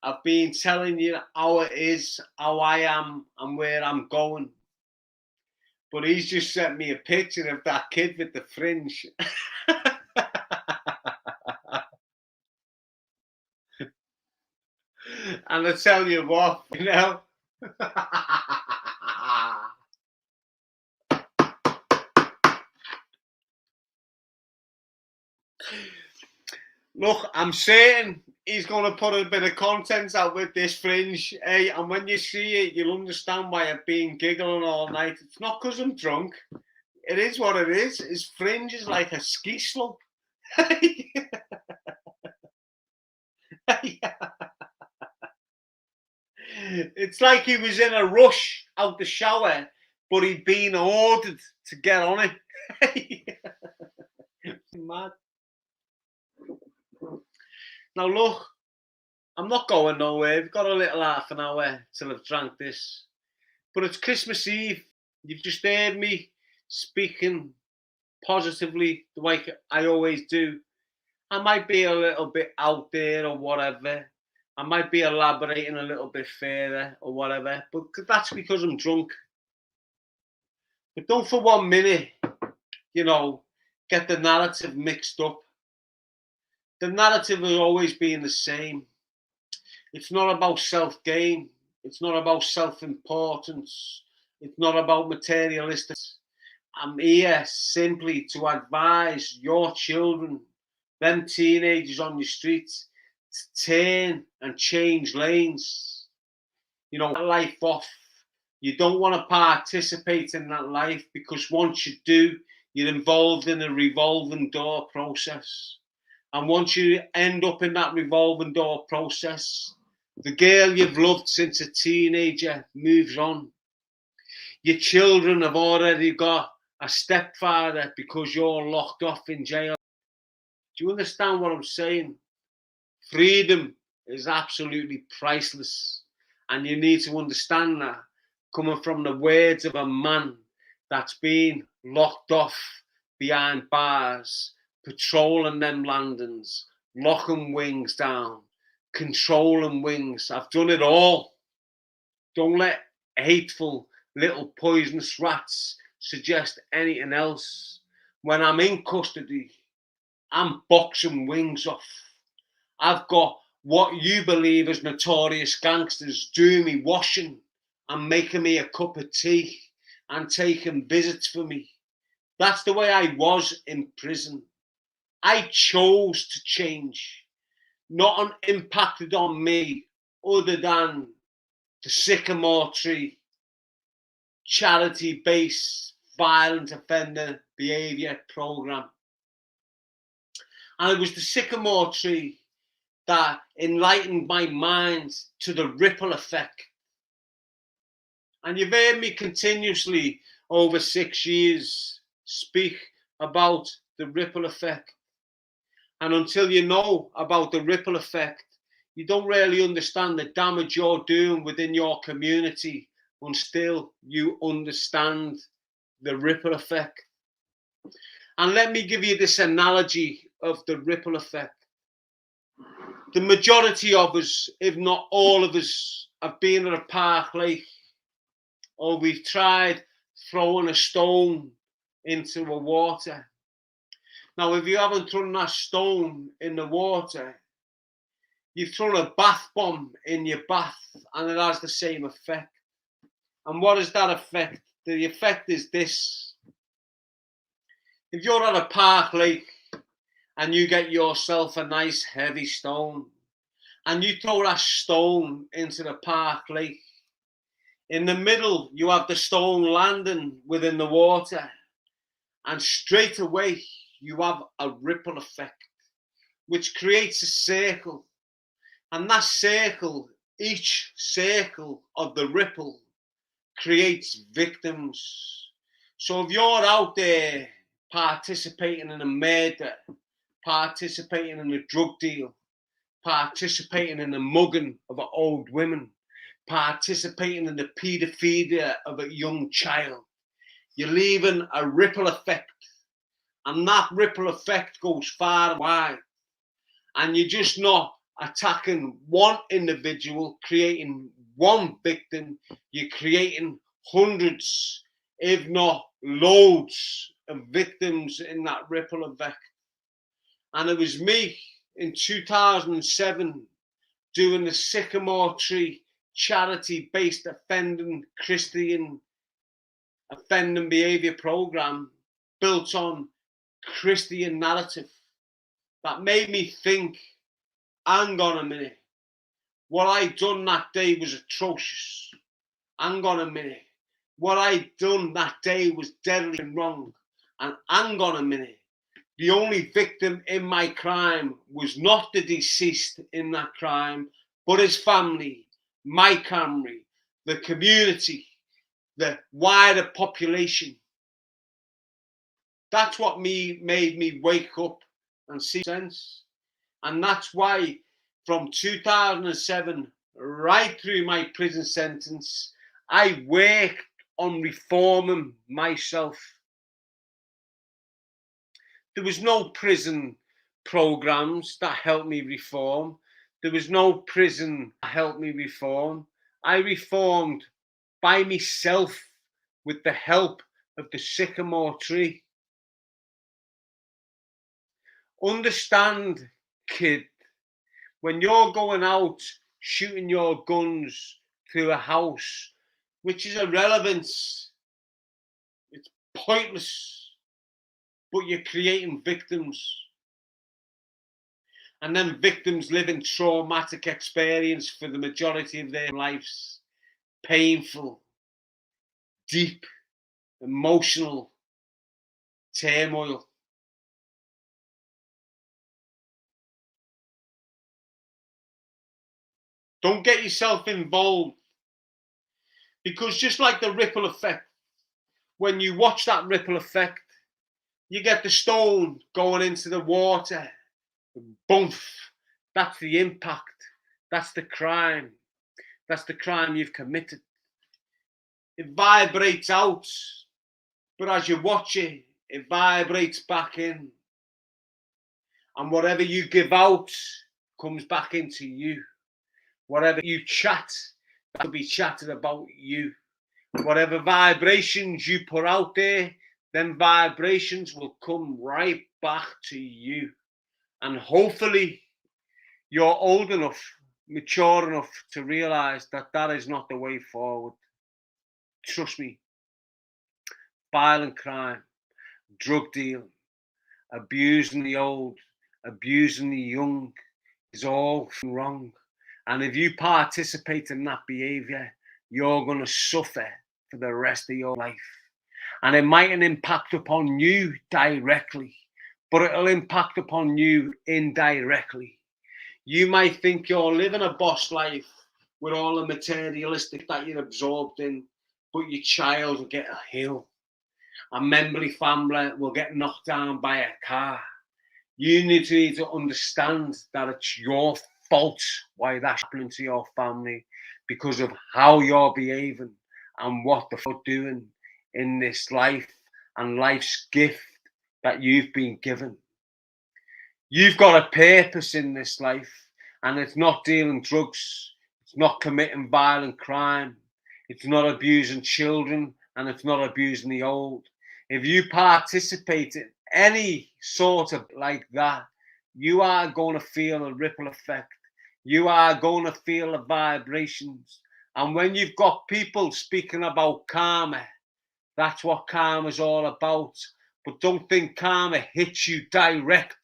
I've been telling you how it is, how I am, and where I'm going. But he's just sent me a picture of that kid with the fringe. And I tell you what, Look, I'm certain he's going to put a bit of content out with this fringe, eh? And when you see it, you'll understand why I've been giggling all night. It's not because I'm drunk. It is what it is. His fringe is like a ski slope. It's like he was in a rush out the shower, but he'd been ordered to get on it. Mad. Now look, I'm not going nowhere. We've got a little half an hour till I've drank this. But it's Christmas Eve. You've just heard me speaking positively the way I always do. I might be a little bit out there or whatever. I might be elaborating a little bit further or whatever. But that's because I'm drunk. But don't for 1 minute, get the narrative mixed up. The narrative has always been the same. It's not about self-gain. It's not about self-importance. It's not about materialistic. I'm here simply to advise your children, them teenagers on the streets, to turn and change lanes. Life off. You don't want to participate in that life because once you do, you're involved in a revolving door process. And once you end up in that revolving door process, the girl you've loved since a teenager moves on. Your children have already got a stepfather because you're locked off in jail. Do you understand what I'm saying? Freedom is absolutely priceless. And you need to understand that coming from the words of a man that's been locked off behind bars, patrolling them landings, locking wings down, controlling wings. I've done it all. Don't let hateful little poisonous rats suggest anything else. When I'm in custody, I'm boxing wings off. I've got what you believe as notorious gangsters doing me washing and making me a cup of tea and taking visits for me. That's the way I was in prison. I chose to change. Nothing impacted on me other than the Sycamore Tree charity-based violent offender behaviour programme. And it was the Sycamore Tree that enlightened my mind to the ripple effect. And you've heard me continuously over 6 years speak about the ripple effect. And until you know about the ripple effect, you don't really understand the damage you're doing within your community until you understand the ripple effect. And let me give you this analogy of the ripple effect. The majority of us, if not all of us, have been at a park lake, or we've tried throwing a stone into the water. Now, if you haven't thrown that stone in the water, you've thrown a bath bomb in your bath, and it has the same effect. And what is that effect? The effect is this. If you're at a park lake and you get yourself a nice heavy stone, and you throw that stone into the park lake, in the middle you have the stone landing within the water, and straight away you have a ripple effect, which creates a circle. And that circle, each circle of the ripple, creates victims. So if you're out there participating in a murder, participating in a drug deal, participating in the mugging of old women, participating in the paedophilia of a young child, you're leaving a ripple effect. And that ripple effect goes far and wide. And you're just not attacking one individual, creating one victim. You're creating hundreds, if not loads, of victims in that ripple effect. And it was me in 2007 doing the Sycamore Tree charity-based Christian offending behaviour program built on Christian narrative that made me think, hang on a minute, what I done that day was atrocious. Hang on a minute, what I done that day was deadly wrong. And hang on a minute, the only victim in my crime was not the deceased in that crime, but his family, my family, the community, the wider population. That's what made me wake up and see sense. And that's why from 2007 right through my prison sentence, I worked on reforming myself. There was no prison programs that helped me reform. There was no prison that helped me reform. I reformed by myself with the help of the Sycamore Tree. Understand, kid, when you're going out shooting your guns through a house, which is irrelevant, it's pointless, but you're creating victims. And then victims live in traumatic experience for the majority of their lives. Painful, deep, emotional turmoil. Don't get yourself involved. Because just like the ripple effect, when you watch that ripple effect, you get the stone going into the water. Boomf. That's the impact. That's the crime. That's the crime you've committed. It vibrates out, but as you watch it, it vibrates back in. And whatever you give out comes back into you. Whatever you chat, that'll be chatted about you. Whatever vibrations you put out there, then vibrations will come right back to you. And hopefully you're old enough, mature enough to realise that that is not the way forward. Trust me. Violent crime, drug dealing, abusing the old, abusing the young is all wrong. And if you participate in that behaviour, you're going to suffer for the rest of your life. And it mightn't impact upon you directly, but it'll impact upon you indirectly. You might think you're living a boss life with all the materialistic that you're absorbed in, but your child will get a hill. A member of your family will get knocked down by a car. You need to understand that it's your fault why that's happening to your family because of how you're behaving and what the fuck doing in this life and life's gift that you've been given. You've got a purpose in this life, and it's not dealing drugs, it's not committing violent crime, it's not abusing children, and it's not abusing the old. If you participate in any sort of like that, you are going to feel a ripple effect. You are going to feel the vibrations. And when you've got people speaking about karma, that's what karma is all about. But don't think karma hits you direct.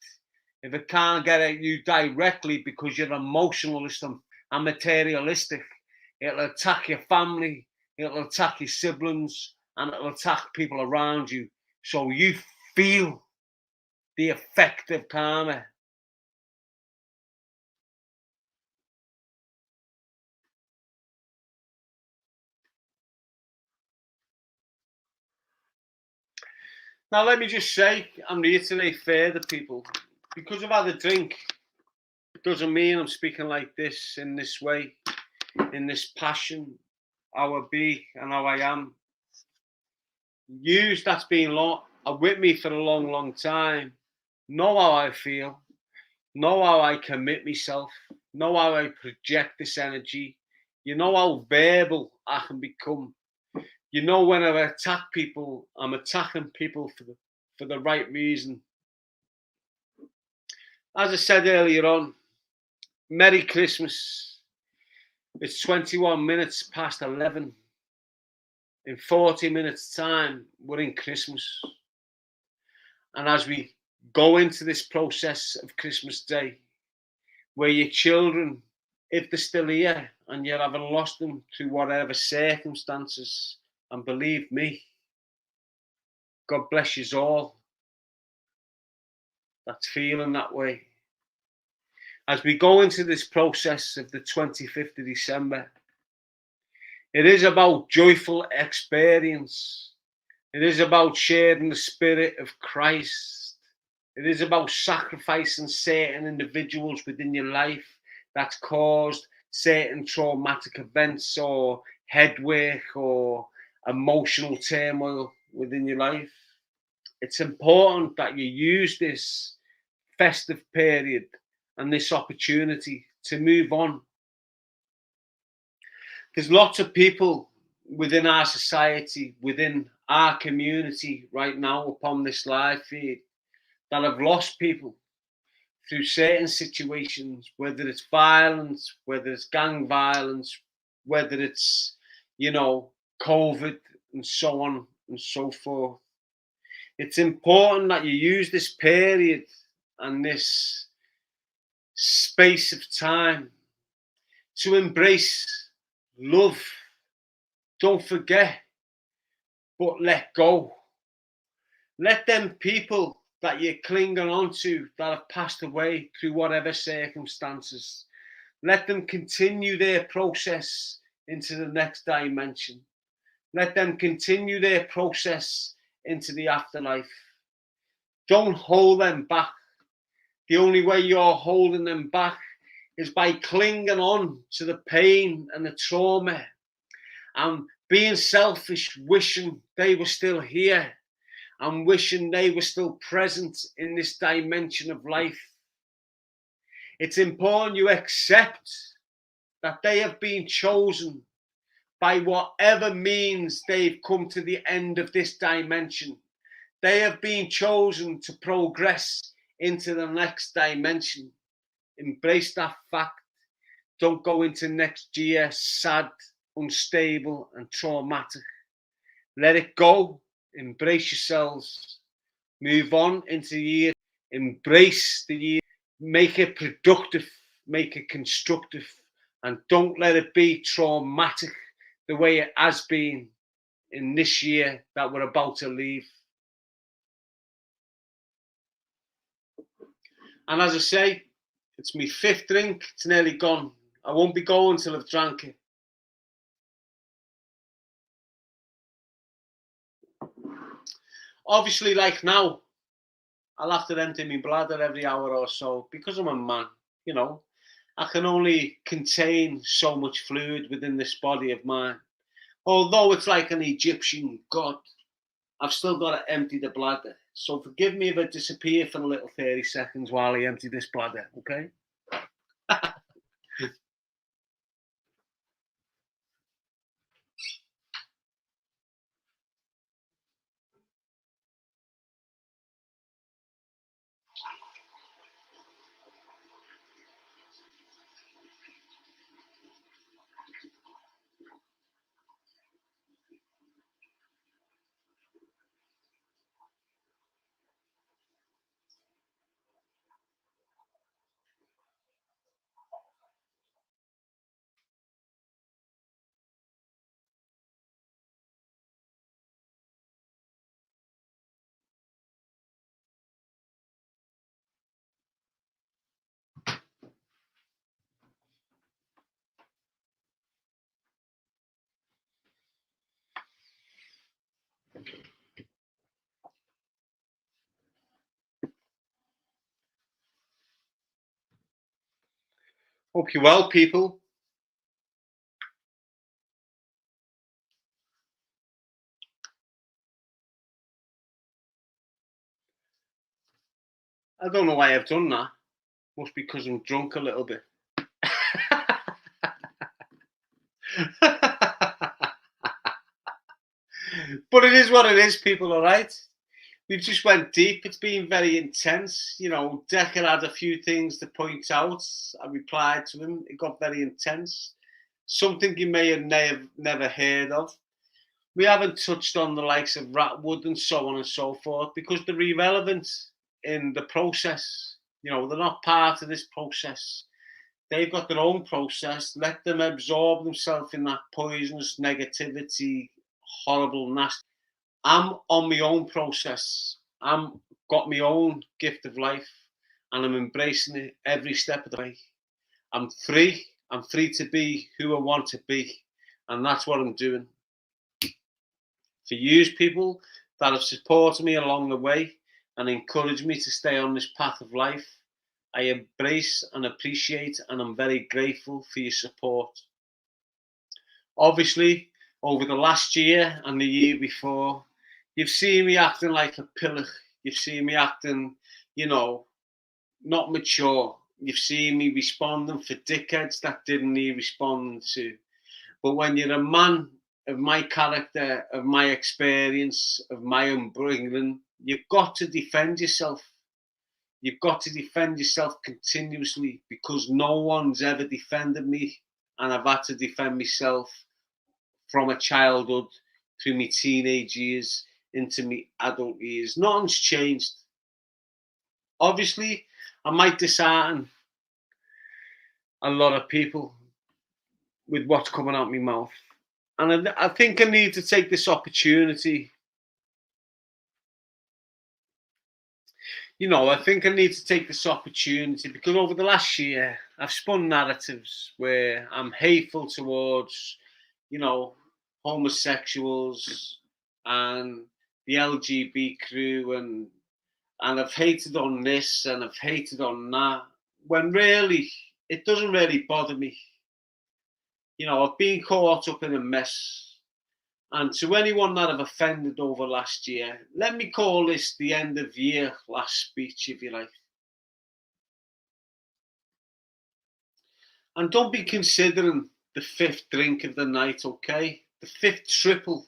If it can't get at you directly because you're emotionalist and materialistic, it'll attack your family, it'll attack your siblings, and it'll attack people around you. So you feel the effect of karma. Now, let me just say and reiterate further, people, because I've had a drink, it doesn't mean I'm speaking like this, in this way, in this passion, how I be and how I am. Yous that's been with me for a long, long time know how I feel, know how I commit myself, know how I project this energy. You know how verbal I can become. You know when I attack people, I'm attacking people for the right reason. As I said earlier on, Merry Christmas. It's 21 minutes past 11. In 40 minutes' time, we're in Christmas. And as we go into this process of Christmas Day, where your children, if they're still here and you haven't lost them through whatever circumstances, and believe me, God bless you all that's feeling that way. As we go into this process of the 25th of December, it is about joyful experience. It is about sharing the spirit of Christ. It is about sacrificing certain individuals within your life that's caused certain traumatic events or head work or emotional turmoil within your life. It's important that you use this festive period and this opportunity to move on. There's lots of people within our society, within our community right now upon this live feed that have lost people through certain situations, whether it's violence, whether it's gang violence, whether it's, COVID and so on and so forth. It's important that you use this period and this space of time to embrace love. Don't forget, but let go. Let them people that you're clinging on to that have passed away through whatever circumstances, let them continue their process into the next dimension. Let them continue their process into the afterlife. Don't hold them back. The only way you're holding them back is by clinging on to the pain and the trauma and being selfish, wishing they were still here and wishing they were still present in this dimension of life. It's important you accept that they have been chosen by whatever means they've come to the end of this dimension. They have been chosen to progress into the next dimension. Embrace that fact. Don't go into next year sad, unstable and traumatic. Let it go. Embrace yourselves. Move on into the year. Embrace the year. Make it productive. Make it constructive. And don't let it be traumatic the way it has been in this year that we're about to leave. And as I say, it's my fifth drink. It's nearly gone. I won't be going till I've drank it. Obviously, like now, I'll have to empty my bladder every hour or so because I'm a man, I can only contain so much fluid within this body of mine. Although it's like an Egyptian god, I've still got to empty the bladder. So forgive me if I disappear for a little 30 seconds while I empty this bladder, okay? Hope you're well, people. I don't know why I've done that. Must be because I'm drunk a little bit. But it is what it is, people, all right? We've just went deep. It's been very intense. You know, Decker had a few things to point out. I replied to him. It got very intense. Something you may have never heard of. We haven't touched on the likes of Ratwood and so on and so forth because they're irrelevant in the process. You know, they're not part of this process. They've got their own process. Let them absorb themselves in that poisonous negativity, horrible, nasty. I'm on my own process. I'm got my own gift of life, and I'm embracing it every step of the way. I'm free. I'm free to be who I want to be, and that's what I'm doing. For you people that have supported me along the way and encouraged me to stay on this path of life, I embrace and appreciate, and I'm very grateful for your support. Obviously, over the last year and the year before, you've seen me acting like a pillock. You've seen me acting, you know, not mature. You've seen me responding for dickheads that didn't need responding to. But when you're a man of my character, of my experience, of my upbringing, you've got to defend yourself. You've got to defend yourself continuously because no one's ever defended me, and I've had to defend myself from a childhood through my teenage years into my adult years. Nothing's changed. Obviously, I might dishearten a lot of people with what's coming out my mouth. And I think I need to take this opportunity. You know, I think I need to take this opportunity because over the last year, I've spun narratives where I'm hateful towards, you know, homosexuals and the LGB crew, and I've hated on this and I've hated on that. When really, it doesn't really bother me. You know, I've been caught up in a mess. And to anyone that I've offended over last year, let me call this the end of year last speech, if you like. And don't be considering the fifth drink of the night, okay? The fifth triple,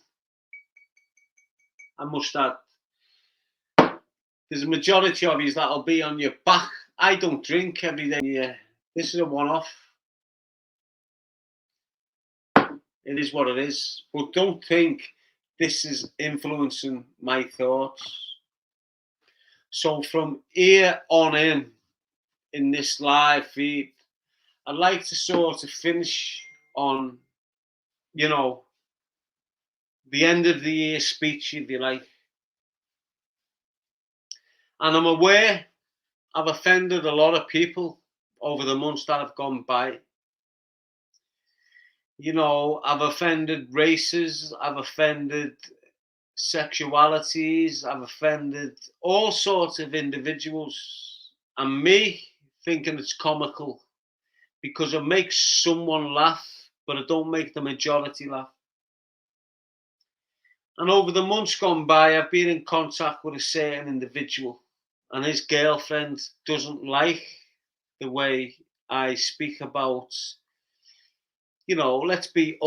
I must add. There's a majority of you that'll be on your back. I don't drink every day. Yeah, this is a one-off. It is what it is. But don't think this is influencing my thoughts. So from here on in this live feed, I'd like to sort of finish on, you know, the end of the year speech, if you like. And I'm aware I've offended a lot of people over the months that have gone by. You know, I've offended races, I've offended sexualities, I've offended all sorts of individuals. And me thinking it's comical because it makes someone laugh, but it don't make the majority laugh. And over the months gone by, I've been in contact with a certain individual, and his girlfriend doesn't like the way I speak about, let's be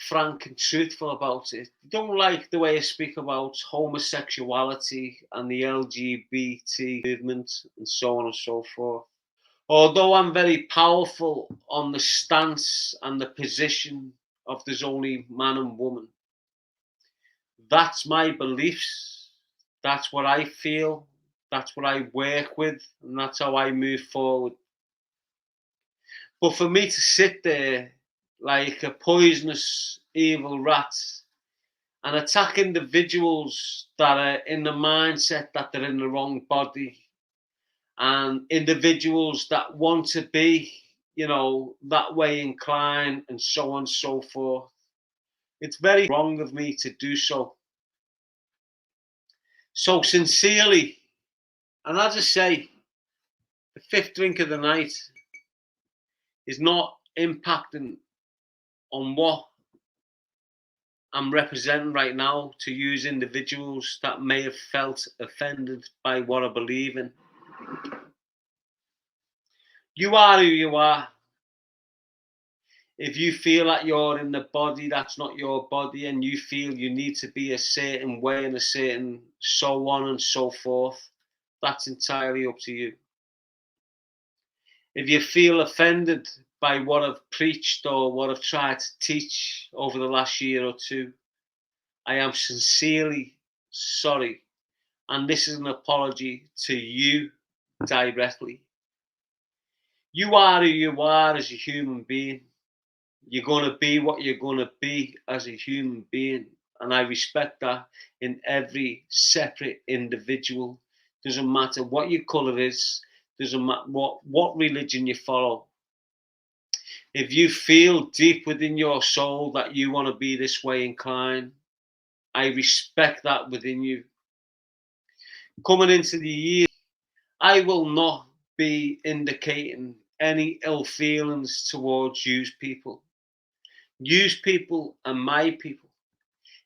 frank and truthful about it. They don't like the way I speak about homosexuality and the LGBT movement and so on and so forth. Although I'm very powerful on the stance and the position of there's only man and woman, that's my beliefs. That's what I feel. That's what I work with, and that's how I move forward. But for me to sit there like a poisonous, evil rat and attack individuals that are in the mindset that they're in the wrong body, and individuals that want to be, that way inclined and so on and so forth, it's very wrong of me to do so. So sincerely, and as I say, the fifth drink of the night is not impacting on what I'm representing right now to use individuals that may have felt offended by what I believe in. You are who you are. If you feel that you're in the body that's not your body, and you feel you need to be a certain way and a certain so on and so forth, that's entirely up to you. If you feel offended by what I've preached or what I've tried to teach over the last year or two, I am sincerely sorry. And this is an apology to you directly. You are who you are as a human being. You're going to be what you're going to be as a human being. And I respect that in every separate individual. Doesn't matter what your colour is. Doesn't matter what religion you follow. If you feel deep within your soul that you want to be this way inclined, I respect that within you. Coming into the year, I will not be indicating any ill feelings towards you people. You people are my people.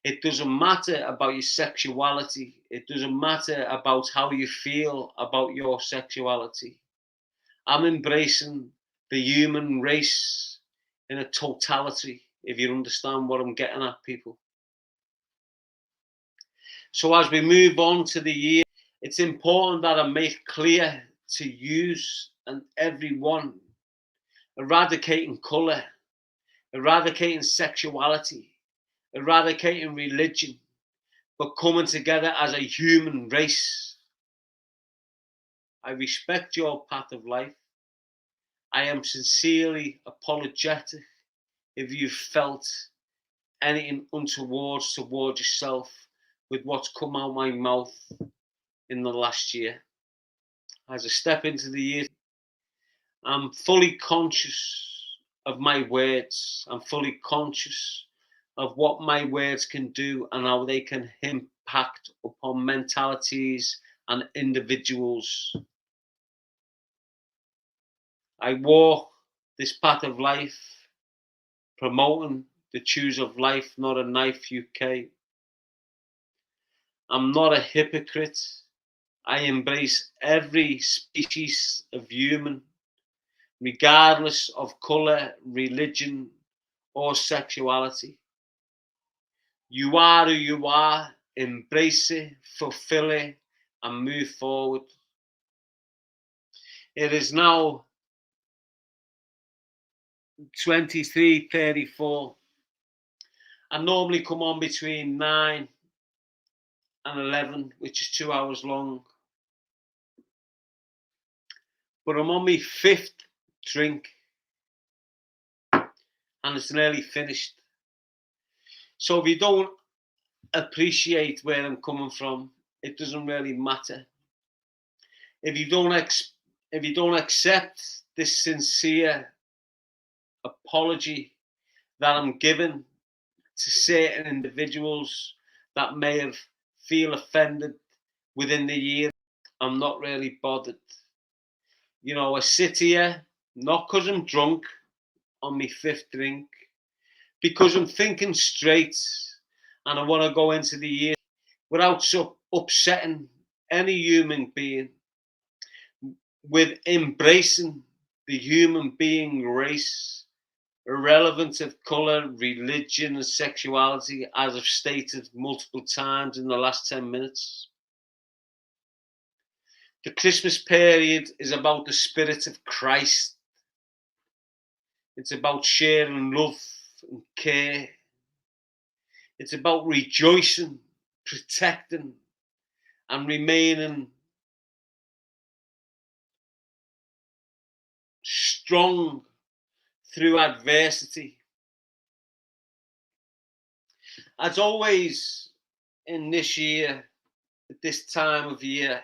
It doesn't matter about your sexuality. It doesn't matter about how you feel about your sexuality. I'm embracing the human race in a totality, if you understand what I'm getting at, people. So as we move on to the year, it's important that I make clear to use and everyone, eradicating colour, eradicating sexuality, eradicating religion, but coming together as a human race. I respect your path of life. I am sincerely apologetic if you felt anything untoward towards yourself with what's come out my mouth in the last year. As I step into the year, I'm fully conscious of my words. I'm fully conscious of what my words can do and how they can impact upon mentalities and individuals. I walk this path of life promoting the Choose of Life, Not a Knife UK. I'm not a hypocrite. I embrace every species of human, regardless of colour, religion, or sexuality. You are who you are. Embrace it, fulfill it, and move forward. It is now 23:34. I normally come on between 9 and 11, which is 2 hours long. But I'm on my fifth drink and it's nearly finished. So if you don't appreciate where I'm coming from, it doesn't really matter. If you don't accept this sincere apology that I'm giving to certain individuals that may have feel offended within the year, I'm not really bothered. I sit here not because I'm drunk on my fifth drink, because I'm thinking straight And I want to go into the year without upsetting any human being, with embracing the human being race, irrelevant of colour, religion and sexuality, as I've stated multiple times in the last 10 minutes. The Christmas period is about the spirit of Christ. It's about sharing love and care. It's about rejoicing, protecting, and remaining strong through adversity. As always, in this year, at this time of year,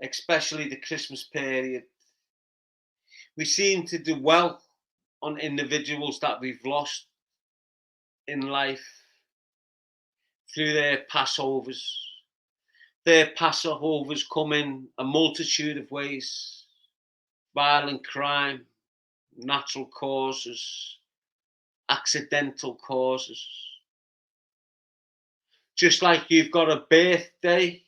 especially the Christmas period, we seem to do well on individuals that we've lost in life through their Passovers. Their Passovers come in a multitude of ways: violent crime, natural causes, accidental causes. Just like you've got a birthday,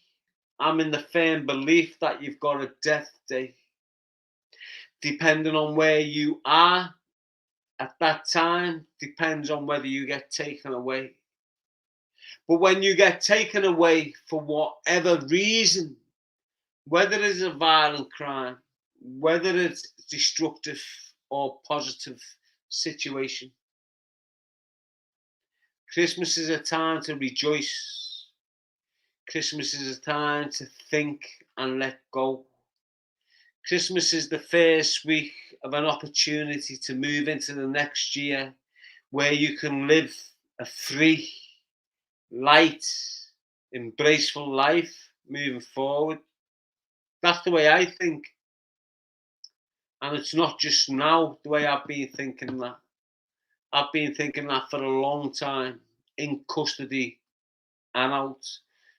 I'm in the firm belief that you've got a death day. Depending on where you are at that time, depends on whether you get taken away. But when you get taken away for whatever reason, whether it's a violent crime, whether it's destructive or positive situation, Christmas is a time to rejoice. Christmas is a time to think and let go. Christmas is the first week of an opportunity to move into the next year where you can live a free, light, embraceful life moving forward. That's the way I think. And it's not just now the way I've been thinking that. I've been thinking that for a long time, in custody and out.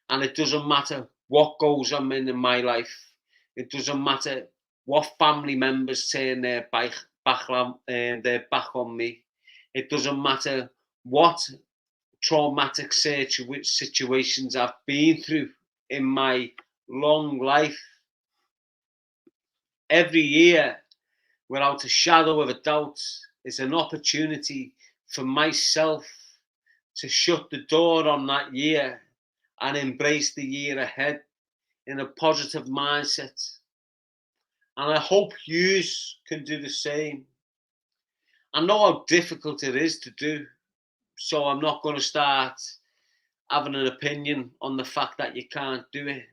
And it doesn't matter what goes on in my life. It doesn't matter what family members turn their back on me. It doesn't matter what traumatic situations I've been through in my long life. Every year, without a shadow of a doubt, is an opportunity for myself to shut the door on that year and embrace the year ahead in a positive mindset. And I hope you can do the same. I know how difficult it is to do, so I'm not going to start having an opinion on the fact that you can't do it.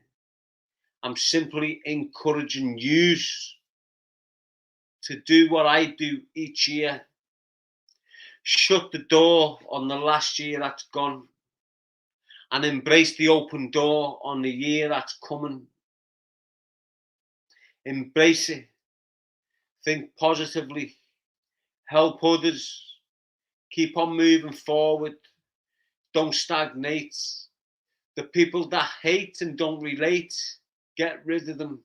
I'm simply encouraging you to do what I do each year. Shut the door on the last year that's gone and embrace the open door on the year that's coming. Embrace it. Think positively. Help others. Keep on moving forward. Don't stagnate. The people that hate and don't relate, get rid of them.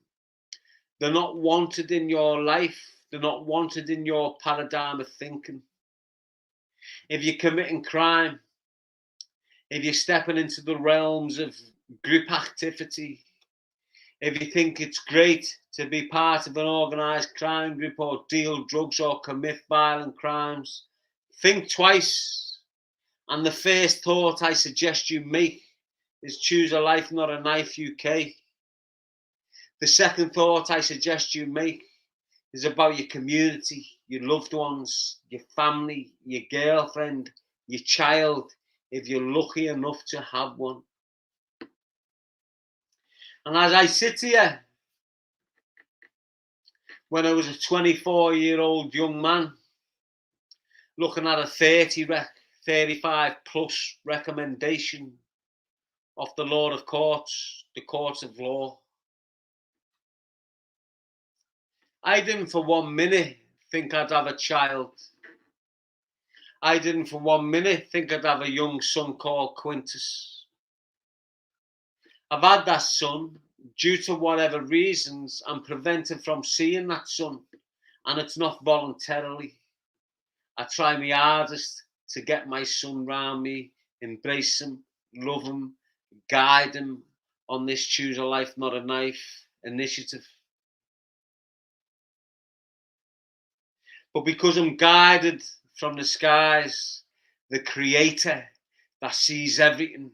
They're not wanted in your life. They're not wanted in your paradigm of thinking. If you're committing crime, if you're stepping into the realms of group activity, if you think it's great to be part of an organised crime group or deal drugs or commit violent crimes, think twice. And the first thought I suggest you make is choose a life, not a knife, UK. The second thought I suggest you make is about your community, your loved ones, your family, your girlfriend, your child, if you're lucky enough to have one. And as I sit here, when I was a 24-year-old young man, looking at a 35 plus recommendation of the Lord of Courts, the Courts of Law, I didn't for 1 minute think I'd have a child. I didn't for 1 minute think I'd have a young son called Quintus. I've had that son. Due to whatever reasons, I'm prevented from seeing that son, and it's not voluntarily. I try my hardest to get my son round me embrace them, love them, guide them on this Choose a Life, Not a Knife initiative. But because I'm guided from the skies, the Creator that sees everything,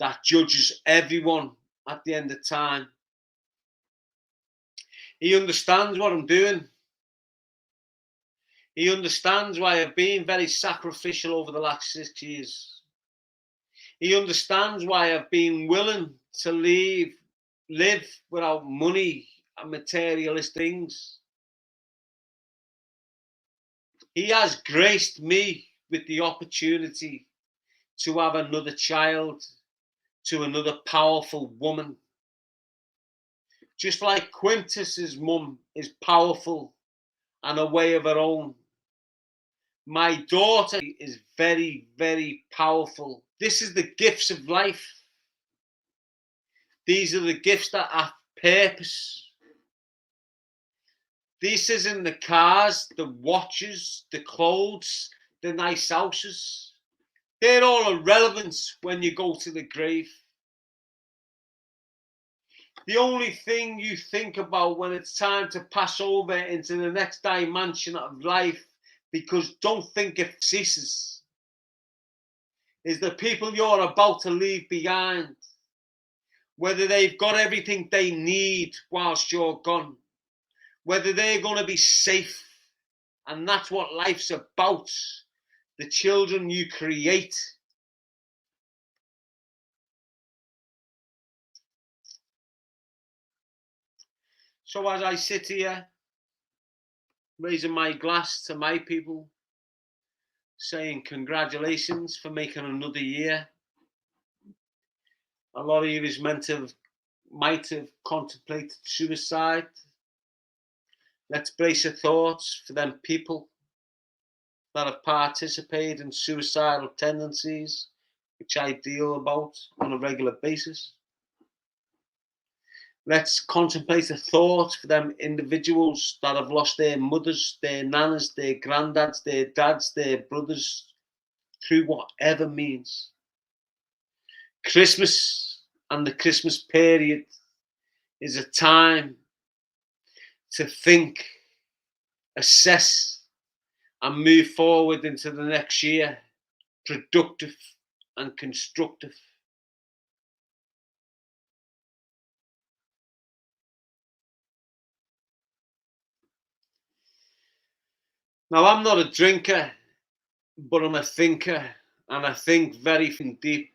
that judges everyone at the end of time, He understands what I'm doing. He understands why I've been very sacrificial over the last 6 years. He understands why I've been willing to live without money and materialist things. He has graced me with the opportunity to have another child, to another powerful woman. Just like Quintus's mum is powerful and a way of her own, my daughter is very, very powerful. This is the gifts of life. These are the gifts that have purpose. This isn't the cars, the watches, the clothes, the nice houses. They're all irrelevant when you go to the grave. The only thing you think about when it's time to pass over into the next dimension of life, because don't think it ceases, is the people you're about to leave behind. Whether they've got everything they need whilst you're gone. Whether they're going to be safe. And that's what life's about. The children you create. So as I sit here, raising my glass to my people, saying congratulations for making another year. A lot of you might have contemplated suicide. Let's brace your thoughts for them people that have participated in suicidal tendencies, which I deal about on a regular basis. Let's contemplate a thought for them individuals that have lost their mothers, their nanas, their granddads, their dads, their brothers, through whatever means. Christmas and the Christmas period is a time to think, assess, and move forward into the next year, productive and constructive. Now, I'm not a drinker, but I'm a thinker, and I think very deep.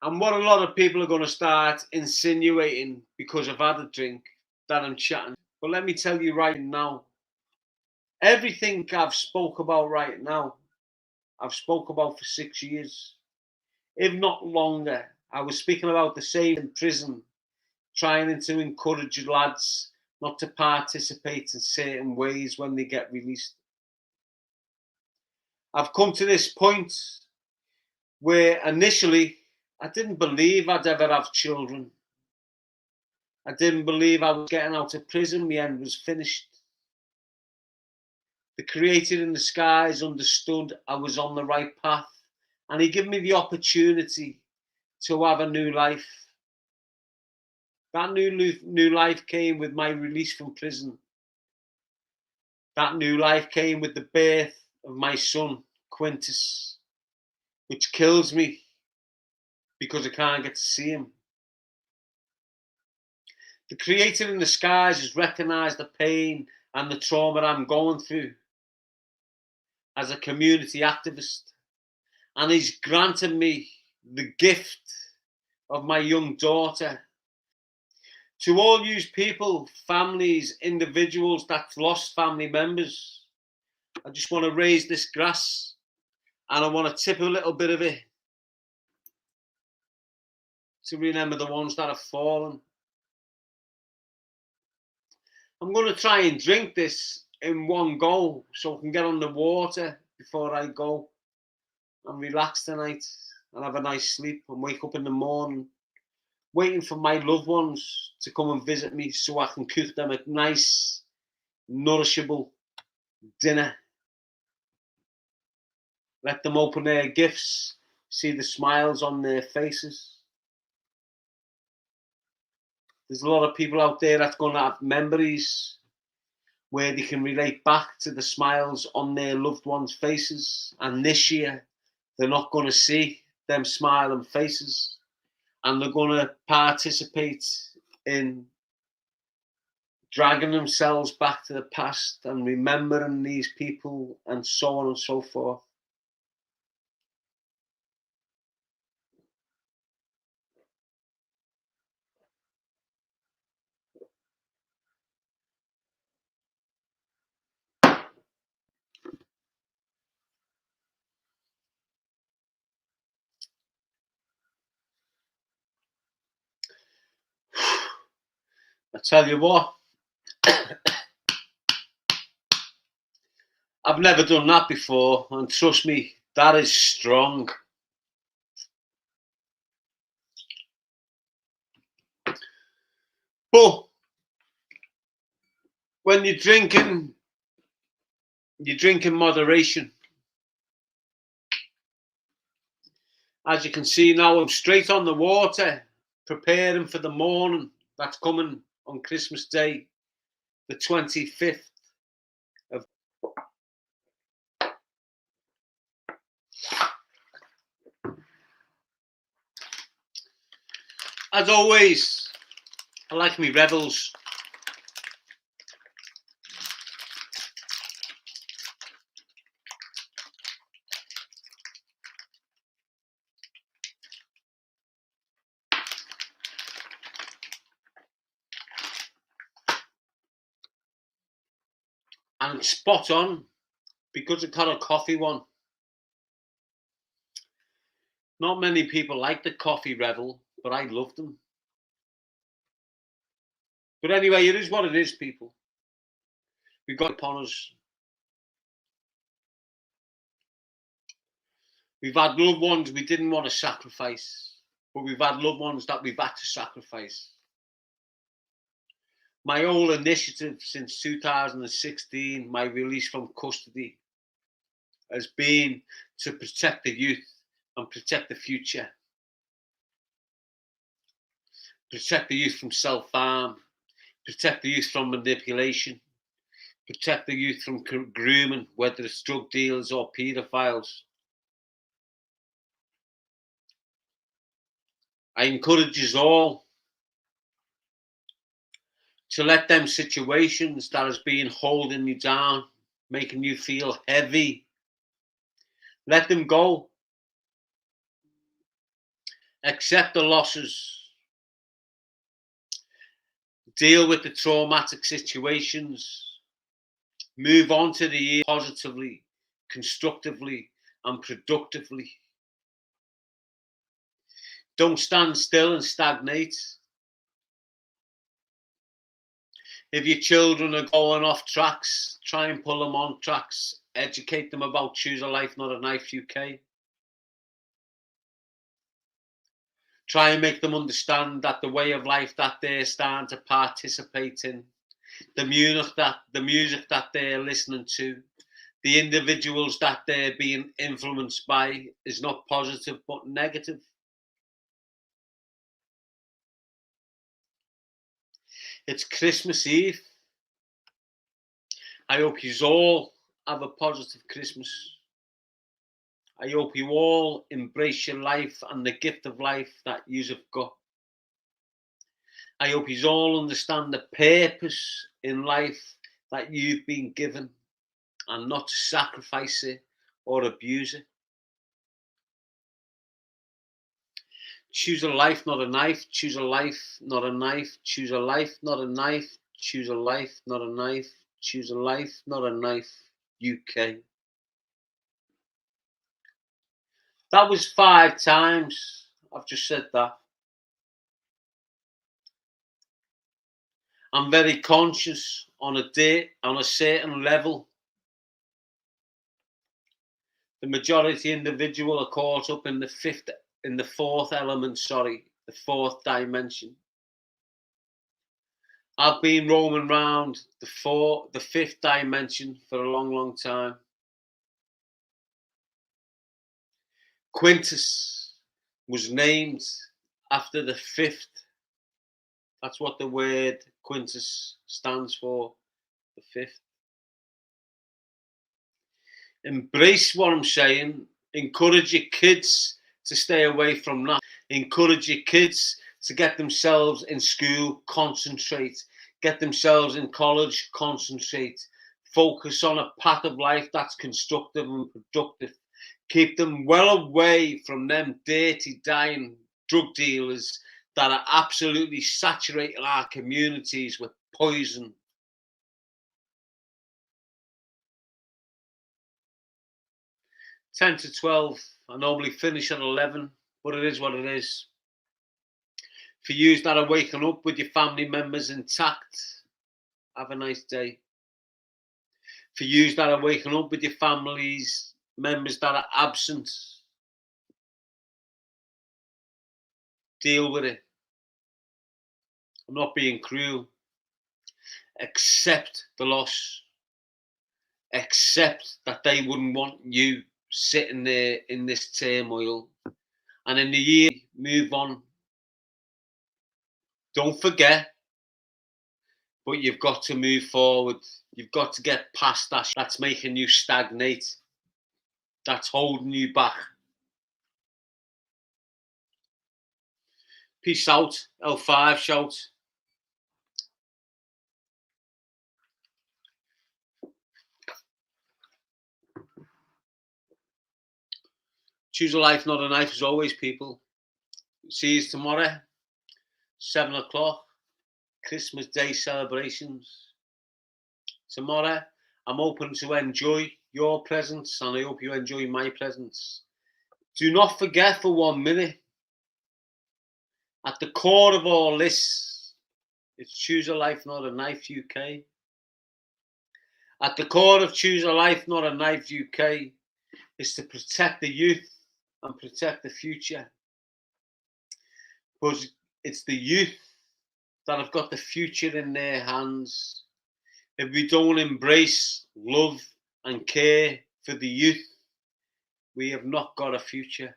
And what a lot of people are going to start insinuating because I've had a drink, that I'm chatting. But let me tell you right now, everything I've spoke about right now, I've spoke about for 6 years, if not longer. I was speaking about the same in prison, trying to encourage lads not to participate in certain ways when they get released. I've come to this point where initially I didn't believe I'd ever have children. I didn't believe I was getting out of prison. My end was finished. The Creator in the skies understood I was on the right path, and He gave me the opportunity to have a new life. That new life came with my release from prison. That new life came with the birth of my son, Quintus, which kills me because I can't get to see him. The Creator in the skies has recognised the pain and the trauma I'm going through as a community activist, and He's granted me the gift of my young daughter. To all you people, families, individuals that's lost family members, I just want to raise this glass and I want to tip a little bit of it to remember the ones that have fallen. I'm going to try and drink this in one go so I can get on the water before I go and relax tonight and have a nice sleep and wake up in the morning waiting for my loved ones to come and visit me so I can cook them a nice, nourishable dinner. Let them open their gifts, see the smiles on their faces. There's a lot of people out there that's going to have memories where they can relate back to the smiles on their loved ones' faces. And this year, they're not going to see them smiling faces. And they're going to participate in dragging themselves back to the past and remembering these people and so on and so forth. I tell you what, I've never done that before, and trust me, that is strong. But when you drink in moderation. As you can see now, I'm straight on the water, preparing for the morning that's coming on Christmas Day, the 25th of. As always, I like me revels. And it's spot on because it's got a coffee one. Not many people like the coffee revel, but I love them. But anyway, it is what it is, people. We've got upon us. We've had loved ones we didn't want to sacrifice, but we've had loved ones that we've had to sacrifice. My whole initiative since 2016, my release from custody, has been to protect the youth and protect the future. Protect the youth from self-harm, protect the youth from manipulation, protect the youth from grooming, whether it's drug dealers or paedophiles. I encourage us all to let them situations that has been holding you down, making you feel heavy, let them go. Accept the losses. Deal with the traumatic situations. Move on to the year positively, constructively, and productively. Don't stand still and stagnate. If your children are going off tracks, try and pull them on tracks. Educate them about Choose a Life, Not a Knife UK. Try and make them understand that the way of life that they're starting to participate in, the music that they're listening to, the individuals that they're being influenced by is not positive but negative. It's Christmas Eve. I hope you all have a positive Christmas. I hope you all embrace your life and the gift of life that you've got. I hope you all understand the purpose in life that you've been given and not to sacrifice it or abuse it. Choose a life, not a knife. Choose a life, not a knife. Choose a life, not a knife. Choose a life, not a knife. Choose a life, not a knife. UK. That was 5 times. I've just said that. I'm very conscious on a certain level. The majority individual are caught up in the fourth element, the fourth dimension. I've been roaming around the fifth dimension for a long, long time. Quintus was named after the fifth. That's what the word Quintus stands for, the fifth. Embrace what I'm saying. Encourage your kids to stay away from that. Encourage your kids to get themselves in school, concentrate. Get themselves in college, concentrate. Focus on a path of life that's constructive and productive. Keep them well away from them dirty, dying drug dealers that are absolutely saturating our communities with poison. Ten to 12. I normally finish at 11, but it is what it is. For you that are waking up with your family members intact, have a nice day. For you that are waking up with your families members that are absent, deal with it. I'm not being cruel. Accept the loss. Accept that they wouldn't want you sitting there in this turmoil. And in the year, move on. Don't forget, but you've got to move forward. You've got to get past that. That's making you stagnate. That's holding you back. Peace out. L5 shout. Choose a life, not a knife, as always, people. See you tomorrow, 7 o'clock. Christmas Day celebrations. Tomorrow, I'm open to enjoy your presence, and I hope you enjoy my presence. Do not forget for 1 minute, at the core of all this, it's Choose a Life, Not a Knife UK. At the core of Choose a Life, Not a Knife UK is to protect the youth and protect the future. Because it's the youth that have got the future in their hands. If we don't embrace love and care for the youth, we have not got a future.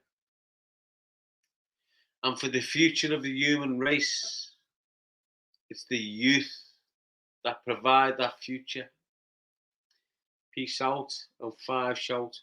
And for the future of the human race, it's the youth that provide that future. Peace out and 5 shout.